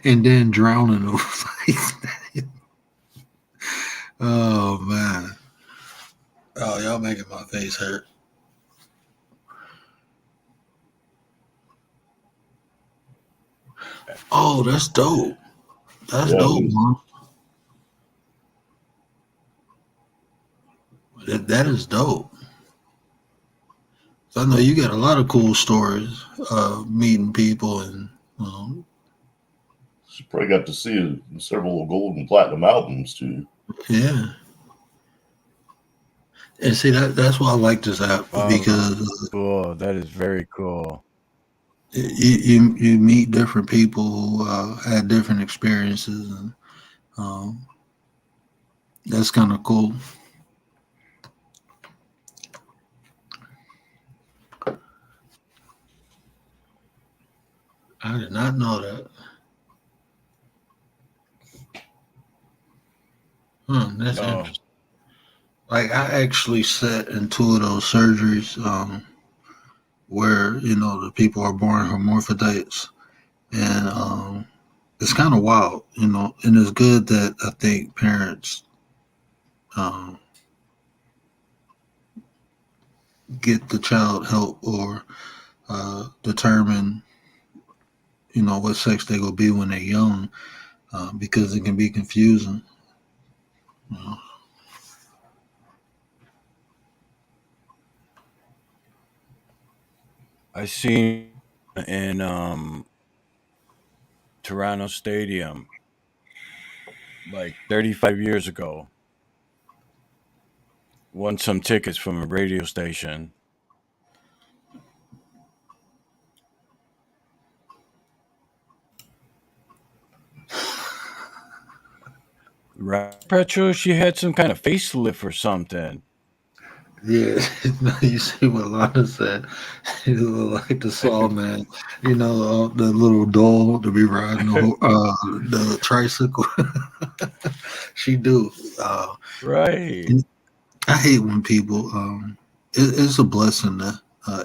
and then drowning them. Oh man. Oh, y'all making my face hurt. Oh, that's dope. That's Yeah, dope, man. That is dope. So I know you got a lot of cool stories, meeting people and she probably got to see several gold and platinum albums too. yeah. And see that's why I like this app Oh, because cool. That is very cool. you meet different people who had different experiences, and um, that's kind of cool. I did not know that. That's No. interesting. Like I actually sat in two of those surgeries where the people are born hermaphrodites, and it's kind of wild, and it's good that I think parents um, get the child help or determine what sex they gonna be when they're young, because it can be confusing. You know? I seen in Toronto Stadium like 35 years ago. Won some tickets from a radio station. Right. Petro, she had some kind of facelift or something. Yeah, you see what Lana said. He look like the Saw Man, the little doll to be riding the tricycle. She do. Right. And I hate when people. It's a blessing to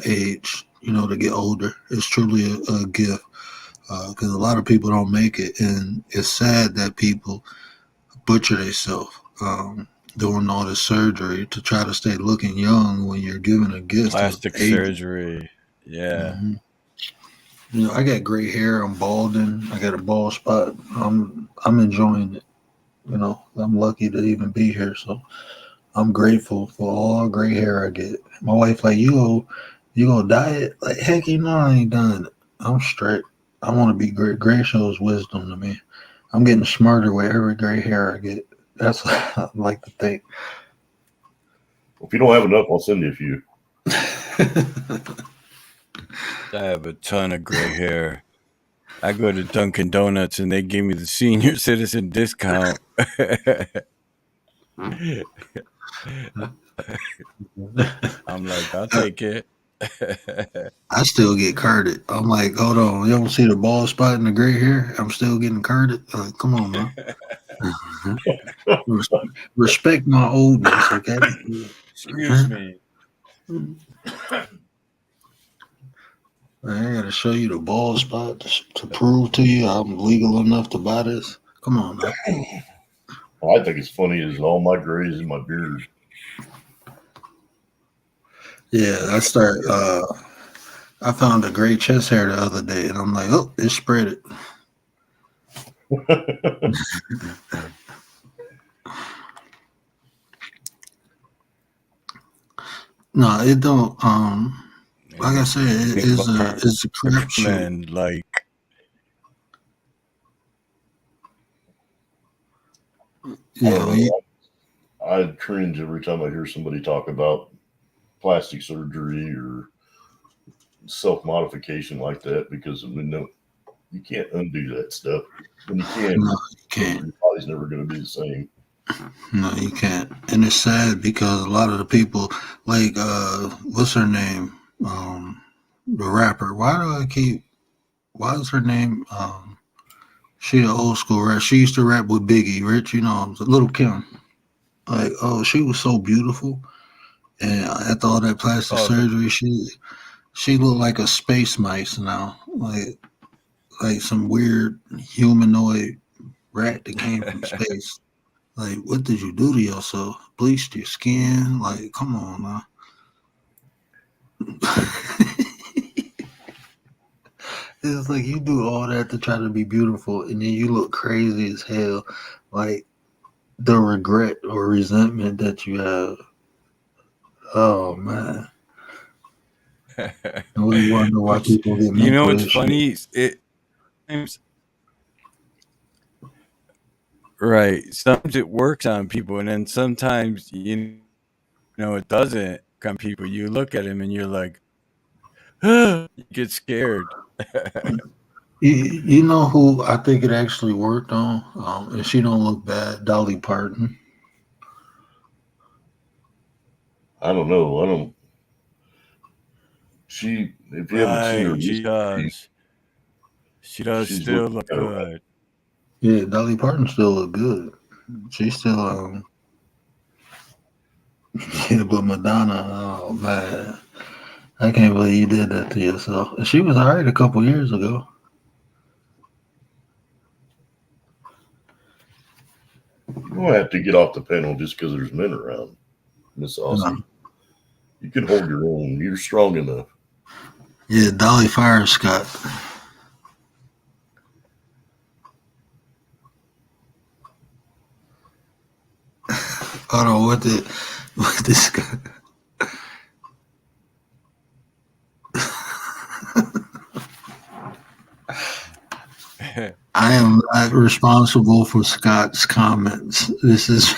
age. To get older. It's truly a gift because a lot of people don't make it, and it's sad that people butcher themselves doing all this surgery to try to stay looking young when you're given a gift of Plastic age. surgery. Yeah. hmm I got gray hair. I'm balding. I got a bald spot. I'm enjoying it. I'm lucky to even be here. So I'm grateful for all gray hair I get. My wife like you gonna diet? Like heck, I ain't done it. I'm straight. I want to be great. Gray shows wisdom to me. I'm getting smarter with every gray hair I get. That's what I like to think. If you don't have enough, I'll send you a few. I have a ton of gray hair. I go to Dunkin' Donuts and they give me the senior citizen discount. I'm like, I'll take it. I still get carded. I'm like, hold on, you don't see the bald spot in the gray hair? I'm still getting carded. Come on, man. Res- Respect my oldness, okay? Excuse me. I gotta show you the bald spot to prove to you I'm legal enough to buy this. Come on, man. Well, I think it's funny is all my grays in my beard. Yeah, I found a gray chest hair the other day, and I'm like, oh, it spread it. No, it don't. Like I said, it's a crapshoot. Man, like, I Yeah, don't know. I cringe every time I hear somebody talk about plastic surgery or self modification like that because no, you can't undo that stuff. When you can, no, you can't. your body's never going to be the same. No, you can't. And it's sad because a lot of the people, like, what's her name? The rapper. Why is her name? She an old school rap. She used to rap with Biggie, Rich, Little Kim. Like, oh, she was so beautiful. And after all that plastic oh, surgery, she looked like a space mice now. Like some weird humanoid rat that came from space. Like, what did you do to yourself? Bleached your skin? Like, come on, man. It's like you do all that to try to be beautiful, and then you look crazy as hell. Like the regret or resentment that you have. Oh man, and we wonder why which, people get you know mental what's issues. funny? Right. Sometimes it works on people, and then sometimes, it doesn't come people. You look at him and you're like, you get scared. You know who I think it actually worked on, and she don't look bad. Dolly Parton. I don't know. I don't. She, if you haven't seen her, Right, she does. She does she's still looking look kind of good. Yeah, Dolly Parton still look good. She still yeah, but Madonna, oh man, I can't believe you did that to yourself. She was alright a couple years ago. You don't have to get off the panel just because there's men around, Miss No. Aussie. You can hold your own. You're strong enough. Yeah, Dolly Fire Scott. Hold on, what this guy? I am not responsible for Scott's comments. This is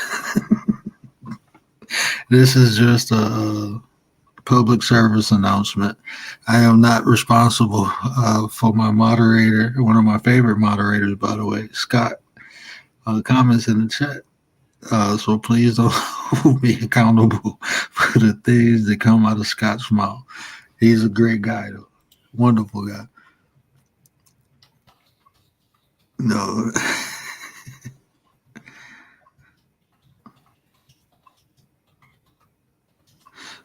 this is just a public service announcement. I am not responsible for my moderator, one of my favorite moderators, by the way, Scott. Comments in the chat. So please don't hold me accountable for the things that come out of Scott's mouth. He's a great guy, though. Wonderful guy. No.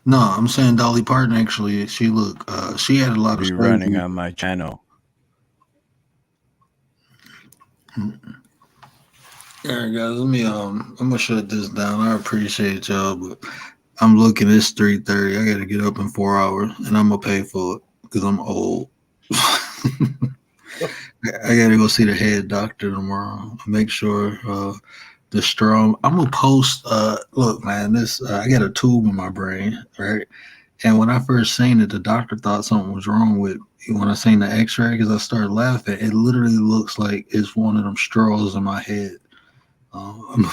No, I'm saying Dolly Parton actually, she had a lot of Be running surgery. on my channel. All right, guys, I'm gonna shut this down. I appreciate y'all, but I'm looking. It's 3:30. I gotta get up in 4 hours, and I'm gonna pay for it because I'm old. I gotta go see the head doctor tomorrow. Make sure the strong. I'm gonna post. Look, man, this I got a tube in my brain, right? And when I first seen it, the doctor thought something was wrong with me. When I seen the X-ray, because I started laughing, it literally looks like it's one of them straws in my head. I'm,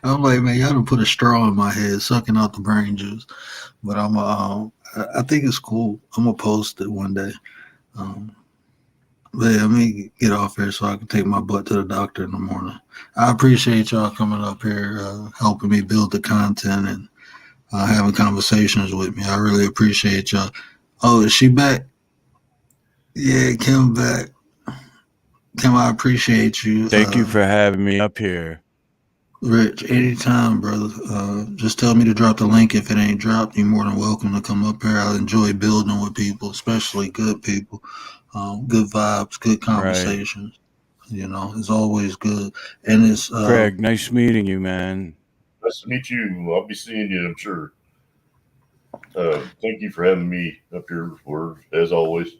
I'm like, man, y'all done put a straw in my head, sucking out the brain juice. But I think it's cool. I'm gonna post it one day. But yeah, let me get off here so I can take my butt to the doctor in the morning. I appreciate y'all coming up here, helping me build the content and having conversations with me. I really appreciate y'all. Oh, is she back? Yeah, Kim back. Kim, I appreciate you. Thank you for having me up here. Rich, anytime, brother. Just tell me to drop the link if it ain't dropped. You're more than welcome to come up here. I enjoy building with people, especially good people. Good vibes, good conversations. Right. You know, it's always good. And it's Craig, nice meeting you, man. Nice to meet you. I'll be seeing you, I'm sure. Thank you for having me up here as always.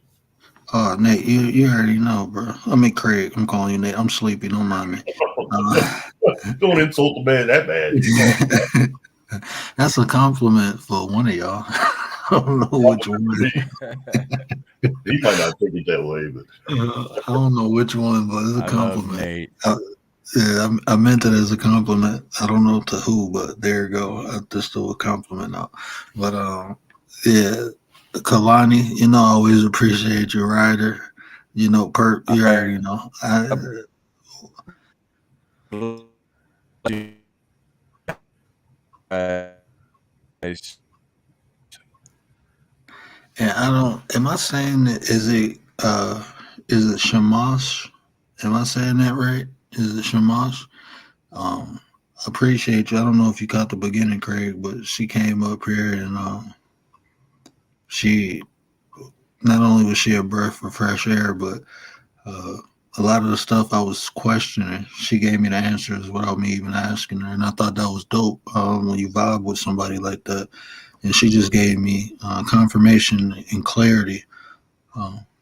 Nate, you already know, bro. I mean, Craig, I'm calling you Nate. I'm sleepy. Don't mind me. Don't insult the man that bad. That's a compliment for one of y'all. I don't know which one. He might not take it that way, but I don't know which one, but it's a compliment. Love Nate. Yeah, I meant it as a compliment. I don't know to who, but there you go. I just threw a compliment out. But yeah, Kalani, you know, I always appreciate your rider. You know, Perk, you already know. And I don't. Am I saying that? Is it Shamash? Am I saying that right? Is it Shamash? Appreciate you. I don't know if you caught the beginning, Craig, but she came up here and she not only was she a breath of fresh air, but a lot of the stuff I was questioning, she gave me the answers without me even asking her, and I thought that was dope. When you vibe with somebody like that, and she just gave me confirmation and clarity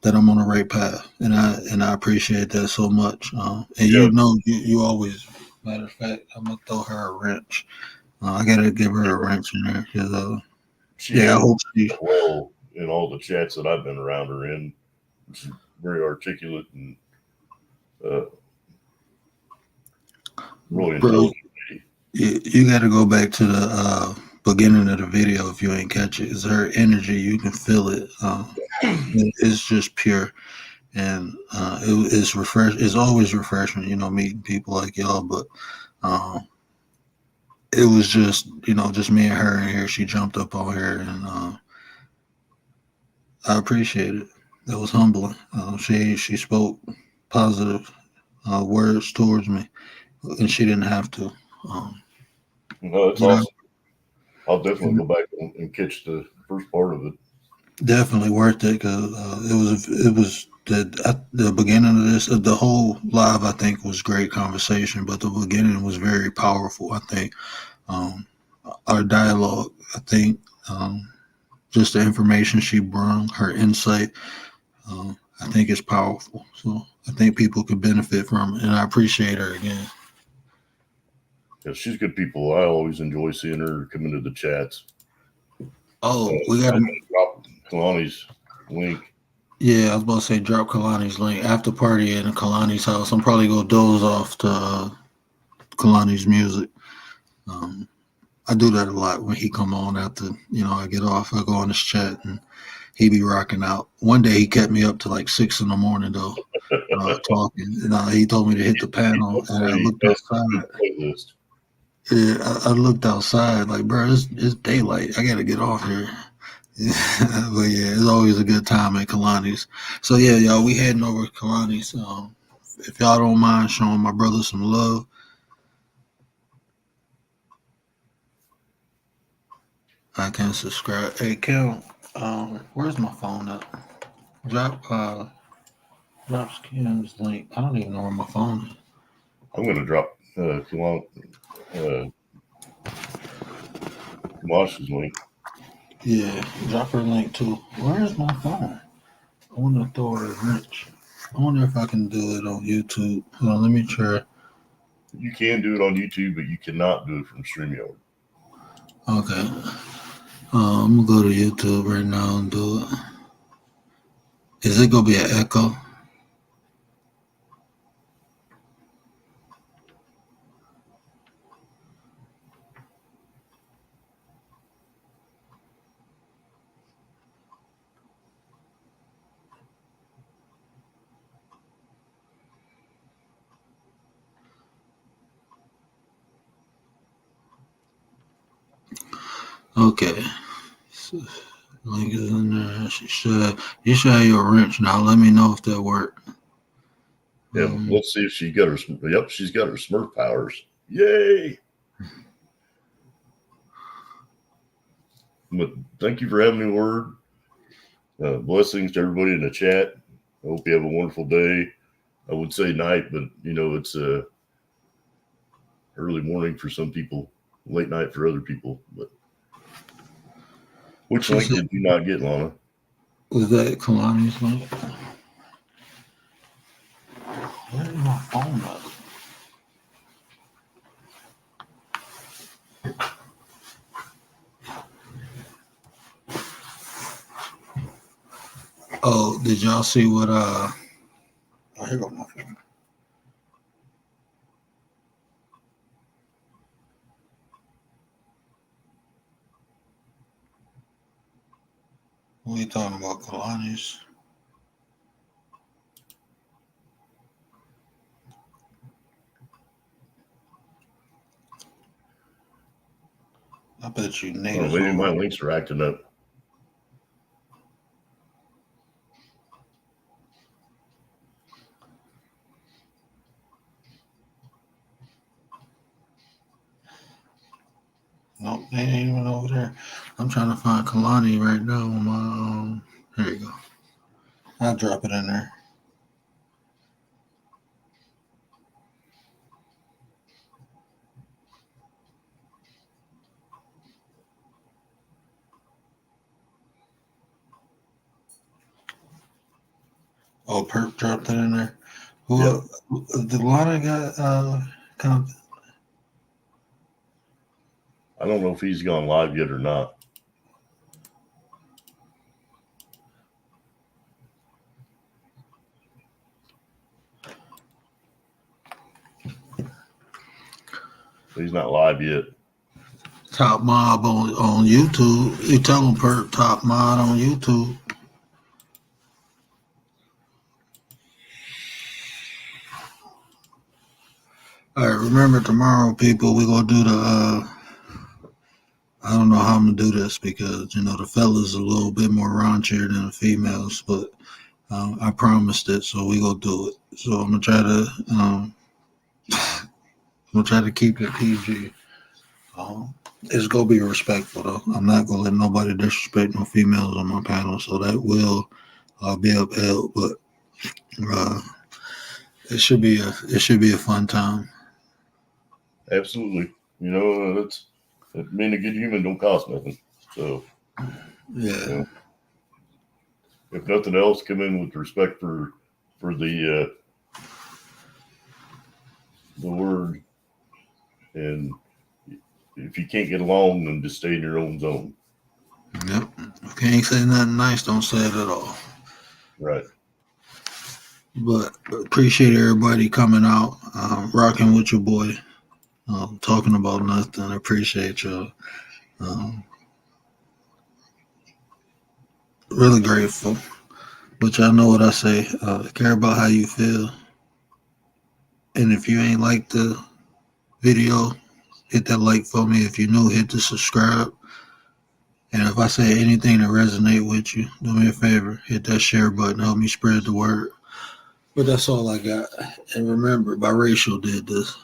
that I'm on the right path, and I appreciate that so much. And you know, you always. Matter of fact, I'm gonna throw her a wrench. I gotta give her a wrench in there because I hope she. Well, in all the chats that I've been around her in, she's very articulate and really intelligent. You got to go back to the beginning of the video, if you ain't catch it, is her energy. You can feel it. It's just pure, and it's refresh. It's always refreshing, meeting people like y'all. But um, it was just, just me and her in here. She jumped up on here, and I appreciate it. That was humbling. She spoke positive words towards me, and she didn't have to. Um, No, it's but I, awesome. I'll definitely go back and catch the first part of it. definitely worth it because it was the beginning of this the whole live. I think was great conversation, but the beginning was very powerful. I think um, our dialogue. I think just the information she brought, her insight. I think it's powerful. So I think people could benefit from it, and I appreciate her again. Yeah, she's good people. I always enjoy seeing her come into the chats. Oh, we got I'm gonna drop Kalani's link. Yeah, I was about to say drop Kalani's link after party in Kalani's house. I'm probably gonna doze off to Kalani's music. Um, I do that a lot when he come on after I get off. I go on his chat and he be rocking out. One day he kept me up to like 6 in the morning though, talking. And he told me to hit the panel, and I Hopefully, looked outside. playlist. Yeah, I looked outside like, bro, it's daylight. I gotta get off here. But yeah, it's always a good time at Kalani's. So yeah, y'all, we heading over to Kalani's. If y'all don't mind showing my brother some love, I can subscribe. Hey, Kel, where's my phone at? Drop Kim's link. I don't even know where my phone is. I'm gonna drop Kamash's link. Yeah, drop her link too. Where's my phone? I want to throw her a wrench. I wonder if I can do it on YouTube. Hold on, let me try. You can do it on YouTube, but you cannot do it from StreamYard. Okay. I'm gonna go to YouTube right now and do it. Is it gonna be an echo? Okay. So, link is in there. You should have your wrench now. Let me know if that worked. Yeah, let's see if she got her. Yep, she's got her Smurf powers. Yay! But thank you for having me, Word. Blessings to everybody in the chat. I hope you have a wonderful day. I would say night, but it's early morning for some people, late night for other people. But which She link said, did you not get, Lana? was that Kalani's link? Where's my phone at? Oh, did y'all see what oh, here go my phone. What are you talking about, Kalani's? I bet you Oh, niggas maybe my on. links are acting up. Nope, they ain't even over there. I'm trying to find Kalani right now on my here you go. I'll drop it in there. Oh, Perp dropped it in there. Who the Lana got I don't know if he's gone live yet or not. He's not live yet. Top Mob on YouTube. You tell them Perk Top Mod on YouTube. All right, remember tomorrow, people, we're going to do the, I don't know how I'm going to do this because, you know, the fellas are a little bit more raunchier than the females, but I promised it, so we're going to do it. So I'm going to try to, keep it PG. It's going to be respectful, though. I'm not going to let nobody disrespect no females on my panel, so that will be upheld, but it should be a fun time. Absolutely. You know, that's being a good human don't cost nothing. So, Yeah. you know, if nothing else, come in with respect for the word, and if you can't get along, then just stay in your own zone. Yep. If you can't say nothing nice, don't say it at all. Right. But appreciate everybody coming out, rocking with your boy, talking about nothing. I appreciate y'all. Really grateful. But y'all know what I say. Care about how you feel. And if you ain't like the video, hit that like for me. If you're new, hit the subscribe. And if I say anything that resonate with you, do me a favor, hit that share button. Help me spread the word. But that's all I got. And remember, Biracial did this.